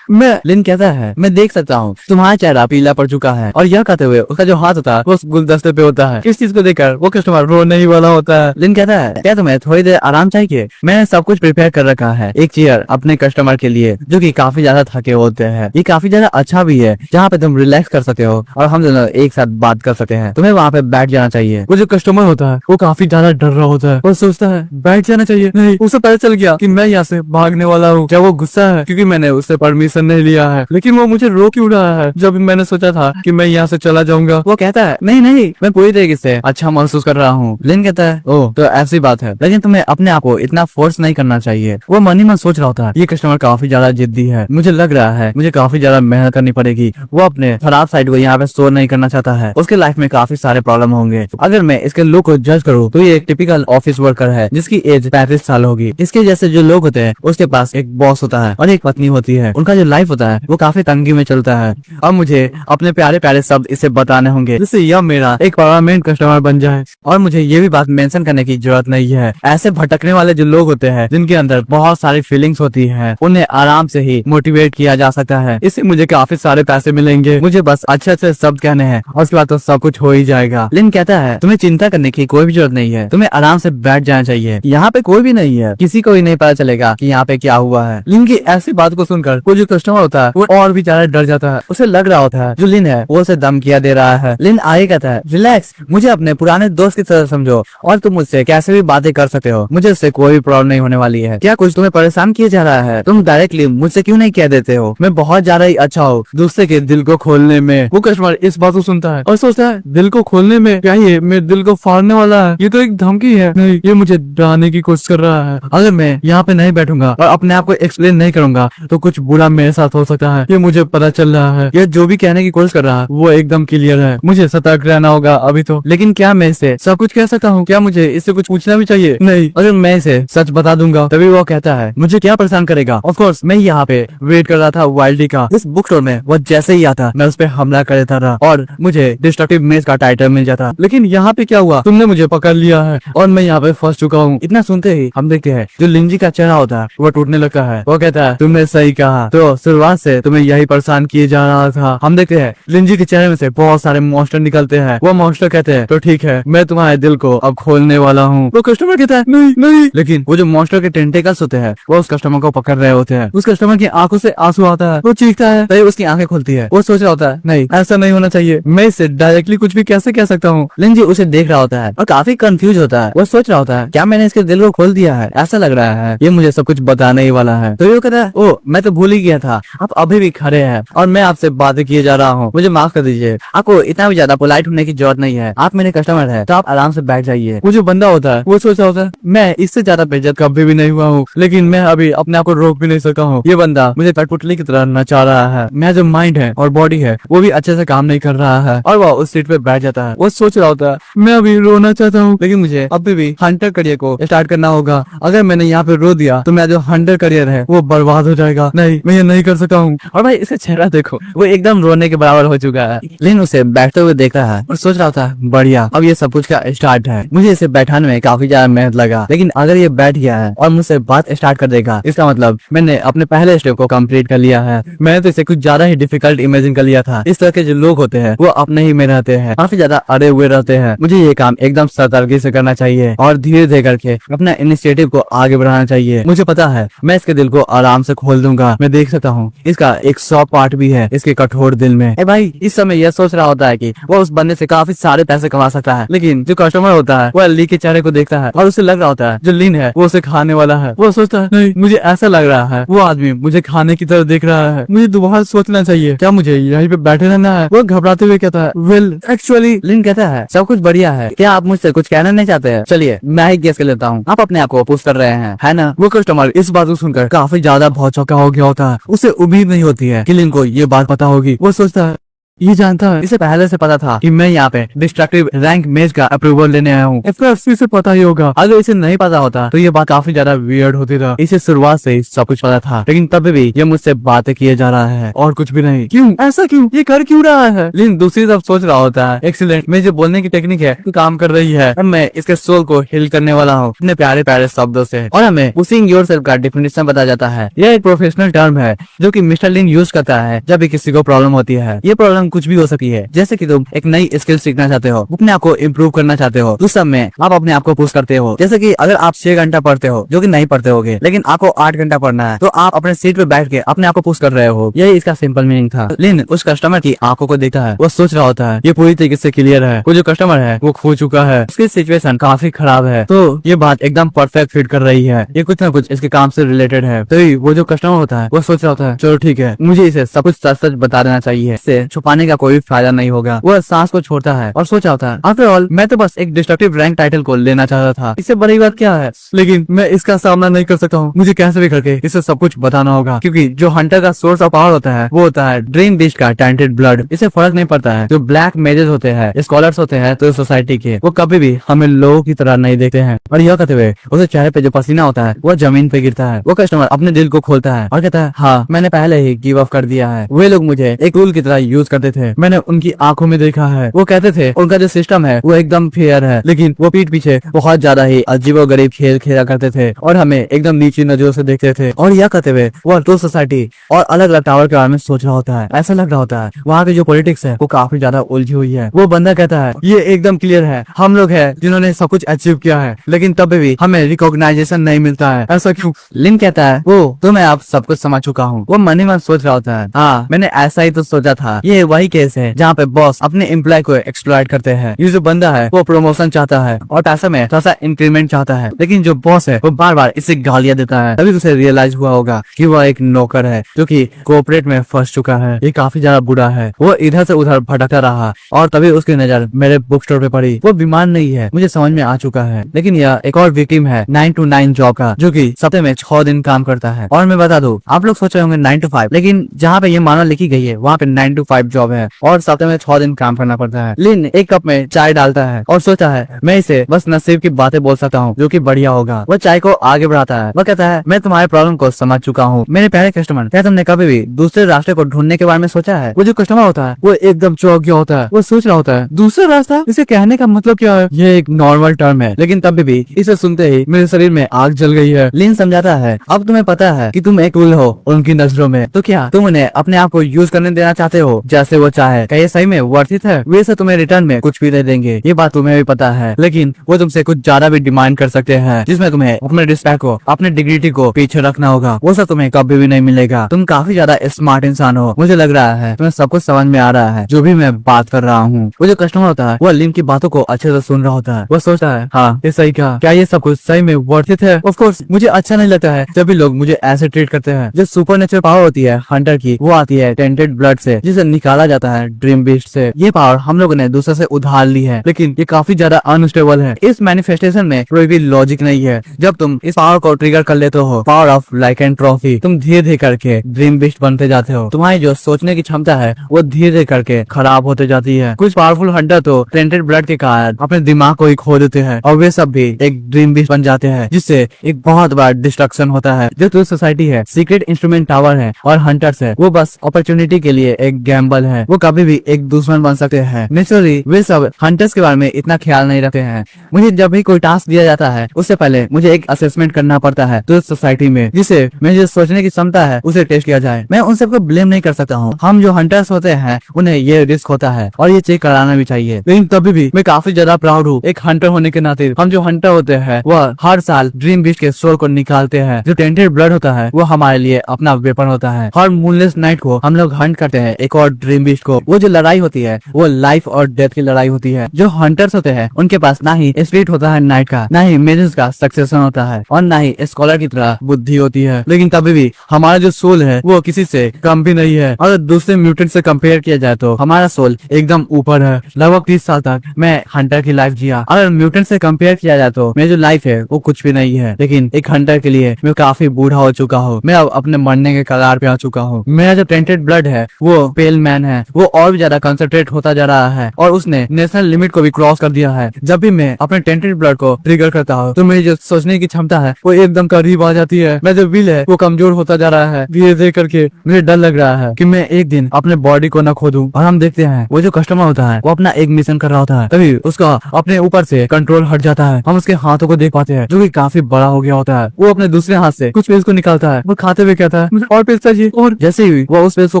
मैं लिन कहता है मैं देख सकता हूँ तुम्हारा चेहरा पीला पड़ चुका है। और यह कहते हुए उसका जो हाथ होता है वो उस गुलदस्ते पे होता है। इस चीज को देखकर वो कस्टमर रोने ही वाला होता है। लिन कहता है क्या तुम्हें थोड़ी देर आराम चाहिए? मैंने सब कुछ प्रिपेयर कर रखा है, एक चेयर अपने कस्टमर के लिए जो कि काफी ज्यादा थके होते हैं। ये काफी ज्यादा अच्छा भी है जहाँ पे तुम रिलैक्स कर सकते हो और हम दोनों एक साथ बात कर सकते हैं। तुम्हें वहाँ पे बैठ जाना चाहिए। वो जो कस्टमर होता है वो काफी ज्यादा डर रहा होता है। वो सोचता है बैठ जाना चाहिए, नहीं उसे पता चल गया कि मैं यहाँ से भागने वाला हूँ। क्या वो गुस्सा है क्योंकि मैंने उससे परमिशन नहीं लिया है? लेकिन वो मुझे रोक क्यों रहा है जब मैंने सोचा था कि मैं यहाँ से चला जाऊंगा? वो कहता है नहीं मैं पूरी तरीके से अच्छा महसूस कर रहा हूँ। लिन कहता है ओह तो ऐसी बात है, लेकिन तुम्हें अपने आप को इतना फोर्स नहीं करना चाहिए। वो मन ही मन सोच रहा होता है ये कस्टमर काफी ज्यादा जिद्दी है, मुझे लग रहा है मुझे काफी ज्यादा मेहनत करनी पड़ेगी। वो अपने खराब साइड को यहाँ पे स्टोर नहीं करना चाहता है। उसके लाइफ में काफी सारे प्रॉब्लम होंगे। अगर मैं इसके लुक को जज करूँ तो ये एक टिपिकल ऑफिस वर्कर है जिसकी एज 35 साल होगी। इसके जैसे जो लोग होते हैं उसके पास एक बॉस होता है और एक पत्नी होती है। उनका जो लाइफ होता है वो काफी तंगी में चलता है। अब मुझे अपने प्यारे प्यारे शब्द इसे बताने होंगे जिससे यह मेरा एक परमानेंट कस्टमर बन जाए। और मुझे ये भी बात मेंशन करने की जरूरत नहीं है, ऐसे भटकने वाले जो लोग होते हैं जिनके अंदर बहुत सारी फीलिंग्स होती है उन्हें आराम से ही मोटिवेट किया जा सकता है। इससे मुझे काफी सारे पैसे मिलेंगे। मुझे बस अच्छे अच्छे शब्द कहने हैं और उसके बाद तो सब कुछ हो ही जाएगा। लिन कहता है तुम्हें चिंता करने की कोई भी जरूरत नहीं है, तुम्हें आराम से बैठ जाना चाहिए। यहाँ पे कोई भी नहीं है, किसी को भी नहीं पता चलेगा कि यहाँ पे क्या हुआ है। लिन की ऐसी बात को सुनकर वो जो कस्टमर होता है वो और भी ज्यादा डर जाता है। उसे लग रहा होता है जो लिन है वो उसे धमकियां दे रहा है। लिन आगे कहता है रिलैक्स, मुझे अपने पुराने दोस्त की तरह समझो और तुम मुझसे कैसे भी बातें कर सकते हो, मुझे उससे कोई भी प्रॉब्लम नहीं होने वाली है। क्या कुछ तुम्हें परेशान किया जा रहा है? तुम डायरेक्टली मुझसे क्यों नहीं कह देते हो? मैं बहुत ज्यादा ही अच्छा हूँ दूसरे के दिल को खोलने में। वो कस्टमर इस बात को सुनता है और सोचता है दिल को खोलने में क्या ये मेरे दिल को फाड़ने वाला है? ये तो एक धमकी है। नहीं, ये मुझे डराने की कोशिश कर रहा है। अगर मैं यहाँ पे नहीं बैठूंगा और अपने आप को एक्सप्लेन नहीं करूंगा तो कुछ बुरा मेरे साथ हो सकता है। ये मुझे पता चल रहा है। ये जो भी कहने की कोशिश कर रहा है वो एकदम क्लियर है। मुझे सतर्क रहना होगा अभी तो। लेकिन क्या मैं इसे सब कुछ कह सकता हूँ? क्या मुझे इससे कुछ पूछना भी चाहिए? नहीं, अगर मैं इसे सच बता दूंगा तभी वो कहता है मुझे क्या परेशान करेगा। ऑफ कोर्स मैं यहाँ पे वेट कर रहा था वाइल्डी का। इस बुक स्टोर में वो जैसे ही आता मैं उस पर हमला कर देता था और मुझे डिस्ट्रक्टिव मेज का टाइटल मिल जाता। लेकिन यहाँ पे क्या हुआ, तुमने मुझे पकड़ लिया है और मैं यहाँ पे फंस चुका हूँ। इतना सुनते ही हम देखते हैं जो लिंजी का चेहरा होता है वो टूटने लगता है। वो कहता है तुमने सही कहा, तो शुरुआत से तुम्हें यही परेशान किए जा रहा था। हम देखते हैं लिंजी के चेहरे में से बहुत सारे मॉन्स्टर निकलते हैं। वो मॉन्स्टर कहते हैं तो ठीक है मैं तुम्हारे दिल को अब खोलने वाला हूँ। वो कस्टमर कहता है नहीं। लेकिन वो जो मॉन्स्टर के टेंटेकल्स होते हैं वो उस कस्टमर को पकड़ रहे होते हैं। उस कस्टमर की आंखों से आंसू आता है। वो चीखता है तभी उसकी आंखें खुलती है। वो सोच रहा होता है नहीं ऐसा नहीं होना चाहिए, मैं इससे डायरेक्टली कुछ भी कैसे कह सकता हूँ। लिंजी उसे देख रहा होता है और काफी कंफ्यूज होता है। वो सोच रहा होता है क्या मैंने इसके दिल को खोल दिया है? ऐसा लग रहा है ये मुझे सब कुछ बताने ही वाला है। तो ये कहता है ओ मैं तो भूल ही गया था, आप अभी भी खड़े हैं और मैं आपसे बातें किए जा रहा हूँ, मुझे माफ कर दीजिए। आपको इतना भी ज्यादा पोलाइट होने की जरूरत नहीं है, आप मेरे कस्टमर है तो आप आराम से बैठ जाइए। वो जो बंदा होता है वो सोच रहा होता है मैं इससे ज्यादा बेइज्जत कभी भी नहीं हुआ हूँ, लेकिन मैं अभी अपने आप को रोक भी नहीं सका हूँ। ये बंदा मुझे कठपुतली की तरह नचा रहा है। मेरा जो माइंड है और बॉडी है वो भी अच्छे से काम नहीं कर रहा है और वो उस सीट पे बैठ जाता है। वो सोच रहा होता है मैं अभी रोना चाहता हूँ, लेकिन मुझे अभी भी हंटर करियर को स्टार्ट करना होगा। अगर मैंने यहाँ पे रो दिया तो मेरा जो हंटर करियर है वो बर्बाद हो जाएगा। नहीं, मैं ये नहीं कर सकता हूँ। और भाई इसे चेहरा देखो, वो एकदम रोने के बराबर हो चुका है। लेकिन उसे बैठते हुए देख रहा है और सोच रहा था बढ़िया, अब ये सब कुछ का स्टार्ट है। मुझे इसे बैठाने में काफी ज्यादा मेहनत लगा, लेकिन अगर ये बैठ गया है और मुझसे बात स्टार्ट कर देगा, इसका मतलब मैंने अपने पहले स्टेप को कंप्लीट कर लिया है। मैंने तो इसे कुछ ज्यादा ही डिफिकल्ट इमेजिन कर लिया था। इस तरह के जो लोग होते हैं वो अपने ही में रहते हैं, काफी ज्यादा अड़े हुए रहते हैं। मुझे ये काम एकदम सतर्की से करना चाहिए और धीरे धीरे करके अपना इनिशिएटिव को आगे बढ़ाना चाहिए। मुझे पता है मैं इसके दिल को आराम से खोल दूंगा। मैं देख सकता हूँ इसका एक 100 पार्ट भी है इसके कठोर दिल में। भाई इस समय यह सोच रहा होता है कि वो उस बंदे से काफी सारे पैसे कमा सकता है, लेकिन जो कस्टमर होता है वो ली के चेहरे को देखता है और उसे लग रहा होता है जो लिन है वो उसे खाने वाला है। वो सोचता है नहीं, मुझे ऐसा लग रहा है वो आदमी मुझे खाने की तरह देख रहा है, मुझे दोबारा सोचना चाहिए, क्या मुझे यहीं पे बैठे रहना है। वो घबराते हुए कहता है वेल एक्चुअली। लिन कहता है सब कुछ बढ़िया है, क्या आप मुझसे कुछ कहना नहीं चाहते हैं? चलिए मैं ही गेस कर लेता हूँ, आप अपने आप को अपोज कर रहे हैं, है ना? वो कस्टमर इस बात को सुनकर काफी ज्यादा बहुत चौंका हो गया होता है। उसे उम्मीद नहीं होती है कि लिन को ये बात पता होगी। वो सोचता है ये जानता है, इसे पहले से पता था कि मैं यहाँ पे डिस्ट्रक्टिव रैंक मेज का अप्रूवल लेने आया हूँ। इसे पता ही होगा। अगर इसे नहीं पता होता तो ये बात काफी ज्यादा वियर्ड होती था। इसे शुरुआत से ही सब कुछ पता था, लेकिन तब भी ये मुझसे बातें किए जा रहा है और कुछ भी नहीं। क्यों ऐसा, क्यों ये कर क्यों रहा है? लेकिन दूसरी तरफ सोच रहा होता है एक्सीलेंट, मेरी जो बोलने की टेक्निक है तो काम कर रही है। अब मैं इसके सोल को हिल करने वाला हूँ अपने प्यारे प्यारे शब्दों से। और हमें पुशिंग योरसेल्फ का डेफिनेशन बताया जाता है। यह एक प्रोफेशनल टर्म है जो कि मिस्टर लिन यूज करता है जब भी किसी को प्रॉब्लम होती है। ये प्रॉब्लम कुछ भी हो सकती है, जैसे कि तुम एक नई स्किल सीखना चाहते हो, अपने आप को इम्प्रूव करना चाहते हो, उस समय आप अपने आप को पुश करते हो। जैसे कि अगर आप 6 घंटा पढ़ते हो, जो कि नहीं पढ़ते होगे, लेकिन आपको 8 घंटा पढ़ना है, तो आप अपने सीट पे बैठ के अपने आप को पुश कर रहे हो। यही इसका सिंपल मीनिंग था। लिन उस कस्टमर की आंखों को देखता है। वो सोच रहा होता है ये पूरी तरीके से क्लियर है, वो जो कस्टमर है वो खो चुका है, उसकी सिचुएशन काफी खराब है, तो ये बात एकदम परफेक्ट फिट कर रही है। ये कुछ ना कुछ इसके काम से रिलेटेड है। तो वो जो कस्टमर होता है वो सोच रहा होता है चलो ठीक है, मुझे इसे सब कुछ सच सच बता देना चाहिए, इससे छुपाने का कोई फायदा नहीं होगा। वो सांस को छोड़ता है और सोचा होता है आफ्टर ऑल मैं तो बस एक डिस्ट्रक्टिव रैंक टाइटल को लेना चाहता था, इससे बड़ी बात क्या है? लेकिन मैं इसका सामना नहीं कर सकता हूँ, मुझे कैसे भी करके इसे सब कुछ बताना होगा, क्योंकि जो हंटर का सोर्स ऑफ पावर होता है वो होता है ड्रीम बीस्ट का टैलेंटेड ब्लड। इसे फर्क नहीं पड़ता है जो ब्लैक मेजेस होते हैं, स्कॉलर्स होते हैं तो सोसाइटी के, वो कभी भी हमें लोगों की तरह नहीं देखते हैं। और यह कहते हुए उसे चेहरे पे जो पसीना होता है वो जमीन पे गिरता है। वो कस्टमर अपने दिल को खोलता है और कहता है हाँ मैंने पहले ही गिव अप कर दिया है। वे लोग मुझे एक टूल की तरह यूज करते थे, मैंने उनकी आंखों में देखा है। वो कहते थे उनका जो सिस्टम है वो एकदम फेयर है, लेकिन वो पीठ पीछे बहुत ज्यादा ही अजीबोगरीब खेल खेला करते थे और हमें एकदम नीची नजरों से देखते थे। और यह कहते हुए वो टू सोसाइटी और अलग अलग टावर के बारे में सोच रहा होता है। ऐसा लग रहा होता है वहाँ की जो पॉलिटिक्स है वो काफी ज्यादा उलझी हुई है। वो बंदा कहता है ये एकदम क्लियर है, हम लोग है जिन्होंने सब कुछ अचीव किया है, लेकिन तब भी हमें रिकॉग्नाइजेशन नहीं मिलता है, ऐसा क्यों? लिन कहता है वो तो मैं आप सब कुछ समझ चुका हूँ। वो मन ही मन सोच रहा होता है हाँ मैंने ऐसा ही तो सोचा था, ये वही केस है जहाँ पे बॉस अपने एम्प्लॉय को एक्सप्लॉइट करते हैं। ये जो बंदा है वो प्रमोशन चाहता है और पैसा में थोड़ा सा इंक्रीमेंट चाहता है, लेकिन जो बॉस है वो बार बार इसे गालियां देता है। तभी उसे रियलाइज हुआ होगा कि वह एक नौकर है जो कि कोऑपरेट में फंस चुका है। ये काफी ज्यादा बुरा है। वो इधर से उधर भटकता रहा और तभी उसकी नजर मेरे बुक स्टोर पे पड़ी। वो बीमार नहीं है, मुझे समझ में आ चुका है, लेकिन यह एक और विक्टिम है 9 to 9 जॉब का, जो कि सप्ताह में 6 दिन काम करता है। और मैं बता दूं आप लोग सोच रहे होंगे 9 to 5, लेकिन जहाँ पे ये मानव लिखी गई है वहाँ पे 9 to 5 जॉब है और सप्ताह में 6 दिन काम करना पड़ता है। लिन एक कप में चाय डालता है और सोचता है मैं इसे बस नसीब की बातें बोल सकता हूँ जो कि बढ़िया होगा। वो चाय को आगे बढ़ाता है। वो कहता है मैं तुम्हारे प्रॉब्लम को समझ चुका हूँ मेरे प्यारे कस्टमर, क्या तुमने कभी भी दूसरे रास्ते को ढूंढने के बारे में सोचा है? वो जो कस्टमर होता है वो एकदम चौंक गया होता है। वो सोच रहा होता है दूसरा रास्ता, इसे कहने का मतलब क्या है? ये एक नॉर्मल टर्म है, लेकिन तब भी इसे सुनते ही मेरे शरीर में आग जल गई है। लिन समझाता है अब तुम्हें पता है कि तुम एक टूल हो उनकी नजरों में, तो क्या तुम उन्हें अपने आप को यूज करने देना चाहते हो जैसे वो चाहे? क्या ये सही में वर्थित है? वैसे तुम्हें रिटर्न में कुछ भी दे देंगे, ये बात तुम्हें भी पता है, लेकिन वो तुमसे कुछ ज्यादा भी डिमांड कर सकते हैं जिसमें तुम्हें अपने रिस्पेक्ट को, अपने डिग्निटी को पीछे रखना होगा। वो सब तुम्हें कभी भी नहीं मिलेगा। तुम काफी ज्यादा स्मार्ट इंसान हो, मुझे लग रहा है तुम्हें सब कुछ समझ में आ रहा है जो भी मैं बात कर रहा हूँ। वो जो कस्टमर होता है वो लिन की बातों को अच्छे से सुन रहा होता है। वो सोचता है हाँ ये सही कहा, क्या ये सब कुछ सही में वर्थित है? ऑफ कोर्स मुझे अच्छा नहीं लगता है जब भी लोग मुझे ऐसे ट्रीट करते हैं। जो सुपर नेचुरल पावर होती है हंटर की वो आती है टेंटेड ब्लड से, जिसे निकाला निकाला जाता है ड्रीम बीस्ट से। ये पावर हम लोगों ने दूसरे से उधार ली है, लेकिन ये काफी ज्यादा अनस्टेबल है। इस मैनिफेस्टेशन में कोई भी लॉजिक नहीं है। जब तुम इस पावर को ट्रिगर कर लेते हो, पावर ऑफ लाइकेंट्रोपी, तुम धीरे धीरे करके ड्रीम बीस्ट बनते जाते हो। तुम्हारी जो सोचने की क्षमता है वो धीरे धीरे करके खराब होते जाती है। कुछ पावरफुल हंटर तो टेंटेड ब्लड के कारण अपने दिमाग को ही खो देते हैं और वे सब भी एक ड्रीम बीस्ट बन जाते हैं, जिससे एक बहुत बड़ा डिस्ट्रक्शन होता है। जो ट्रू सोसाइटी है, सीक्रेट इंस्ट्रूमेंट टावर है और हंटर्स है, वो बस अपॉर्चुनिटी के लिए एक गैम्बल है। वो कभी भी एक दुश्मन बन सकते हैं। नेचुरली वे सब हंटर्स के बारे में इतना ख्याल नहीं रखते हैं। मुझे जब भी कोई टास्क दिया जाता है उससे पहले मुझे एक असेसमेंट करना पड़ता है ट्रू सोसाइटी में, जिससे मेरी जो सोचने की क्षमता है उसे टेस्ट किया जाए। मैं उन सबको ब्लेम नहीं कर सकता हूँ। हम जो हंटर्स होते हैं उन्हें ये रिस्क होता है और ये चेक कराना भी चाहिए। लेकिन तभी भी मैं काफी ज्यादा प्राउड हूँ एक हंटर होने के नाते। हम जो हंटर होते हैं वह हर साल ड्रीम बीस्ट के सोल को निकालते हैं। जो टेंटेड ब्लड होता है वो हमारे लिए अपना वेपन होता है। हर मूनलेस नाइट को हम लोग हंट करते हैं एक और ड्रीम बीस्ट को। वो जो लड़ाई होती है वो लाइफ और डेथ की लड़ाई होती है। जो हंटर्स होते हैं उनके पास ना ही स्पिरिट होता है नाइट का, ना ही मेजेस का सक्सेशन होता है और ना ही स्कॉलर की तरह बुद्धि होती है। लेकिन तभी भी हमारा जो सोल है वो किसी से कम भी नहीं है। अगर दूसरे म्यूटेंट से कंपेयर किया जाए तो हमारा सोल एकदम ऊपर है। लगभग 30 साल तक मैं हंटर की लाइफ जिया। अगर म्यूटेंट से कंपेयर किया जाए तो मेरी जो लाइफ है वो कुछ भी नहीं है। लेकिन एक हंटर के लिए मैं काफी बूढ़ा हो चुका हूँ। मैं अब अपने मरने के कगार पे आ चुका हूँ। मेरा जो टेंटेड ब्लड है वो पेल मैन है, वो और भी ज्यादा कंसंट्रेट होता जा रहा है और उसने नेशनल लिमिट को भी क्रॉस कर दिया है। जब भी मैं अपने टेंटेड ब्लड को ट्रिगर करता हूँ तो मेरी जो सोचने की क्षमता है वो एकदम करीब आ जाती है। मेरा जो विल है वो कमजोर होता जा रहा है। धीरे धीरे करके मुझे डर लग रहा है कि मैं एक दिन अपने बॉडी को न खो दूं। और हम देखते हैं वो जो कस्टमर होता है वो अपना एक मिशन कर रहा होता है, तभी उसका अपने ऊपर से कंट्रोल हट जाता है। हम उसके हाथों को देख पाते हैं जो कि काफी बड़ा हो गया होता है। वो अपने दूसरे हाथ से कुछ पेज को निकालता है, वो खाते हुए कहता है मुझे और पेज चाहिए। और जैसे ही वो उस पेज को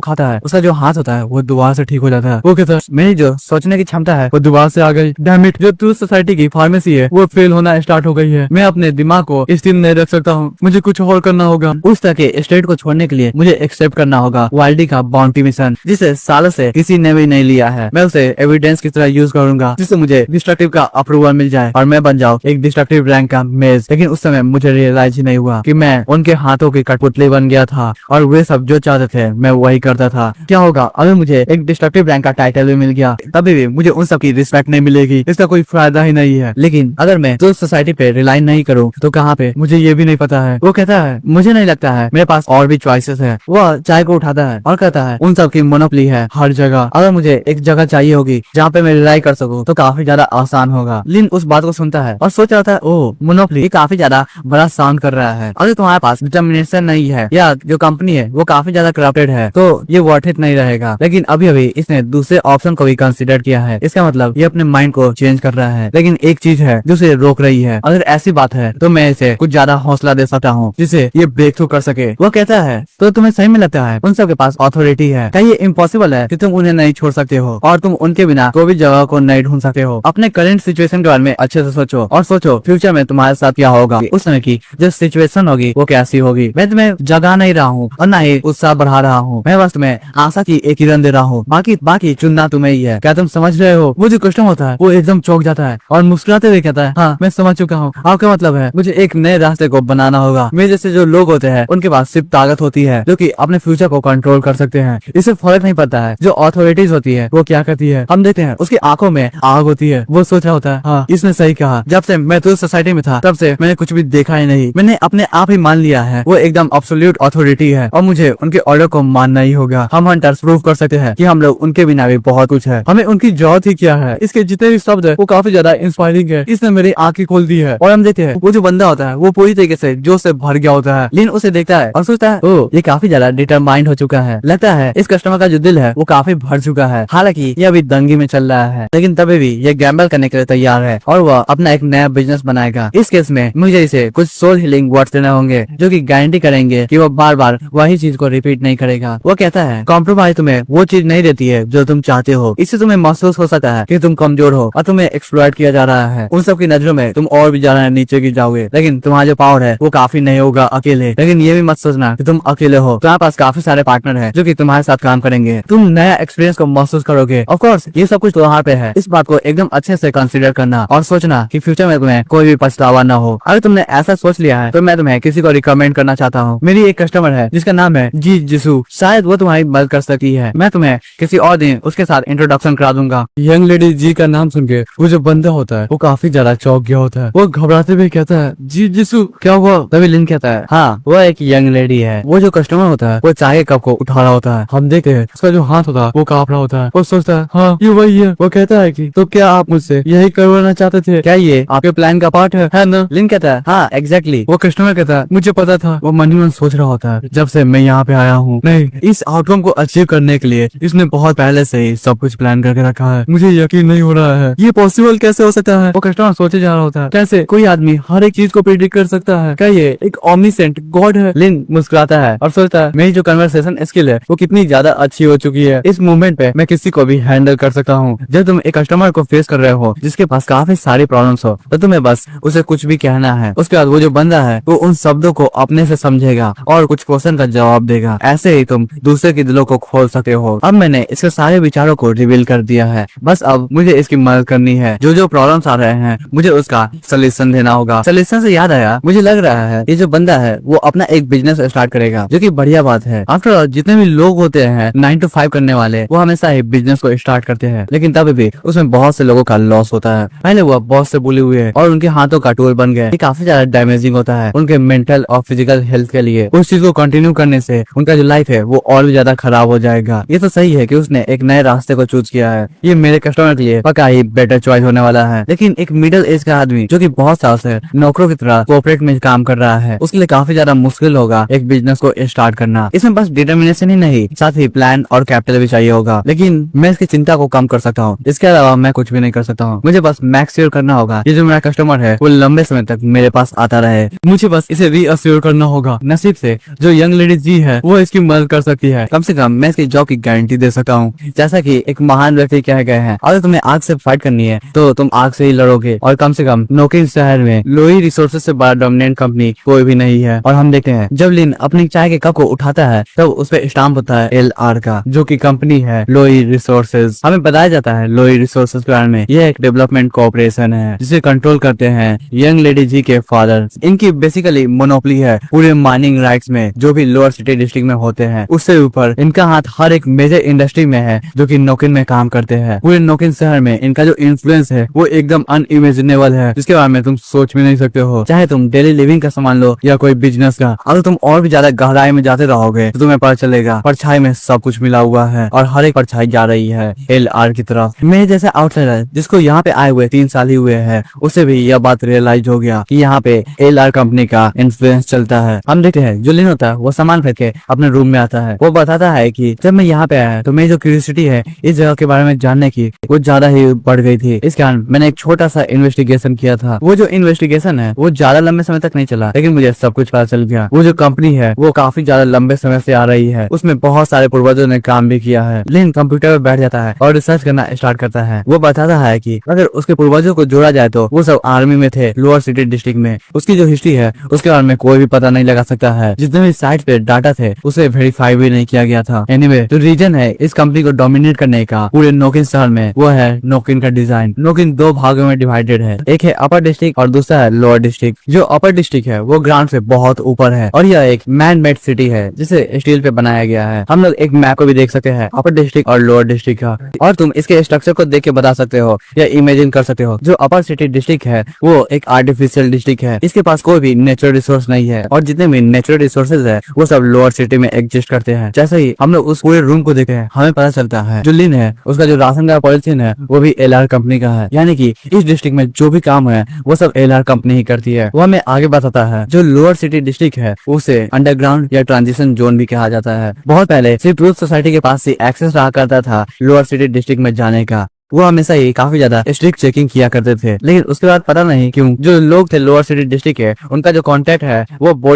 खाता है उसका जो हाथ होता है वो दोबारा से ठीक हो जाता है। वो कहता है मेरी जो सोचने की क्षमता है वो दोबारा से आ गई। डैम इट, जो ट्रू सोसाइटी की फार्मेसी है वो फेल होना स्टार्ट हो गई है। मैं अपने दिमाग को स्थिर नहीं रख सकता हूँ। मुझे कुछ और करना होगा। उस तरह के स्टेट को छोड़ने के लिए मुझे एक्सेप्ट करना होगा वाइल्डी का बाउंटी मिशन, जिसे सालों से किसी ने भी नहीं लिया है। मैं उसे एविडेंस की तरह यूज करूंगा जिससे मुझे डिस्ट्रक्टिव का अप्रूवल मिल जाए और मैं बन जाऊं एक डिस्ट्रक्टिव रैंक का मेज। लेकिन उस समय मुझे रियलाइज ही नहीं हुआ कि मैं उनके हाथों की कठपुतली बन गया था और वे सब जो चाहते थे मैं वही करता था। क्या होगा अगर मुझे एक डिस्ट्रक्टिव रैंक का टाइटल भी मिल गया? तभी भी मुझे उन सब की रिस्पेक्ट नहीं मिलेगी। इसका कोई फायदा ही नहीं है। लेकिन अगर मैं तो सोसाइटी पे रिलाई नहीं करूँ तो कहाँ पे, मुझे ये भी नहीं पता है। वो कहता है मुझे नहीं लगता है मेरे पास और भी चॉइसेस है। वह चाय को उठाता है और कहता है उन सब की मोनोपोली है हर जगह। अगर मुझे एक जगह चाहिए होगी जहाँ पे मैं रिलाई कर सकूँ तो काफी ज्यादा आसान होगा। लिन उस बात को सुनता है और सोच रहा था ओह मोनोपोली काफी ज्यादा बड़ा साउंड कर रहा है। अगर तुम्हारे पास डिटर्मिनेशन नहीं है या जो कंपनी है वो काफी ज्यादा करप्टेड है तो ये वर्थ इट नहीं रहेगा। लेकिन अभी अभी इसने दूसरे ऑप्शन को भी कंसिडर किया है। इसका मतलब ये अपने माइंड को चेंज कर रहा है। लेकिन एक चीज है जो उसे रोक रही है। अगर ऐसी बात है तो मैं इसे कुछ ज्यादा हौसला दे सकता हूँ जिसे ये ब्रेक थ्रू कर सके। वो कहता है तो तुम्हें सही में लगता है उन सब के पास अथॉरिटी है? क्या ये इम्पॉसिबल है कि तुम उन्हें नहीं छोड़ सकते हो और तुम उनके बिना कोई भी जगह को नहीं ढूंढ सकते हो? अपने करंट सिचुएशन के बारे में अच्छे से सोचो और सोचो फ्यूचर में तुम्हारे साथ क्या होगा। उस समय की जो सिचुएशन होगी वो कैसी होगी। मैं तुम्हें जगा नहीं रहा हूँ और न ही उत्साह बढ़ा रहा हूँ। मैं बस तुम्हें आशा की एक किरण दे रहा हूँ। बाकी चुनना तुम्हें ही है। क्या तुम समझ रहे हो? वो जो कस्टमर होता है वो एकदम चौंक जाता है और मुस्कुराते हुए कहता है हाँ मैं समझ चुका हूँ। आपका मतलब है मुझे एक नए रास्ते को बनाना होगा। मेरे जैसे जो लोग होते हैं उनके पास सिर्फ ताकत होती है जो कि अपने फ्यूचर को कंट्रोल कर सकते हैं। इससे फर्क नहीं पड़ता है जो अथॉरिटीज होती है वो क्या करती है। हम देखते हैं उसकी आंखों में आग होती है। वो सोच रहा होता है हाँ इसने सही कहा। जब से मैं तो सोसाइटी में था तब से मैंने कुछ भी देखा ही नहीं। मैंने अपने आप ही मान लिया है वो एकदम एब्सोल्यूट अथॉरिटी है और मुझे उनके ऑर्डर को मानना ही होगा। हम हंटर्स प्रूव कर सकते हैं कि हम लोग उनके बिना भी बहुत कुछ है। हमें उनकी जरूरत ही क्या है। इसके जितने भी शब्द है वो काफी ज्यादा इंस्पायरिंग है। इसने मेरी आंखें खोल दी है। और हम देखते हैं वो जो बंदा होता है वो पूरी तरीके से जोश से भर गया होता है। लिन उसे देखता है और सोचता है ओ ये काफी ज्यादा डिटरमाइंड हो चुका है। लगता है इस कस्टमर का जो दिल है वो काफी भर चुका है। हालांकि ये अभी दंगी में चल रहा है लेकिन तभी भी ये गैम्बल करने के लिए तैयार है और वह अपना एक नया बिजनेस बनाएगा। इस केस में मुझे इसे कुछ सोल हीलिंग वर्ड्स देने होंगे जो कि गारंटी करेंगे कि वो बार बार वही चीज को रिपीट नहीं करेगा। वो कहता है कॉम्प्रोमाइज तुम्हें वो चीज नहीं देती है जो तुम चाहते हो। इससे तुम्हें महसूस हो सकता है कि तुम कमजोर हो और तुम्हें एक्सप्लॉइट किया जा रहा है। उन सब की नजरों में तुम और भी ज्यादा नीचे गिर जाओगे। लेकिन तुम्हारा जो पावर है वो काफी नहीं होगा अकेले। लेकिन ये भी मत सोचना कि तुम अकेले हो। तुम्हारे पास काफी सारे पार्टनर है जो कि तुम्हारे साथ काम करेंगे। तुम नया एक्सपीरियंस को महसूस करोगे। ऑफ कोर्स ये सब कुछ तुम्हारे पे है। इस बात को एकदम अच्छे से कंसीडर करना और सोचना कि फ्यूचर में तुम्हें कोई भी पछतावा न हो। अगर तुमने ऐसा सोच लिया है तो मैं तुम्हें किसी को रिकमेंड करना चाहता हूँ। मेरी एक कस्टमर है जिसका नाम है जी जिसू। शायद वो तुम्हारी मदद कर सकती है। मैं मैं तुम्हें किसी और दिन उसके साथ इंट्रोडक्शन करा दूंगा। यंग लेडी जी का नाम सुन के वो जो बंदा होता है वो काफी ज्यादा चौंक गया होता है। वो घबराते हुए कहता है, जी जिसु क्या हुआ? तभी लिन कहता है, हाँ वो एक यंग लेडी है। वो जो कस्टमर होता है वो चाय के कप को उठा रहा होता है। हम देखते हैं उसका जो हाथ होता है वो कांप रहा होता है। वो सोचता है, हाँ ये वही है। वो कहता है कि तो क्या आप मुझसे यही करवाना चाहते थे? क्या ये आपके प्लान का पार्ट है ना? लिन कहता है, हाँ एग्जैक्टली। वो कस्टमर कहता है, मुझे पता था। वो मन ही मन सोच रहा होता है, जब से मैं यहाँ पे आया हूँ, नहीं इस आउटकम को अचीव करने के लिए इसने बहुत पहले से ही सब कुछ प्लान करके रखा है। मुझे यकीन नहीं हो रहा है, ये पॉसिबल कैसे हो सकता है? वो कस्टमर सोचे जा रहा होता है, कैसे कोई आदमी हर एक चीज को प्रिडिक्ट कर सकता है? क्या ये एक ओमनीसेंट गॉड है? लिन मुस्कुराता है और सोचता है, मेरी जो कन्वर्सेशन स्किल है वो कितनी ज्यादा अच्छी हो चुकी है। इस मूवमेंट पे मैं किसी को भी हैंडल कर सकता हूँ। जब तुम एक कस्टमर को फेस कर रहे हो जिसके पास काफी सारी प्रॉब्लम्स हो, तो तुम्हें बस उसे कुछ भी कहना है। उसके बाद वो जो बंदा है वो उन शब्दों को अपने से समझेगा और कुछ क्वेश्चन का जवाब देगा। ऐसे ही तुम दूसरे के दिलों को खोल सकते हो। अब मैंने इसके सारे विचारों को रिवील कर दिया है, बस अब मुझे इसकी मदद करनी है। जो जो प्रॉब्लम्स आ रहे हैं मुझे उसका सोल्यूशन देना होगा। सोल्यूशन से याद आया, मुझे लग रहा है ये जो बंदा है वो अपना एक बिजनेस स्टार्ट करेगा, जो कि बढ़िया बात है। आफ्टर ऑल जितने भी लोग होते हैं 9 to 5 करने वाले, वो हमेशा ही बिजनेस को स्टार्ट करते हैं, लेकिन तब भी उसमें बहुत से लोगों का लॉस होता है। पहले वो बॉस से बुले हुए और उनके हाथों का टूल बन गए। ये काफी ज्यादा डैमेजिंग होता है उनके मेंटल और फिजिकल हेल्थ के लिए। उस चीज को कंटिन्यू करने से उनका जो लाइफ है वो और भी ज्यादा खराब हो जाएगा। ये तो सही है कि उसने एक नए रास्ते को चूज किया है। ये मेरे कस्टमर के लिए पक्का ही बेटर चॉइस होने वाला है। लेकिन एक मिडिल एज का आदमी जो कि बहुत साल से नौकरों की तरह कॉर्पोरेट में काम कर रहा है, उसके लिए काफी ज्यादा मुश्किल होगा एक बिजनेस को स्टार्ट करना। इसमें बस डिटर्मिनेशन ही नहीं, साथ ही प्लान और कैपिटल भी चाहिए होगा। लेकिन मैं इसकी चिंता को कम कर सकता हूँ, इसके अलावा मैं कुछ भी नहीं कर सकता हूँ। मुझे बस मैक्स श्योर करना होगा ये जो मेरा कस्टमर है वो लंबे समय तक मेरे पास आता रहे। मुझे बस इसे रीअश्योर करना होगा। नसीब से जो यंग लेडी जी है वो इसकी मदद कर सकती है। कम से कम मैं इसकी जॉब की गारंटी दे सकता हूँ। जैसा कि एक महान व्यक्ति कह गए हैं, अगर तुम्हें आग से फाइट करनी है तो तुम आग से ही लड़ोगे। और कम से कम नोकिन शहर में लोई रिसोर्सेज से बड़ा डोमिनेंट कंपनी कोई भी नहीं है। और हम देखते हैं जब लिन अपनी चाय के कप को उठाता है तब उस पे स्टाम्प होता है LR का, जो कि कंपनी है लोई रिसोर्सेज। हमें बताया जाता है लोई रिसोर्सेज के बारे में, यह एक डेवलपमेंट कॉर्पोरेशन है जिसे कंट्रोल करते हैं यंग लेडी जी के फादर। इनकी बेसिकली मोनोपोली है पूरे माइनिंग राइट्स में जो भी लोअर सिटी डिस्ट्रिक्ट में होते हैं। उससे ऊपर इनका हाथ हर एक मेजर इंडस्ट्री में है जो कि नोकिन में काम करते हैं। पूरे नोकिन शहर में इनका जो इन्फ्लुएंस है वो एकदम अनइमेजिनेबल है, जिसके बारे में तुम सोच भी नहीं सकते हो। चाहे तुम डेली लिविंग का सामान लो या कोई बिजनेस का, अगर तुम और भी ज्यादा गहराई में जाते रहोगे तो तुम्हें पता चलेगा परछाई में सब कुछ मिला हुआ है और हर एक परछाई जा रही है LR की तरफ। मेरे जैसा आउटसाइडर जिसको यहाँ पे आए हुए 3 साल ही हुए हैं, उसे भी यह बात रियलाइज हो गया कि यहाँ पे LR कंपनी का इन्फ्लुएंस चलता है। हम देखते हैं जो लिन होता है वो सामान खरीद के अपने रूम में आता है। वो बताता है कि जब मैं यहाँ पे आया तो मेरी जो क्यूरियोसिटी है इस जगह के बारे में जानने की वो ज्यादा ही बढ़ गई थी। इस कारण मैंने एक छोटा सा इन्वेस्टिगेशन किया था। वो जो इन्वेस्टिगेशन है वो ज्यादा लंबे समय तक नहीं चला, लेकिन मुझे सब कुछ पता चल गया। वो जो कंपनी है वो काफी ज्यादा लंबे समय से आ रही है, उसमें बहुत सारे पूर्वजों ने काम भी किया है। लिन कंप्यूटर पर बैठ जाता है और रिसर्च करना स्टार्ट करता है। वो बताता है कि अगर उसके पूर्वजों को जोड़ा जाए तो वो सब आर्मी में थे लोअर सिटी डिस्ट्रिक्ट में। उसकी जो हिस्ट्री है उसके बारे में कोई भी पता नहीं लगा सकता है। जितने भी साइट पे डाटा थे उसे वेरीफाई भी नहीं किया गया था। एनीवे जो रीजन है इस कंपनी को डोमिनेट करने का पूरे नोकिन शहर में वो है नोकिन का डिजाइन। नोकिन 2 भागों में डिवाइडेड है, एक है अपर डिस्ट्रिक्ट और दूसरा है लोअर डिस्ट्रिक्ट। जो अपर डिस्ट्रिक्ट है वो ग्राउंड से बहुत ऊपर है और यह एक मैन मेड सिटी है जिसे स्टील पे बनाया गया है। हम लोग एक मैप को भी देख सकते हैं अपर डिस्ट्रिक्ट और लोअर डिस्ट्रिक्ट का, और तुम इसके स्ट्रक्चर को देख के बता सकते हो या इमेजिन कर सकते हो। जो अपर सिटी डिस्ट्रिक्ट है वो एक आर्टिफिशियल डिस्ट्रिक्ट है, इसके पास कोई भी नेचुरल रिसोर्स नहीं है और जितने भी नेचुरल रिसोर्सेज है वो सब लोअर सिटी में एग्जिस्ट करते हैं। जैसे ही हम लोग उस पूरे रूम को देखते हैं हमें पता चलता है जो लिन है उसका जो राशन का पॉलिथीन है वो भी LR कंपनी का है, यानी कि इस डिस्ट्रिक्ट में जो भी काम है वो सब LR कंपनी ही करती है। वो हमें आगे बताता है जो लोअर सिटी डिस्ट्रिक्ट है उसे अंडरग्राउंड या ट्रांजिशन जोन भी कहा जाता है। बहुत पहले सिर्फ रूथ सोसाइटी के पास ही एक्सेस रहा करता था लोअर सिटी डिस्ट्रिक्ट में जाने का। वो हमेशा ही काफी ज्यादा स्ट्रिक्ट चेकिंग किया करते थे, लेकिन उसके बाद पता नहीं क्यों जो लोग थे लोअर सिटी डिस्ट्रिक्ट के उनका जो कॉन्टेक्ट है वो बोर्ड